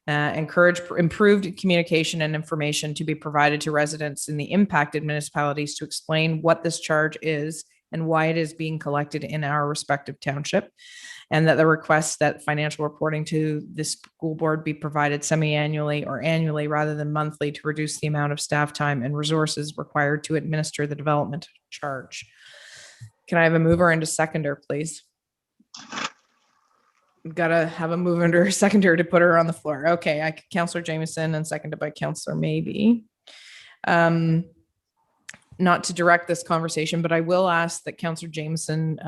encourage improved communication and information to be provided to residents in the impacted municipalities to explain what this charge is and why it is being collected in our respective township, and that the request that financial reporting to the school board be provided semi-annually or annually rather than monthly to reduce the amount of staff time and resources required to administer the development charge. Can I have a mover and a seconder, please? We've got to have a mover and a seconder to put her on the floor. Okay, Councillor Jameson and seconded by Councillor Maybe. Not to direct this conversation, but I will ask that Councillor Jameson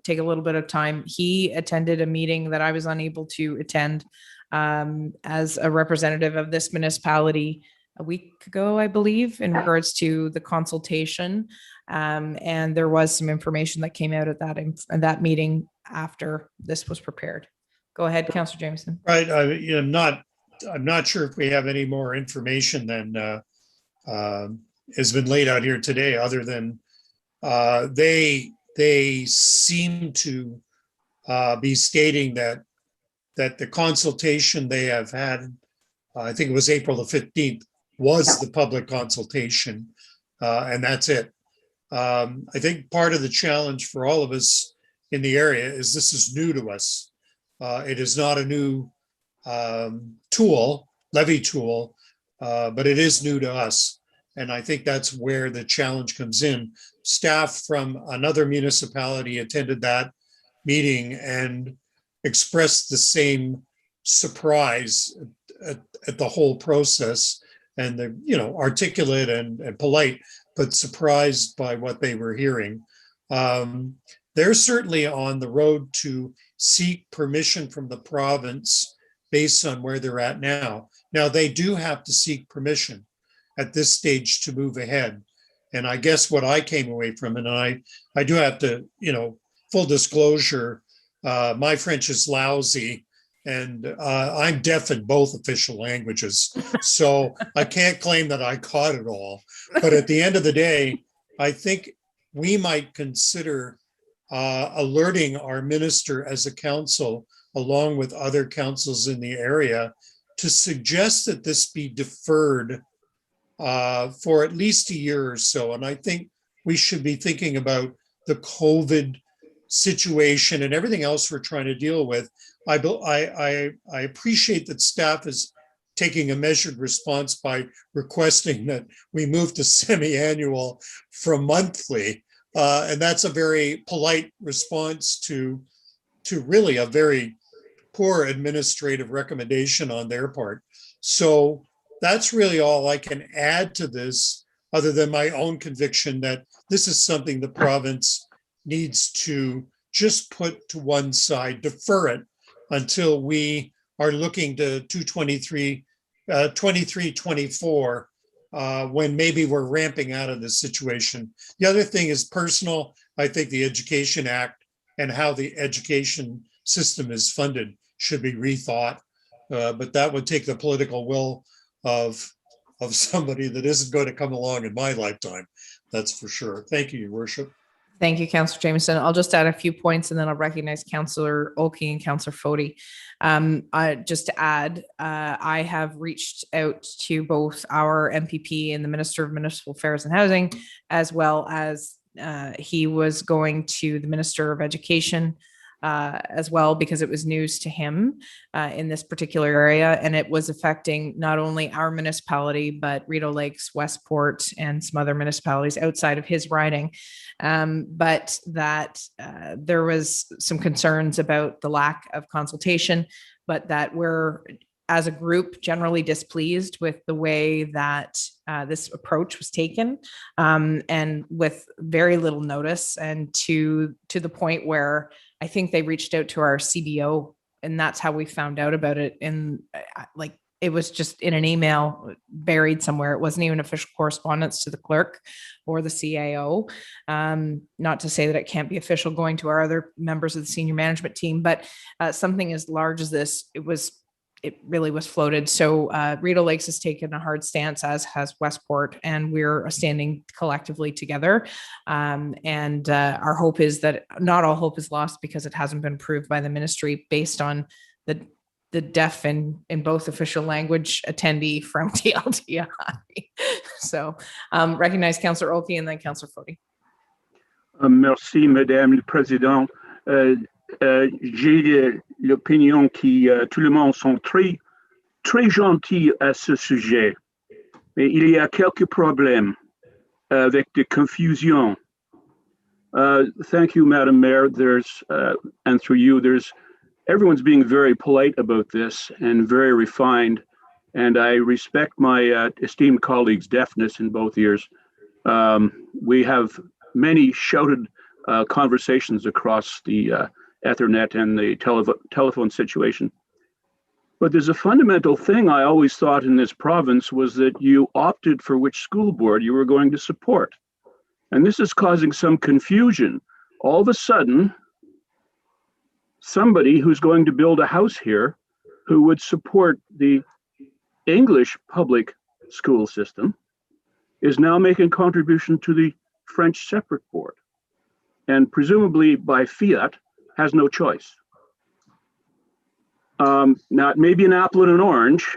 take a little bit of time. He attended a meeting that I was unable to attend as a representative of this municipality a week ago, I believe, in regards to the consultation. And there was some information that came out at that meeting after this was prepared. Go ahead, Councillor Jameson. Right. I'm not sure if we have any more information than has been laid out here today, other than they seem to be stating that the consultation they have had, I think it was April the 15th, was the public consultation, and that's it. I think part of the challenge for all of us in the area is this is new to us. It is not a new levy tool, but it is new to us. And I think that's where the challenge comes in. Staff from another municipality attended that meeting and expressed the same surprise at the whole process, and articulate and polite, but surprised by what they were hearing. They're certainly on the road to seek permission from the province based on where they're at now. Now, they do have to seek permission at this stage to move ahead. And I guess what I came away from, and I do have to, full disclosure, my French is lousy, and I'm deaf in both official languages. So I can't claim that I caught it all. But at the end of the day, I think we might consider alerting our minister as a council, along with other councils in the area, to suggest that this be deferred for at least a year or so. And I think we should be thinking about the COVID situation and everything else we're trying to deal with. I appreciate that staff is taking a measured response by requesting that we move to semi-annual from monthly. And that's a very polite response to really a very poor administrative recommendation on their part. So that's really all I can add to this, other than my own conviction that this is something the province needs to just put to one side, defer it until we are looking to 23-24, when maybe we're ramping out of this situation. The other thing is personal. I think the Education Act and how the education system is funded should be rethought, but that would take the political will of somebody that isn't going to come along in my lifetime. That's for sure. Thank you, Your Worship. Thank you, Councillor Jameson. I'll just add a few points and then I'll recognize Councillor Olkey and Councillor Foti. Just to add, I have reached out to both our MPP and the Minister of Municipal Affairs and Housing, as well as he was going to the Minister of Education as well, because it was news to him in this particular area, and it was affecting not only our municipality, but Rideau Lakes, Westport, and some other municipalities outside of his riding. But that there was some concerns about the lack of consultation, but that we're, as a group, generally displeased with the way that this approach was taken, and with very little notice, and to the point where I think they reached out to our CBO, and that's how we found out about it. And it was just in an email buried somewhere. It wasn't even official correspondence to the clerk or the CAO. Not to say that it can't be official going to our other members of the senior management team, but something as large as this, it really was floated. So Rideau Lakes has taken a hard stance, as has Westport, and we're standing collectively together. And our hope is that not all hope is lost, because it hasn't been approved by the ministry based on the deaf in both official language attendee from TLTI. So recognize Councillor Oki and then Councillor Foti. Merci, Madame la Présidente. J'ai l'opinion que tout le monde sont très gentils à ce sujet, mais il y a quelques problèmes avec the confusion. Thank you, Madam Mayor. And through you, everyone's being very polite about this and very refined, and I respect my esteemed colleague's deafness in both ears. We have many shouted conversations across the Ethernet and the telephone situation. But there's a fundamental thing I always thought in this province was that you opted for which school board you were going to support. And this is causing some confusion. All of a sudden, somebody who's going to build a house here who would support the English public school system is now making contribution to the French separate board, and presumably by fiat has no choice. Now, it may be an apple and an orange,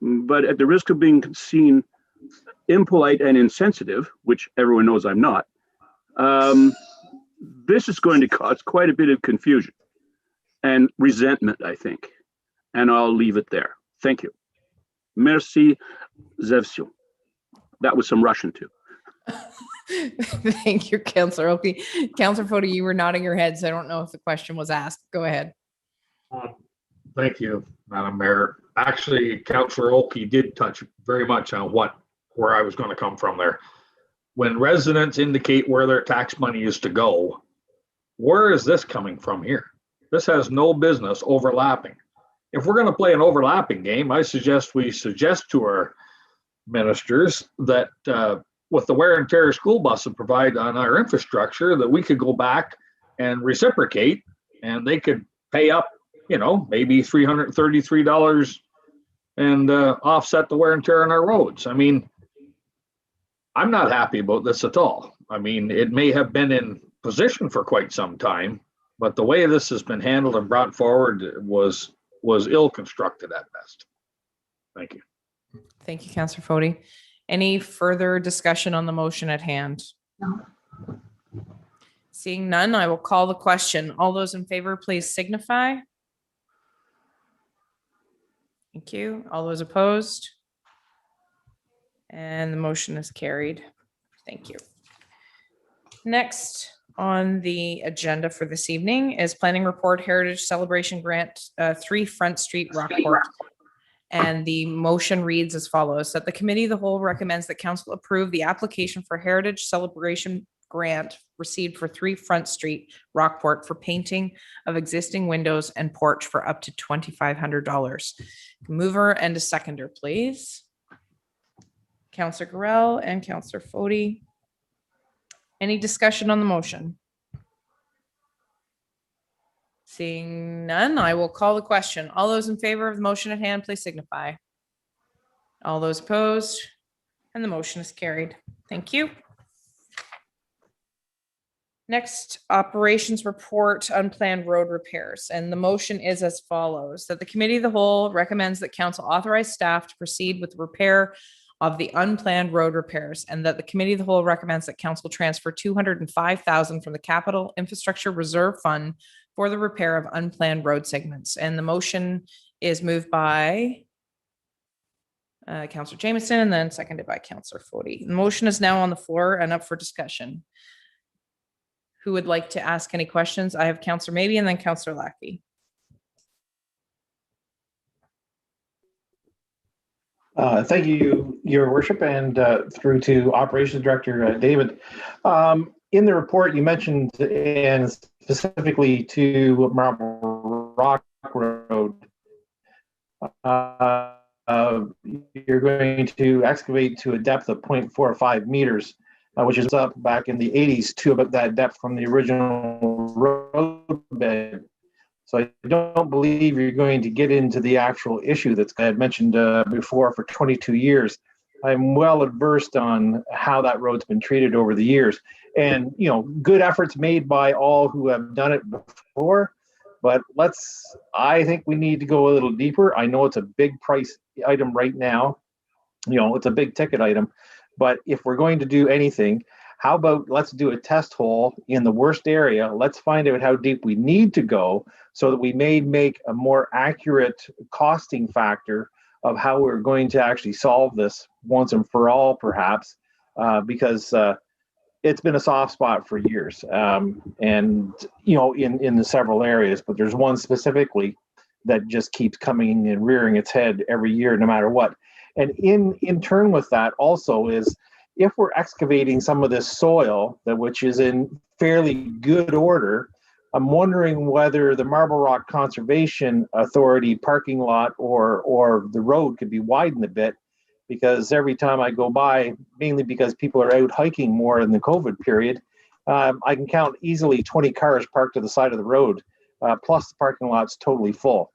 but at the risk of being seen impolite and insensitive, which everyone knows I'm not, this is going to cause quite a bit of confusion and resentment, I think. And I'll leave it there. Thank you. Merci, Zevsio. That was some Russian too. Thank you, Councillor Oki. Councillor Foti, you were nodding your head, so I don't know if the question was asked. Go ahead. Thank you, Madam Mayor. Actually, Councillor Oki did touch very much on where I was going to come from there. When residents indicate where their tax money is to go, where is this coming from here? This has no business overlapping. If we're going to play an overlapping game, I suggest we suggest to our ministers that with the wear and tear school buses provide on our infrastructure, that we could go back and reciprocate, and they could pay up, maybe $333 and offset the wear and tear on our roads. I mean, I'm not happy about this at all. I mean, it may have been in position for quite some time, but the way this has been handled and brought forward was ill-constructed at best. Thank you. Thank you, Councillor Foti. Any further discussion on the motion at hand? No. Seeing none, I will call the question. All those in favor, please signify. Thank you. All those opposed? And the motion is carried. Thank you. Next on the agenda for this evening is Planning Report Heritage Celebration Grant 3 Front Street, Rockport. And the motion reads as follows: that the committee of the whole recommends that council approve the application for Heritage Celebration Grant received for 3 Front Street, Rockport, for painting of existing windows and porch for up to $2,500. Mover and a seconder, please. Councillor Gorell and Councillor Foti. Any discussion on the motion? Seeing none, I will call the question. All those in favor of the motion at hand, please signify. All those opposed, and the motion is carried. Thank you. Next, operations report, unplanned road repairs. And the motion is as follows: that the committee of the whole recommends that council authorize staff to proceed with the repair of the unplanned road repairs, and that the committee of the whole recommends that council transfer $205,000 from the Capital Infrastructure Reserve Fund for the repair of unplanned road segments. And the motion is moved by Councillor Jameson and then seconded by Councillor Foti. The motion is now on the floor and up for discussion. Who would like to ask any questions? I have Councillor Maybe and then Councillor Lackey. Thank you, Your Worship, and through to Operations Director David. In the report, you mentioned, and specifically to Rock Road, you're going to excavate to a depth of 0.45 meters, which is up back in the 80s to about that depth from the original road bed. So I don't believe you're going to get into the actual issue that's I had mentioned before for 22 years. I'm well adversed on how that road's been treated over the years. And, good efforts made by all who have done it before, But I think we need to go a little deeper. I know it's a big price item right now. It's a big ticket item. But if we're going to do anything, how about let's do a test hole in the worst area. Let's find out how deep we need to go so that we may make a more accurate costing factor of how we're going to actually solve this once and for all, perhaps, because it's been a soft spot for years, and in the several areas. But there's one specifically that just keeps coming and rearing its head every year, no matter what. And in turn with that also is, if we're excavating some of this soil which is in fairly good order, I'm wondering whether the Marble Rock Conservation Authority parking lot or the road could be widened a bit, because every time I go by, mainly because people are out hiking more in the COVID period, I can count easily 20 cars parked to the side of the road, plus the parking lot's totally full.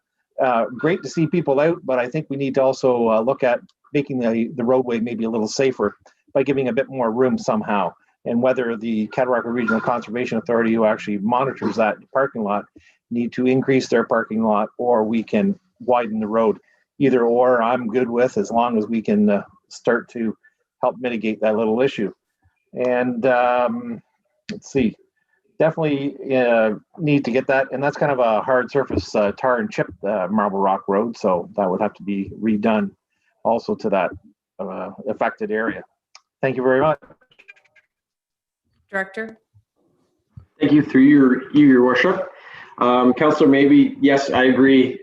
Great to see people out, but I think we need to also look at making the roadway maybe a little safer by giving a bit more room somehow. And whether the Cataract Regional Conservation Authority, who actually monitors that parking lot, need to increase their parking lot, or we can widen the road. Either or I'm good with, as long as we can start to help mitigate that little issue. And let's see, definitely need to get that. And that's kind of a hard surface tar and chip Marble Rock Road. So that would have to be redone also to that affected area. Thank you very much. Director. Thank you. Through your worship. Councillor, maybe, yes, I agree.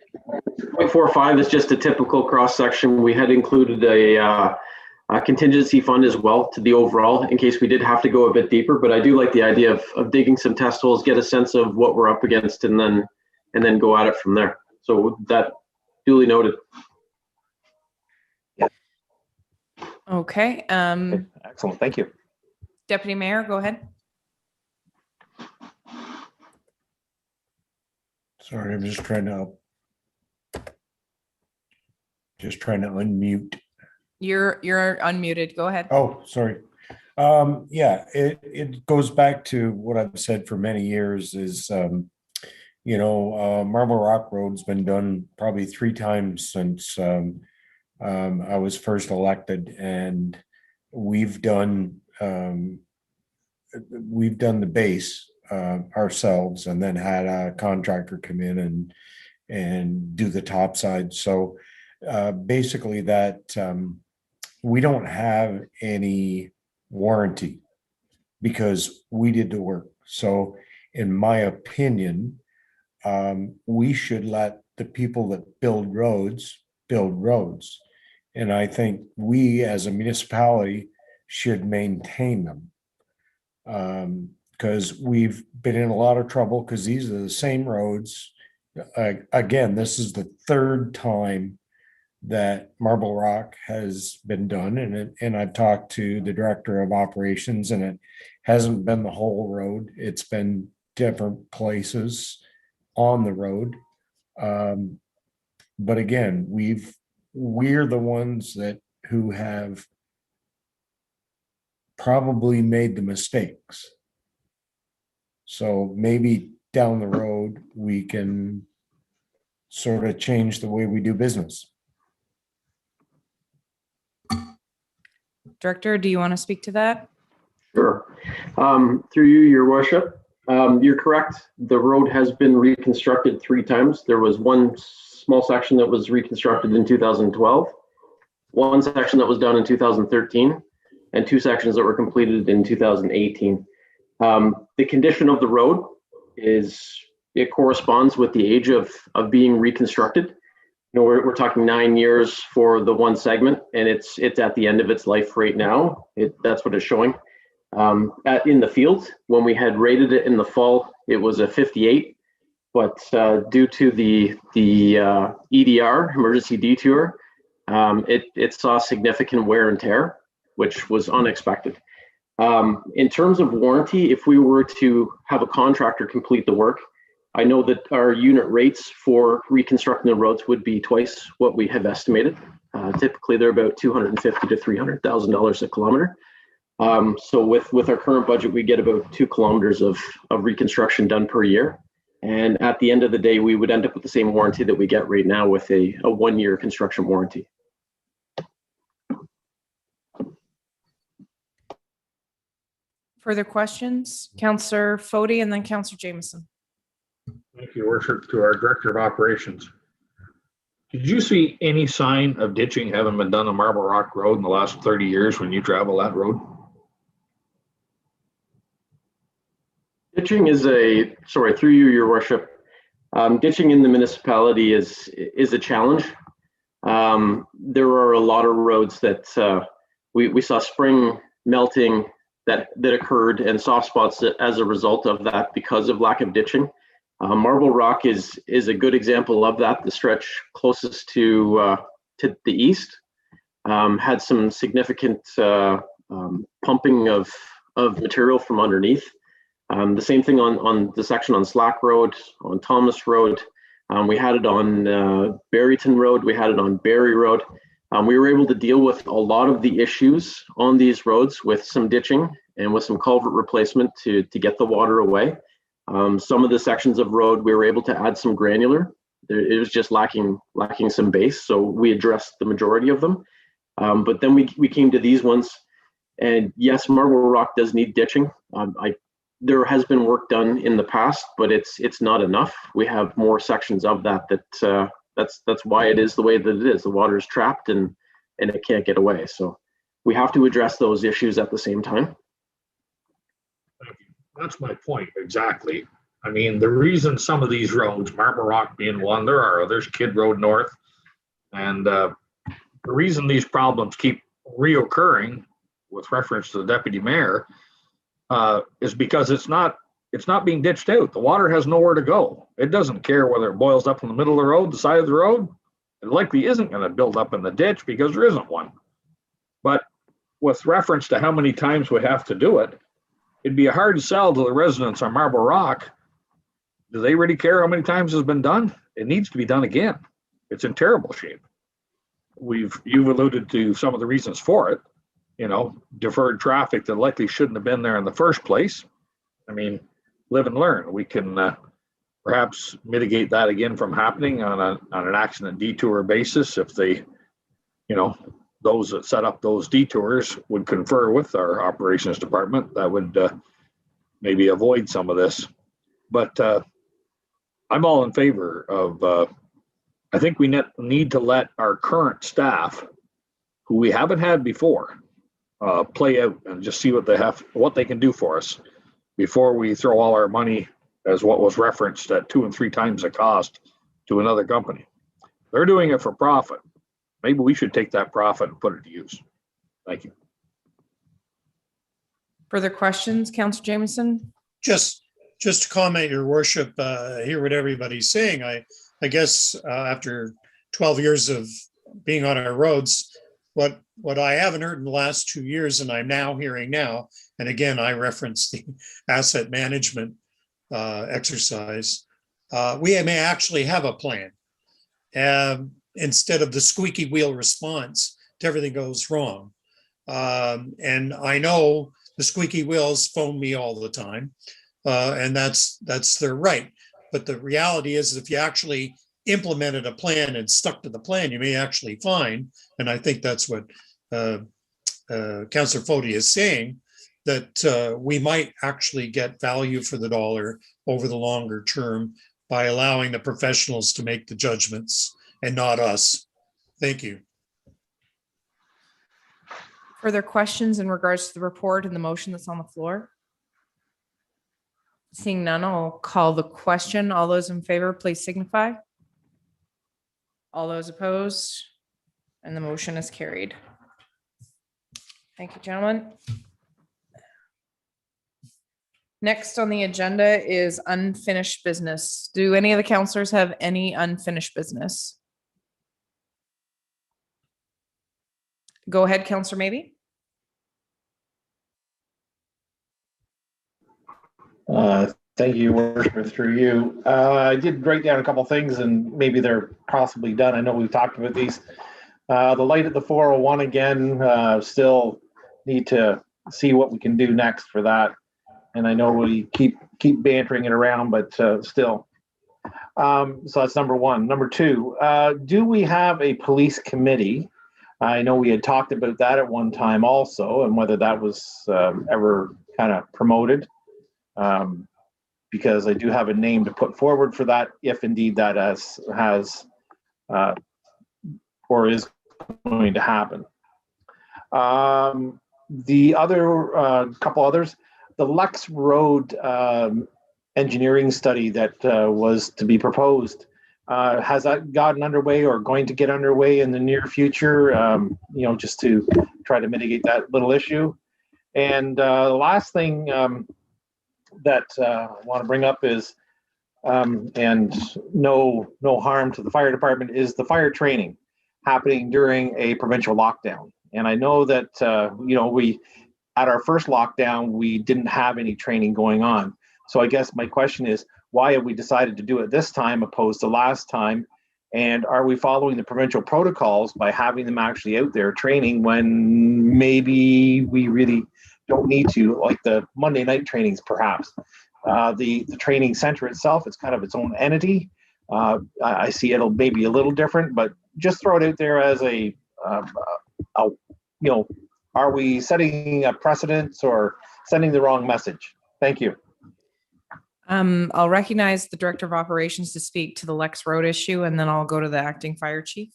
0.45 is just a typical cross section. We had included a contingency fund as well to the overall, in case we did have to go a bit deeper. But I do like the idea of digging some test holes, get a sense of what we're up against, and then go at it from there. So that duly noted. Okay. Excellent. Thank you. Deputy Mayor, go ahead. Sorry, I'm just trying to unmute. You're unmuted. Go ahead. Oh, sorry. Yeah, it goes back to what I've said for many years is, Marble Rock Road's been done probably 3 times since I was first elected, and we've done the base ourselves, and then had a contractor come in and do the top side. So basically that we don't have any warranty because we did the work. So in my opinion, we should let the people that build roads. And I think we as a municipality should maintain them. Because we've been in a lot of trouble, because these are the same roads. Again, this is the 3rd time that Marble Rock has been done, and I've talked to the director of operations, and it hasn't been the whole road. It's been different places on the road. But again, we're the ones who have probably made the mistakes. So maybe down the road, we can sort of change the way we do business. Director, do you want to speak to that? Sure. Through you, your worship, you're correct. The road has been reconstructed 3 times. There was one small section that was reconstructed in 2012, one section that was done in 2013, and 2 sections that were completed in 2018. The condition of the road it corresponds with the age of being reconstructed. We're talking 9 years for the one segment, and it's at the end of its life right now. That's what it's showing. In the field, when we had rated it in the fall, it was a 58, but due to the EDR, emergency detour, it saw significant wear and tear, which was unexpected. In terms of warranty, if we were to have a contractor complete the work, I know that our unit rates for reconstructing the roads would be twice what we have estimated. Typically, they're about $250,000 to $300,000 a kilometer. So with our current budget, we get about 2 kilometers of reconstruction done per year. And at the end of the day, we would end up with the same warranty that we get right now with a 1-year construction warranty. Further questions? Councillor Fody and then Councillor Jameson. Thank you, Your Worship. To our Director of Operations. Did you see any sign of ditching having been done on Marble Rock Road in the last 30 years when you travel that road? Ditching is through you, Your Worship. Ditching in the municipality is a challenge. There are a lot of roads that we saw spring melting that occurred and soft spots as a result of that because of lack of ditching. Marble Rock is a good example of that. The stretch closest to the east had some significant pumping of material from underneath. The same thing on the section on Slack Road, on Thomas Road. We had it on Barryton Road. We had it on Barry Road. We were able to deal with a lot of the issues on these roads with some ditching and with some culvert replacement to get the water away. Some of the sections of road, we were able to add some granular. It was just lacking some base, so we addressed the majority of them. But then we came to these ones, and yes, Marble Rock does need ditching. There has been work done in the past, but it's not enough. We have more sections of that's why it is the way that it is. The water is trapped and it can't get away. So we have to address those issues at the same time. That's my point, exactly. I mean, the reason some of these roads, Marble Rock being one, there are others, Kidd Road North, and the reason these problems keep reoccurring with reference to the deputy mayor is because it's not being ditched out. The water has nowhere to go. It doesn't care whether it boils up in the middle of the road, the side of the road. It likely isn't going to build up in the ditch because there isn't one. But with reference to how many times we have to do it, it'd be a hard sell to the residents on Marble Rock. Do they really care how many times it's been done? It needs to be done again. It's in terrible shape. You've alluded to some of the reasons for it. Deferred traffic that likely shouldn't have been there in the first place. I mean, live and learn. We can perhaps mitigate that again from happening on an accident detour basis if they, those that set up those detours would confer with our operations department. That would maybe avoid some of this. But I'm all in favor of, I think we need to let our current staff, who we haven't had before, play out and just see what they can do for us before we throw all our money, as what was referenced, at 2 and 3 times the cost to another company. They're doing it for profit. Maybe we should take that profit and put it to use. Thank you. Further questions, Councillor Jameson? Just to comment, Your Worship, hear what everybody's saying. I guess after 12 years of being on our roads, what I haven't heard in the last 2 years, and I'm now hearing now, and again, I reference the asset management exercise, we may actually have a plan. Instead of the squeaky wheel response to everything goes wrong. And I know the squeaky wheels phone me all the time, and that's their right. But the reality is, if you actually implemented a plan and stuck to the plan, you may actually find, and I think that's what Councillor Fody is saying, that we might actually get value for the dollar over the longer term by allowing the professionals to make the judgments and not us. Thank you. Further questions in regards to the report and the motion that's on the floor? Seeing none, I'll call the question. All those in favor, please signify. All those opposed, and the motion is carried. Thank you, gentlemen. Next on the agenda is unfinished business. Do any of the councillors have any unfinished business? Go ahead, Councillor Maybe. Thank you, Worship, through you. I did write down a couple things, and maybe they're possibly done. I know we've talked about these. The light at the 401 again, still need to see what we can do next for that. And I know we keep bantering it around, but still So that's number one. Number two, do we have a police committee? I know we had talked about that at one time also, and whether that was ever kind of promoted, because I do have a name to put forward for that, if indeed that has or is going to happen. The other couple others, the Lex Road engineering study that was to be proposed, has that gotten underway or going to get underway in the near future? Just to try to mitigate that little issue. And the last thing that I want to bring up is, and no harm to the fire department, is the fire training happening during a provincial lockdown. And I know that we at our first lockdown we didn't have any training going on. So I guess my question is, why have we decided to do it this time opposed to last time? And are we following the provincial protocols by having them actually out there training when maybe we really don't need to, like the Monday night trainings perhaps? The training center itself, it's kind of its own entity. I see it'll maybe a little different, but just throw it out there as are we setting a precedence or sending the wrong message? Thank you. I'll recognize the Director of Operations to speak to the Lex Road issue, and then I'll go to the Acting Fire Chief.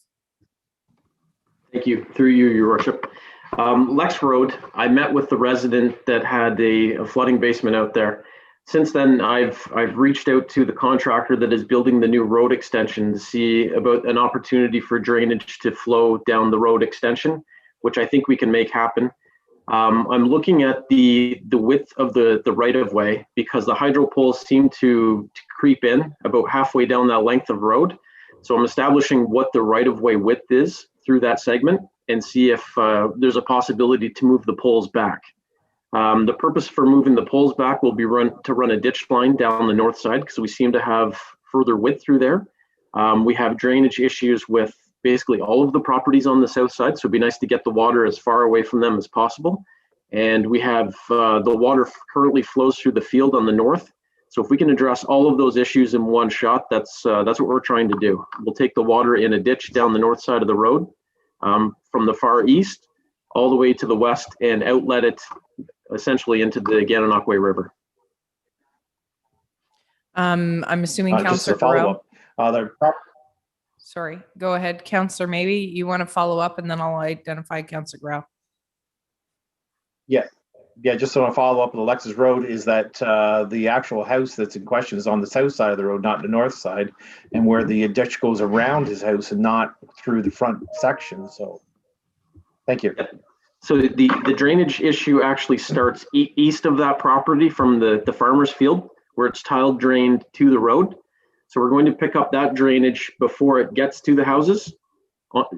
Thank you. Through you, Your Worship. Lex Road, I met with the resident that had a flooding basement out there. Since then, I've reached out to the contractor that is building the new road extension to see about an opportunity for drainage to flow down the road extension, which I think we can make happen. I'm looking at the width of the right-of-way because the hydro poles seem to creep in about halfway down that length of road. So I'm establishing what the right-of-way width is through that segment and see if there's a possibility to move the poles back. The purpose for moving the poles back will be to run a ditch line down the north side because we seem to have further width through there. We have drainage issues with basically all of the properties on the south side, so it'd be nice to get the water as far away from them as possible. And we have the water currently flows through the field on the north. So if we can address all of those issues in one shot, that's what we're trying to do. We'll take the water in a ditch down the north side of the road from the far east all the way to the west and outlet it essentially into the Gananoque River. I'm assuming Councillor Farrell. Sorry, go ahead, Councillor. Maybe you want to follow up and then I'll identify Councillor Grau. Yeah, just want to follow up with Alexis Road is that the actual house that's in question is on the south side of the road, not the north side, and where the ditch goes around his house and not through the front section. So thank you. So the drainage issue actually starts east of that property from the farmer's field where it's tile drained to the road. So we're going to pick up that drainage before it gets to the houses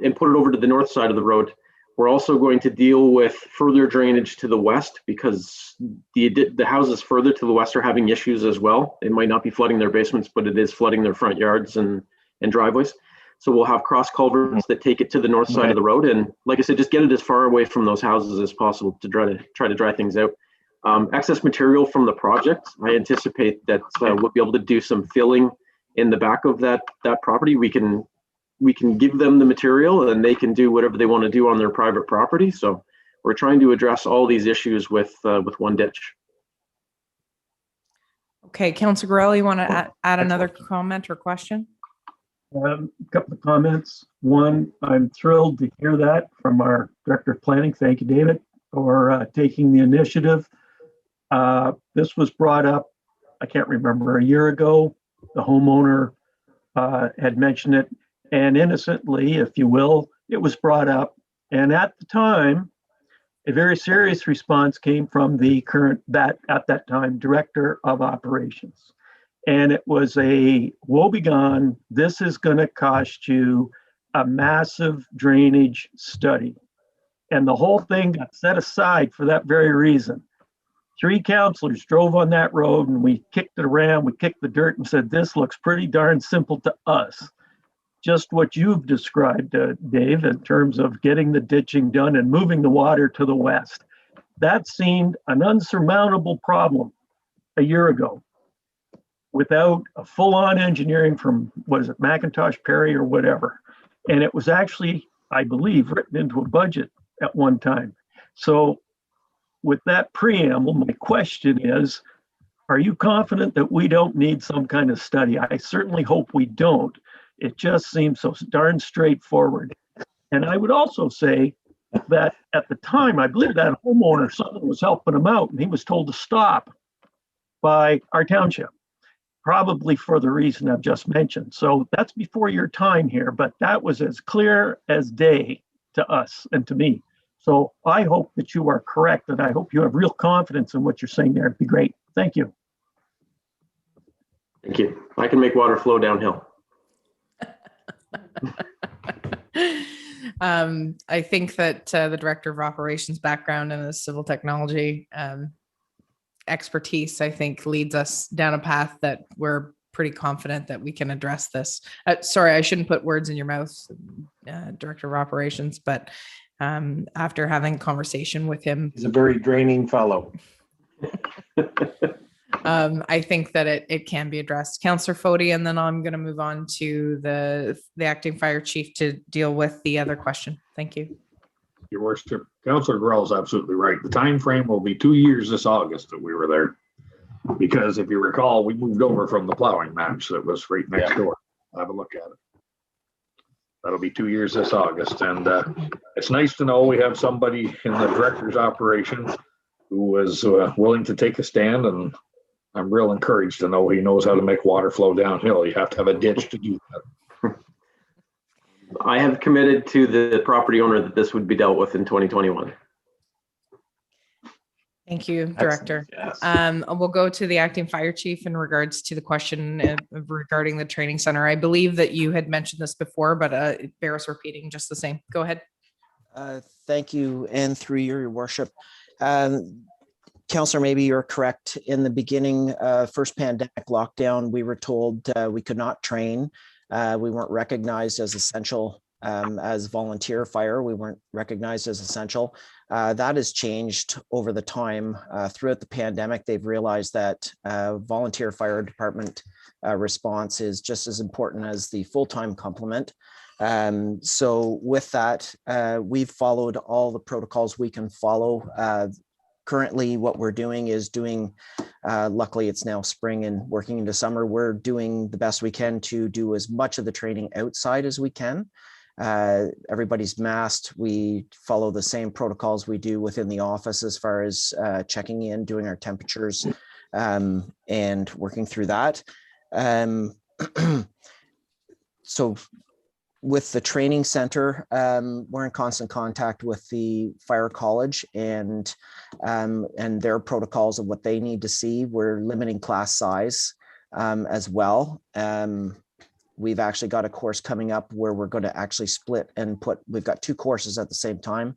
and put it over to the north side of the road. We're also going to deal with further drainage to the west because the houses further to the west are having issues as well. It might not be flooding their basements, but it is flooding their front yards and driveways. So we'll have cross culverts that take it to the north side of the road. And like I said, just get it as far away from those houses as possible to try to dry things out. Excess material from the project, I anticipate that we'll be able to do some filling in the back of that property. We can give them the material and they can do whatever they want to do on their private property. So we're trying to address all these issues with one ditch. Okay, Councillor Gorell, you want to add another comment or question? A couple of comments. One, I'm thrilled to hear that from our Director of Planning. Thank you, David, for taking the initiative. This was brought up, I can't remember, a year ago. The homeowner had mentioned it, and innocently, if you will, it was brought up. And at the time, a very serious response came from the current, at that time, Director of Operations. And it was a woebegone, this is going to cost you a massive drainage study. And the whole thing got set aside for that very reason. 3 councillors drove on that road and we kicked it around, we kicked the dirt and said, this looks pretty darn simple to us. Just what you've described, Dave, in terms of getting the ditching done and moving the water to the west. That seemed an unsurmountable problem a year ago. without a full-on engineering from, what is it, Macintosh, Perry, or whatever. And it was actually, I believe, written into a budget at one time. So with that preamble, my question is, are you confident that we don't need some kind of study? I certainly hope we don't. It just seems so darn straightforward. And I would also say that at the time, I believe that homeowner, someone was helping him out and he was told to stop by our township, probably for the reason I've just mentioned. So that's before your time here, but that was as clear as day to us and to me. So I hope that you are correct, and I hope you have real confidence in what you're saying there. It'd be great. Thank you. Thank you. I can make water flow downhill. I think that the Director of Operations background and the civil technology expertise, I think, leads us down a path that we're pretty confident that we can address this. Sorry, I shouldn't put words in your mouth, Director of Operations, but after having a conversation with him, He's a very draining fellow. I think that it can be addressed. Councillor Fody, and then I'm going to move on to the acting fire chief to deal with the other question. Thank you. Your worship, Councillor Grell is absolutely right. The time frame will be 2 years this August that we were there, because if you recall, we moved over from the plowing match that was right next door. Have a look at it. That'll be 2 years this August, and it's nice to know we have somebody in the director's operation who was willing to take a stand, and I'm real encouraged to know he knows how to make water flow downhill. You have to have a ditch to do that. I have committed to the property owner that this would be dealt with in 2021. Thank you, Director. Yes. We'll go to the acting fire chief in regards to the question regarding the training center. I believe that you had mentioned this before, but it bears repeating just the same. Go ahead. Thank you, and through your worship. Councillor, maybe you're correct. In the beginning, first pandemic lockdown, we were told we could not train. We weren't recognized as essential as volunteer fire. We weren't recognized as essential. That has changed over the time. Throughout the pandemic, they've realized that volunteer fire department response is just as important as the full-time complement. So with that, we've followed all the protocols we can follow. Currently, what we're doing is luckily it's now spring and working into summer, we're doing the best we can to do as much of the training outside as we can. Everybody's masked. We follow the same protocols we do within the office as far as checking in, doing our temperatures, and working through that. So with the training center, we're in constant contact with the fire college and their protocols of what they need to see. We're limiting class size as well. We've actually got a course coming up where we're going to actually split and we've got 2 courses at the same time.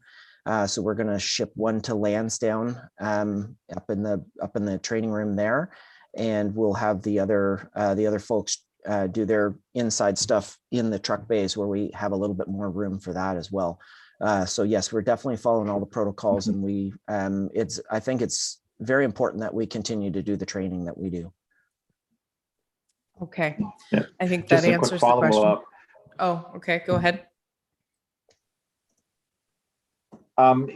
So we're going to ship one to Lansdowne up in the training room there, and we'll have the other folks do their inside stuff in the truck bays where we have a little bit more room for that as well. So yes, we're definitely following all the protocols, and I think it's very important that we continue to do the training that we do. Okay. Yeah. I think Just that a quick answers the question. follow-up. Oh, okay. Go ahead.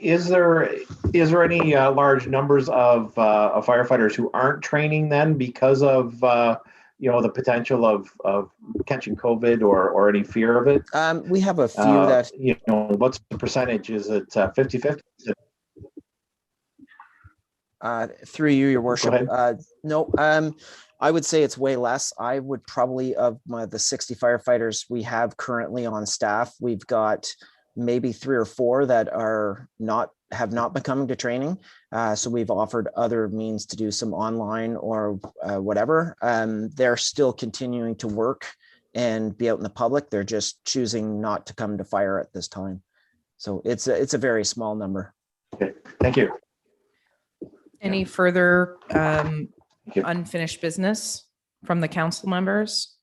Is there any large numbers of firefighters who aren't training then because of the potential of catching COVID or any fear of it? We have a few that what's the percentage? Is it 50-50? Through you, your worship. No, I would say it's way less. I would probably, of the 60 firefighters we have currently on staff, we've got maybe 3 or 4 that have not been coming to training. So we've offered other means to do some online or whatever. They're still continuing to work and be out in the public. They're just choosing not to come to fire at this time. So it's a very small number. Okay, thank you. Any further unfinished business from the council members?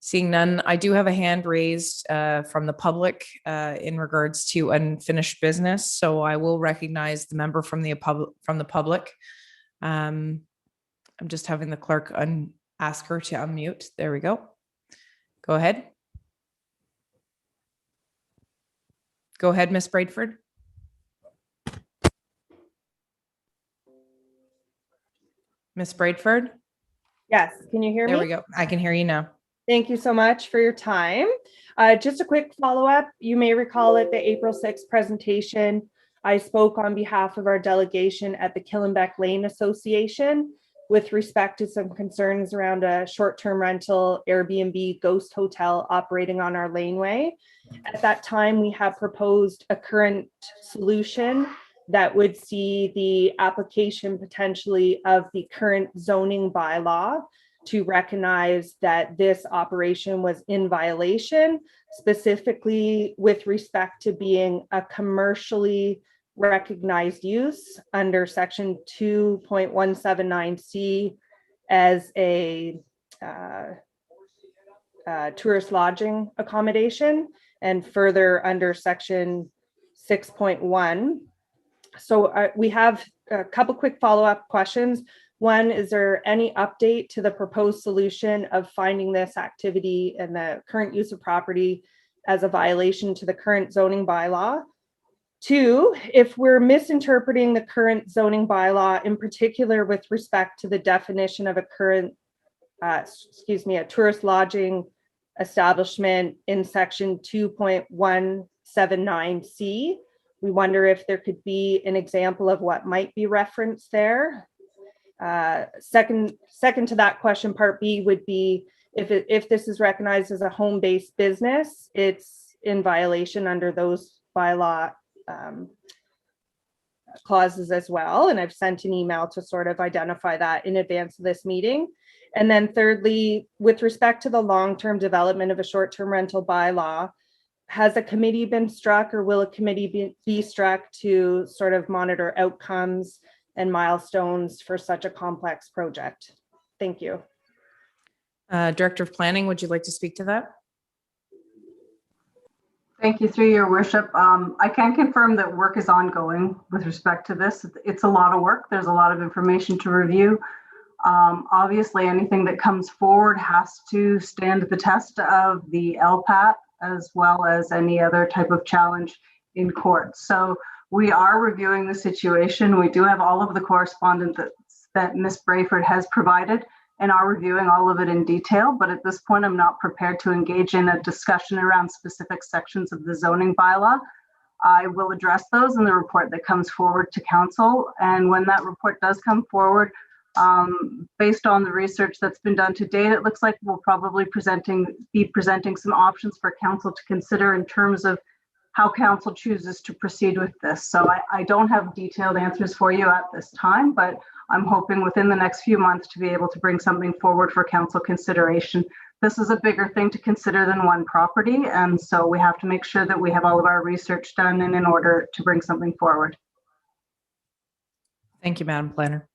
Seeing none, I do have a hand raised from the public in regards to unfinished business. So I will recognize the member from the public. I'm just having the clerk ask her to unmute. There we go. Go ahead. Go ahead, Ms. Bradford. Ms. Bradford? Yes, can you hear me? There we go. I can hear you now. Thank you so much for your time. Just a quick follow-up. You may recall at the April 6th presentation, I spoke on behalf of our delegation at the Killenbeck Lane Association with respect to some concerns around a short-term rental Airbnb ghost hotel operating on our laneway. At that time, we have proposed a current solution that would see the application potentially of the current zoning bylaw to recognize that this operation was in violation, specifically with respect to being a commercially recognized use under section 2.179C as a tourist lodging accommodation, and further under section 6.1. So we have a couple quick follow-up questions. One, is there any update to the proposed solution of finding this activity and the current use of property as a violation to the current zoning bylaw? Two, if we're misinterpreting the current zoning bylaw, in particular with respect to the definition of a current, a tourist lodging establishment in section 2.179C, we wonder if there could be an example of what might be referenced there. Second to that question, part B, would be if this is recognized as a home-based business, it's in violation under those bylaw clauses as well. And I've sent an email to sort of identify that in advance of this meeting. And then thirdly, with respect to the long-term development of a short-term rental bylaw, has a committee been struck, or will a committee be struck to sort of monitor outcomes and milestones for such a complex project? Thank you. Director of Planning, would you like to speak to that? Thank you, through your worship. I can confirm that work is ongoing with respect to this. It's a lot of work. There's a lot of information to review. Obviously, anything that comes forward has to stand the test of the LPAT, as well as any other type of challenge in court. So we are reviewing the situation. We do have all of the correspondence that Ms. Brayford has provided and are reviewing all of it in detail. But at this point, I'm not prepared to engage in a discussion around specific sections of the zoning bylaw. I will address those in the report that comes forward to council. And when that report does come forward, based on the research that's been done to date, it looks like we'll probably be presenting some options for council to consider in terms of how council chooses to proceed with this. So I don't have detailed answers for you at this time, but I'm hoping within the next few months to be able to bring something forward for council consideration. This is a bigger thing to consider than one property, and so we have to make sure that we have all of our research done and in order to bring something forward. Thank you, Madam Planner.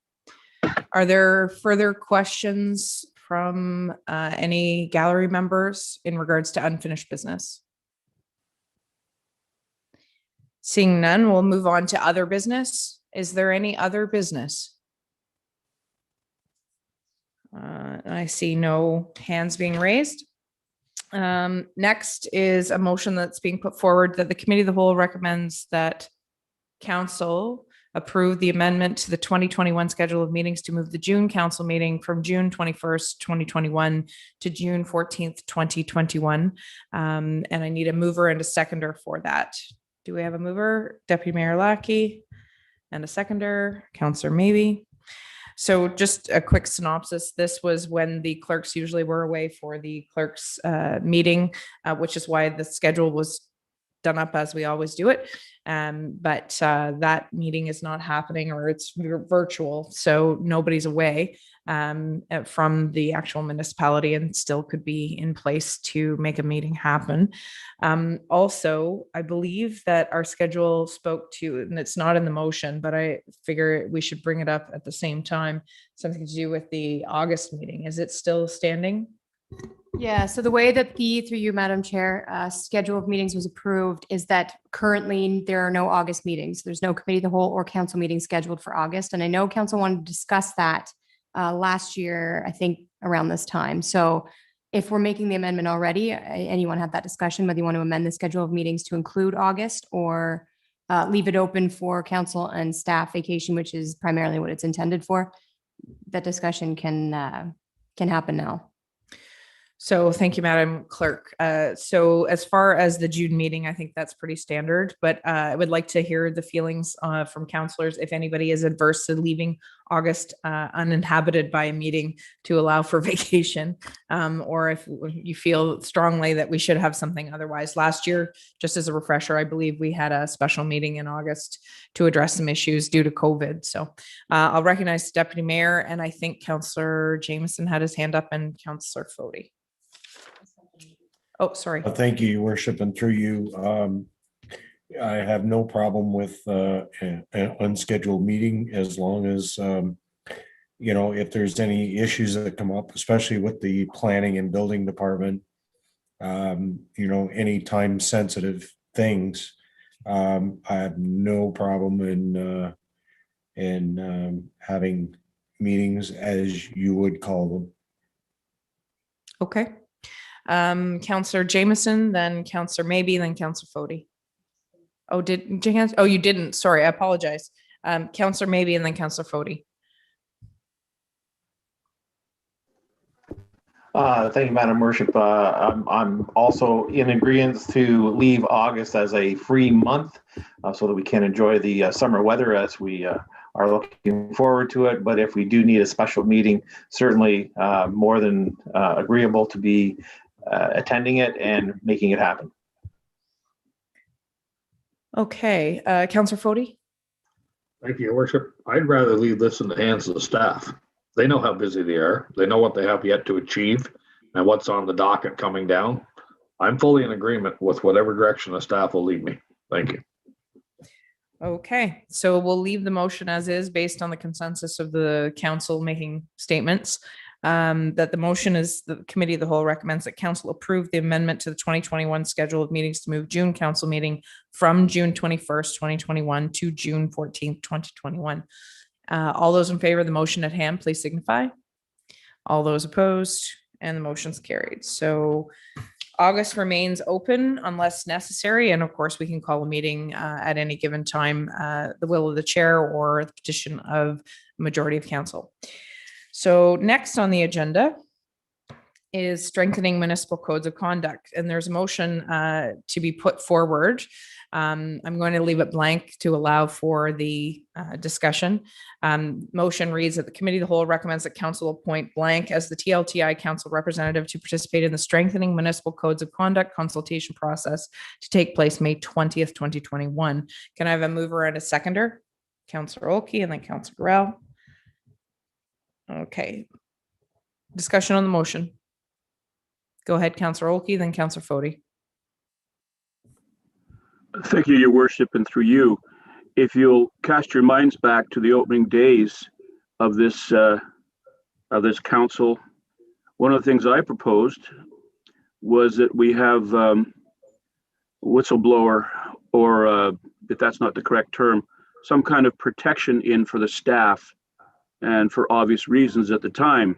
Are there further questions from any gallery members in regards to unfinished business? Seeing none, we'll move on to other business. Is there any other business? I see no hands being raised. Next is a motion that's being put forward that the Committee of the Whole recommends that Council approve the amendment to the 2021 schedule of meetings to move the June council meeting from June 21st, 2021 to June 14th, 2021. And I need a mover and a seconder for that. Do we have a mover? Deputy Mayor Lackey, and a seconder, Councillor Maybe. So just a quick synopsis. This was when the clerks usually were away for the clerks meeting, which is why the schedule was done up as we always do it. But that meeting is not happening, or it's virtual, so nobody's away from the actual municipality and still could be in place to make a meeting happen. Also, I believe that our schedule spoke to, and it's not in the motion, but I figure we should bring it up at the same time, something to do with the August meeting. Is it still standing? Yeah, so the way that through you, Madam Chair, schedule of meetings was approved is that currently there are no August meetings. There's no Committee of the Whole or council meeting scheduled for August. And I know council wanted to discuss that last year, I think around this time. So if we're making the amendment already, anyone have that discussion, whether you want to amend the schedule of meetings to include August or leave it open for council and staff vacation, which is primarily what it's intended for. That discussion can happen now. So thank you, Madam Clerk. So as far as the June meeting, I think that's pretty standard, but I would like to hear the feelings from councillors if anybody is adverse to leaving August uninhabited by a meeting to allow for vacation, or if you feel strongly that we should have something otherwise. Last year, just as a refresher, I believe we had a special meeting in August to address some issues due to COVID. So I'll recognize the Deputy Mayor, and I think Councillor Jameson had his hand up, and Councillor Fody. Oh, sorry. Thank you, Your Worship, and through you. I have no problem with an unscheduled meeting as long as, you know, if there's any issues that come up, especially with the planning and building department, you know, any time sensitive things, I have no problem in having meetings as you would call them. Okay. Councillor Jameson, then Councillor Maybe, then Councillor Fody. Oh, you didn't. Sorry, I apologize. Councillor Maybe, and then Councillor Fody. Thank you, Madam Worship. I'm also in agreement to leave August as a free month so that we can enjoy the summer weather as we are looking forward to it. But if we do need a special meeting, certainly more than agreeable to be attending it and making it happen. Okay, Councillor Fody. Thank you, Your Worship. I'd rather leave this in the hands of the staff. They know how busy they are. They know what they have yet to achieve and what's on the docket coming down. I'm fully in agreement with whatever direction the staff will lead me. Thank you. Okay, so we'll leave the motion as is based on the consensus of the council making statements. That the motion is the committee of the whole recommends that council approve the amendment to the 2021 schedule of meetings to move June council meeting from June 21st, 2021 to June 14th, 2021. All those in favor of the motion at hand, please signify. All those opposed, and the motion's carried. So August remains open unless necessary. And of course, we can call a meeting at any given time, the will of the chair or the petition of a majority of council. So next on the agenda is strengthening municipal codes of conduct. And there's a motion to be put forward. I'm going to leave it blank to allow for the discussion. Motion reads that the committee of the whole recommends that council appoint blank as the TLTI council representative to participate in the strengthening municipal codes of conduct consultation process to take place May 20th, 2021. Can I have a mover and a seconder? Councillor Olkey and then Councillor Gorell. Okay. Discussion on the motion. Go ahead, Councillor Olkey, then Councillor Fody. Thank you, Your Worship, and through you, if you'll cast your minds back to the opening days of this council, one of the things I proposed was that we have whistleblower, or if that's not the correct term, some kind of protection in for the staff, and for obvious reasons at the time.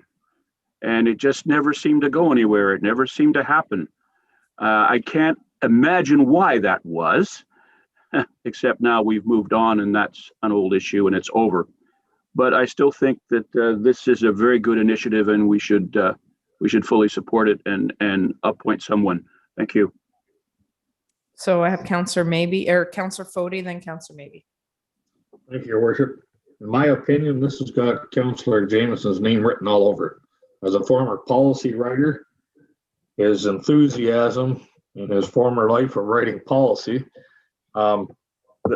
And it just never seemed to go anywhere. It never seemed to happen. I can't imagine why that was, except now we've moved on and that's an old issue and it's over. But I still think that this is a very good initiative and we should fully support it and appoint someone. Thank you. So I have Councillor Maybe, or Councillor Fody, then Councillor Maybe. Thank you, Your Worship. In my opinion, this has got Councillor Jameson's name written all over it. As a former policy writer, his enthusiasm in his former life of writing policy,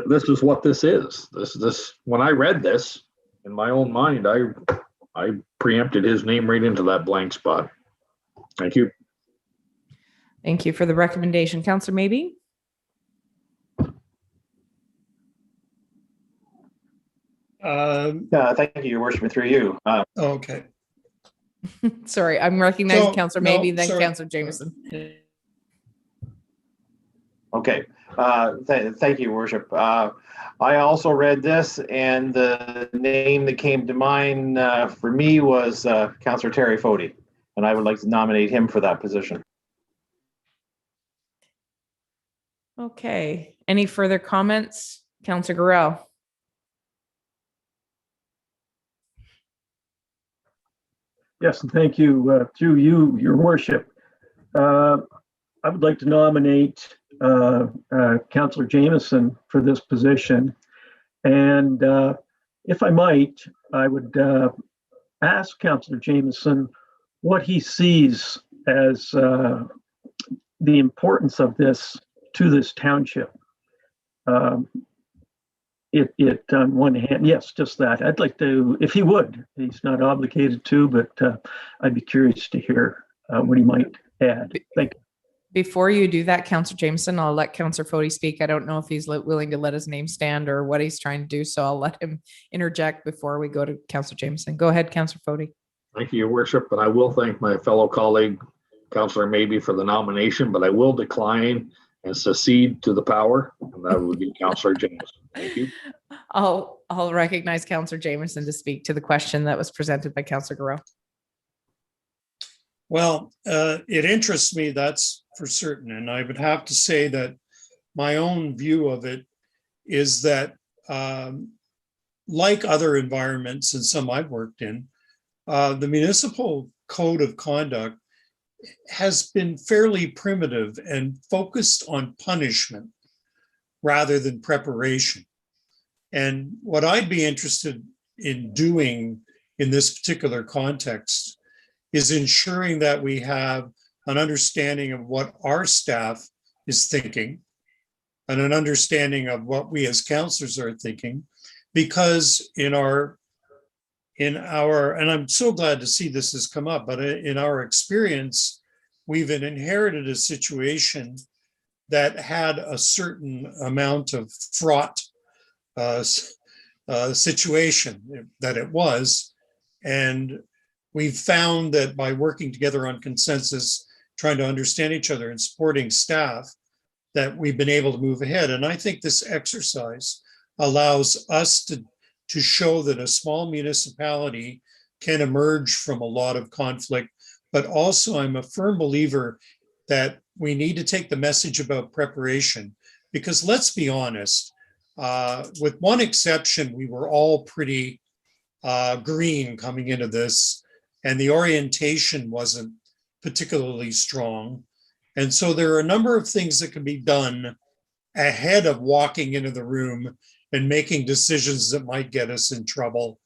this is what this is. This when I read this in my own mind, I preempted his name right into that blank spot. Thank you. Thank you for the recommendation. Councillor Maybe. Thank you, Your Worship, through you. Okay. Sorry, I'm recognizing Councillor Maybe, then sorry. Councillor Jameson. Okay. Thank you, Worship. I also read this, and the name that came to mind for me was Councillor Terry Fody, and I would like to nominate him for that position. Okay. Any further comments? Councillor Garrell. Yes, and thank you. Through you, Your Worship. I would like to nominate Councillor Jameson for this position. And if I might, I would ask Councillor Jameson what he sees as the importance of this to this township. It on one hand, yes, just that. I'd like to, if he would, he's not obligated to, but I'd be curious to hear what he might add. Thank you. Before you do that, Councillor Jameson, I'll let Councillor Fody speak. I don't know if he's willing to let his name stand or what he's trying to do, so I'll let him interject before we go to Councillor Jameson. Go ahead, Councillor Fody. Thank you, Your Worship, and I will thank my fellow colleague, Councillor Maybe, for the nomination, but I will decline and secede to the power, and that would be Councillor Jameson. Thank you. I'll recognize Councillor Jameson to speak to the question that was presented by Councillor Garrell. Well, it interests me, that's for certain. And I would have to say that my own view of it is that like other environments and some I've worked in, the municipal code of conduct has been fairly primitive and focused on punishment rather than preparation. And what I'd be interested in doing in this particular context is ensuring that we have an understanding of what our staff is thinking and an understanding of what we as councillors are thinking, because in our, and I'm so glad to see this has come up, but in our experience, we've inherited a situation that had a certain amount of fraught situation that it was. And we've found that by working together on consensus, trying to understand each other and supporting staff, that we've been able to move ahead. And I think this exercise allows us to show that a small municipality can emerge from a lot of conflict. But also I'm a firm believer that we need to take the message about preparation, because let's be honest, with one exception, we were all pretty green coming into this, and the orientation wasn't particularly strong. And so there are a number of things that can be done ahead of walking into the room and making decisions that might get us in trouble,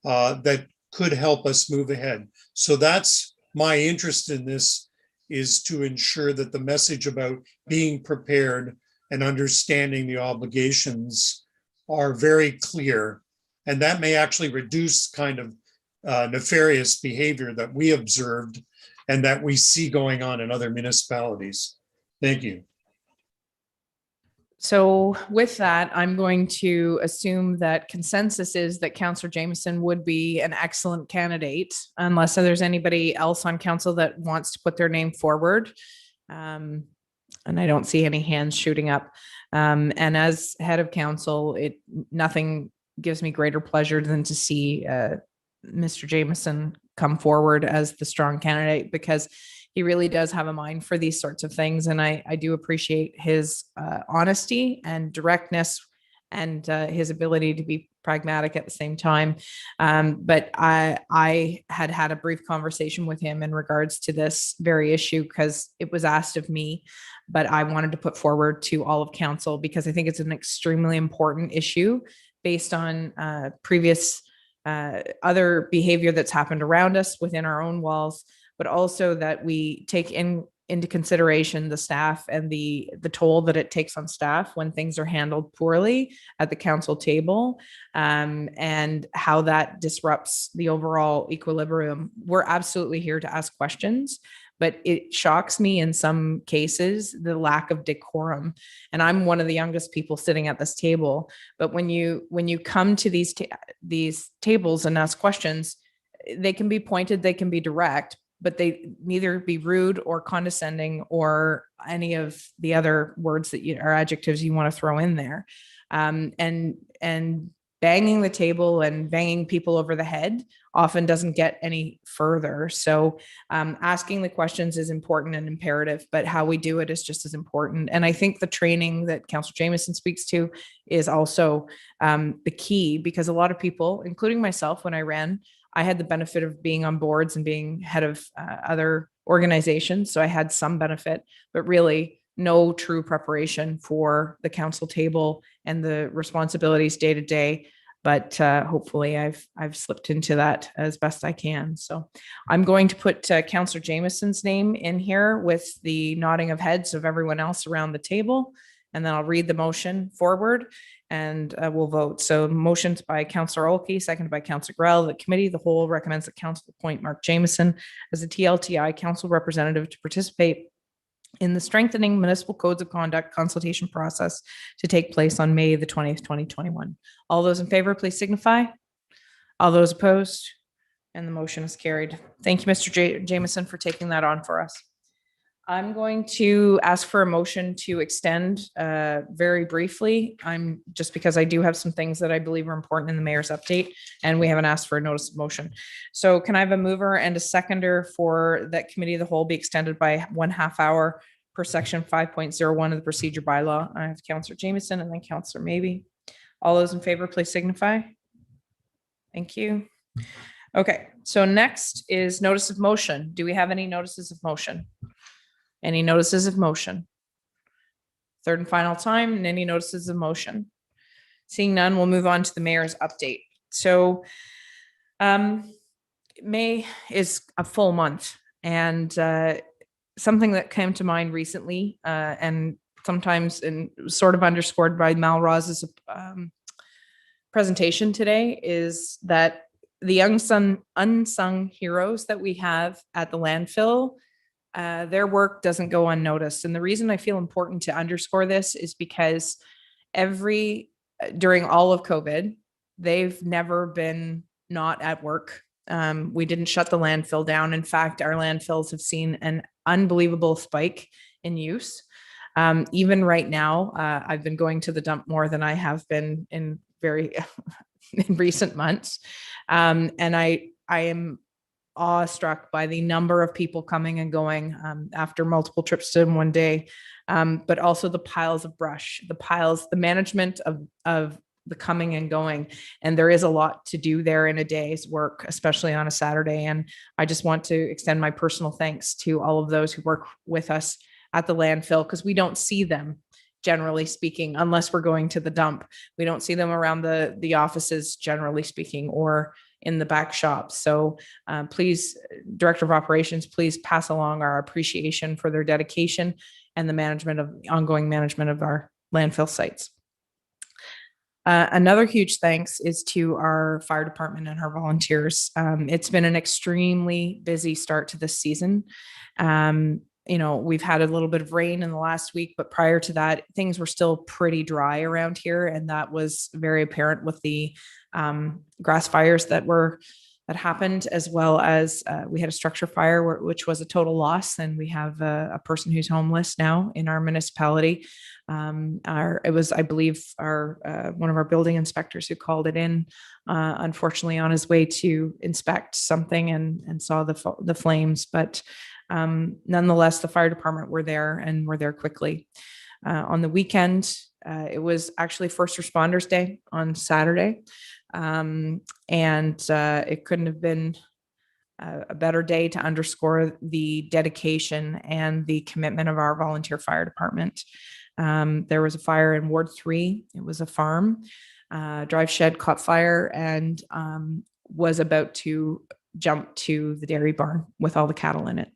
that could help us move ahead. So that's my interest in this, is to ensure that the message about being prepared and understanding the obligations are very clear. And that may actually reduce kind of nefarious behavior that we observed and that we see going on in other municipalities. Thank you. So with that, I'm going to assume that consensus is that Councillor Jameson would be an excellent candidate, unless there's anybody else on council that wants to put their name forward. And I don't see any hands shooting up. And as head of council, nothing gives me greater pleasure than to see Mr. Jameson come forward as the strong candidate, because he really does have a mind for these sorts of things. And I do appreciate his honesty and directness and his ability to be pragmatic at the same time. But I had a brief conversation with him in regards to this very issue, because it was asked of me, but I wanted to put forward to all of council, because I think it's an extremely important issue based on previous other behavior that's happened around us within our own walls, but also that we take into consideration the staff and the toll that it takes on staff when things are handled poorly at the council table, and how that disrupts the overall equilibrium. We're absolutely here to ask questions, but it shocks me in some cases, the lack of decorum. And I'm one of the youngest people sitting at this table, but when you come to these tables and ask questions, they can be pointed, they can be direct, but they neither be rude or condescending or any of the other words that you or adjectives you want to throw in there. And banging the table and banging people over the head often doesn't get any further. So asking the questions is important and imperative, but how we do it is just as important. And I think the training that Councillor Jameson speaks to is also the key, because a lot of people, including myself, when I ran, I had the benefit of being on boards and being head of other organizations. So I had some benefit, but really no true preparation for the council table and the responsibilities day to day. But hopefully I've slipped into that as best I can. So I'm going to put Councillor Jameson's name in here with the nodding of heads of everyone else around the table. And then I'll read the motion forward and we'll vote. So motions by Councillor Olkey, seconded by Councillor Grell. The committee, the whole, recommends that council appoint Mark Jameson as a TLTI council representative to participate in the strengthening municipal codes of conduct consultation process to take place on May the 20th, 2021. All those in favor, please signify. All those opposed, and the motion is carried. Thank you, Mr. Jameson, for taking that on for us. I'm going to ask for a motion to extend very briefly. Just because I do have some things that I believe are important in the mayor's update, and we haven't asked for a notice of motion. So can I have a mover and a seconder for that committee of the whole be extended by 1/2 hour per section 5.01 of the procedure bylaw? I have Councillor Jameson and then Councillor Maybe. All those in favor, please signify. Thank you. Okay, so next is notice of motion. Do we have any notices of motion? Any notices of motion? Third and final time, and any notices of motion? Seeing none, we'll move on to the mayor's update. So May is a full month, and something that came to mind recently, and sometimes and sort of underscored by Malroz's presentation today, is that the unsung heroes that we have at the landfill, their work doesn't go unnoticed. And the reason I feel important to underscore this is because during all of COVID, they've never been not at work. We didn't shut the landfill down. In fact, our landfills have seen an unbelievable spike in use. Even right now, I've been going to the dump more than I have been in recent months. And I am awestruck by the number of people coming and going after multiple trips in one day, but also the piles of brush, the management of the coming and going. And there is a lot to do there in a day's work, especially on a Saturday. And I just want to extend my personal thanks to all of those who work with us at the landfill, because we don't see them, generally speaking, unless we're going to the dump. We don't see them around the offices, generally speaking, or in the back shop. So please, Director of Operations, please pass along our appreciation for their dedication and the ongoing management of our landfill sites. Another huge thanks is to our fire department and our volunteers. It's been an extremely busy start to this season. We've had a little bit of rain in the last week, but prior to that, things were still pretty dry around here. And that was very apparent with the grass fires that happened, as well as we had a structure fire, which was a total loss. And we have a person who's homeless now in our municipality. It was, I believe, one of our building inspectors who called it in, unfortunately, on his way to inspect something and saw the flames. But nonetheless, the fire department were there and were there quickly. On the weekend, it was actually First Responders Day on Saturday. And it couldn't have been a better day to underscore the dedication and the commitment of our volunteer fire department. There was a fire in Ward 3. It was a farm. Drive shed caught fire and was about to jump to the dairy barn with all the cattle in it.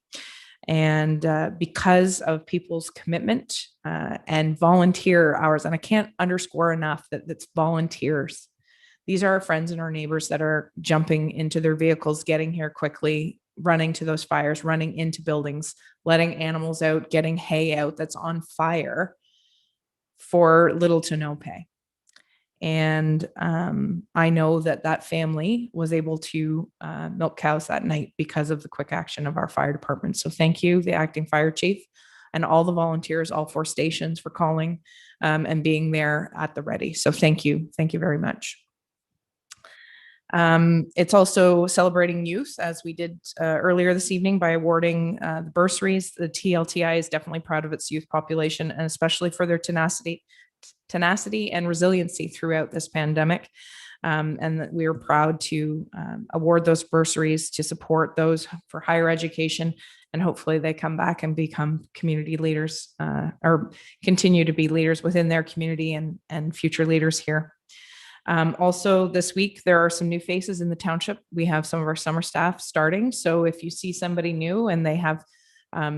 And because of people's commitment and volunteer hours, and I can't underscore enough that it's volunteers. These are our friends and our neighbors that are jumping into their vehicles, getting here quickly, running to those fires, running into buildings, letting animals out, getting hay out that's on fire for little to no pay. And I know that that family was able to milk cows that night because of the quick action of our fire department. So thank you, the acting fire chief, and all the volunteers, all 4 stations, for calling and being there at the ready. So thank you. Thank you very much. It's also celebrating youth, as we did earlier this evening by awarding the bursaries. The TLTI is definitely proud of its youth population, and especially for their tenacity and resiliency throughout this pandemic. And that we are proud to award those bursaries to support those for higher education, and hopefully they come back and become community leaders or continue to be leaders within their community and future leaders here. Also this week, there are some new faces in the township. We have some of our summer staff starting. So if you see somebody new and they have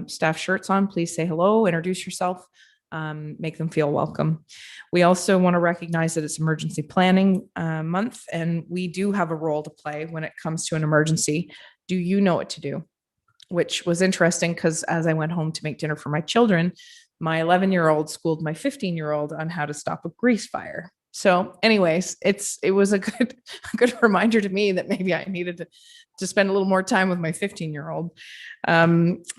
staff shirts on, please say hello, introduce yourself, make them feel welcome. We also want to recognize that it's emergency planning month, and we do have a role to play when it comes to an emergency. Do you know what to do? Which was interesting because as I went home to make dinner for my children, my 11-year-old schooled my 15-year-old on how to stop a grease fire. So anyways, it was a good reminder to me that maybe I needed to spend a little more time with my 15-year-old.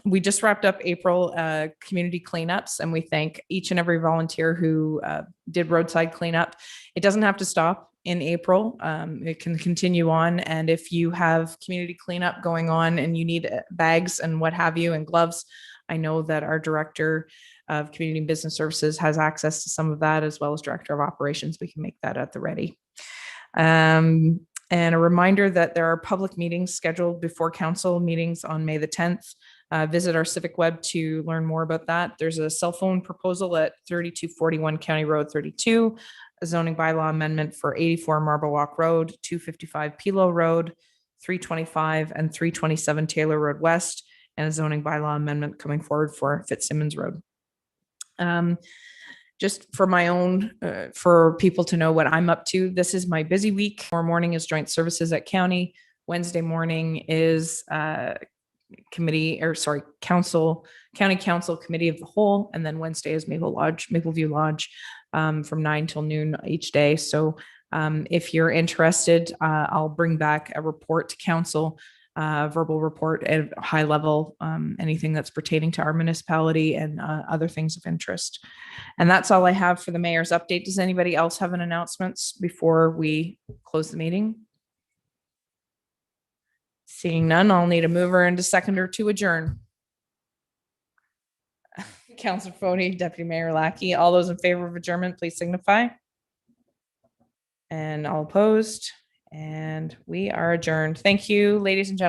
We just wrapped up April community cleanups, and we thank each and every volunteer who did roadside cleanup. It doesn't have to stop in April. It can continue on. And if you have community cleanup going on and you need bags and what have you and gloves, I know that our director of Community and Business Services has access to some of that, as well as Director of Operations. We can make that at the ready. And a reminder that there are public meetings scheduled before council meetings on May the 10th. Visit our civic web to learn more about that. There's a cell phone proposal at 3241 County Road 32, a zoning bylaw amendment for 84 Marble Walk Road, 255 Pilo Road, 325 and 327 Taylor Road West, and a zoning bylaw amendment coming forward for Fitzsimmons Road. Just for my own, for people to know what I'm up to, this is my busy week. Tomorrow morning is joint services at county. Wednesday morning is county council committee of the whole. And then Wednesday is Mapleview Lodge from 9 till noon each day. So if you're interested, I'll bring back a report to council, verbal report at high level, anything that's pertaining to our municipality and other things of interest. And that's all I have for the mayor's update. Does anybody else have an announcements before we close the meeting? Seeing none, I'll need a mover and a seconder to adjourn. Councillor Fody, Deputy Mayor Lackey, all those in favor of adjournment, please signify. And all opposed. And we are adjourned. Thank you, ladies and gentlemen.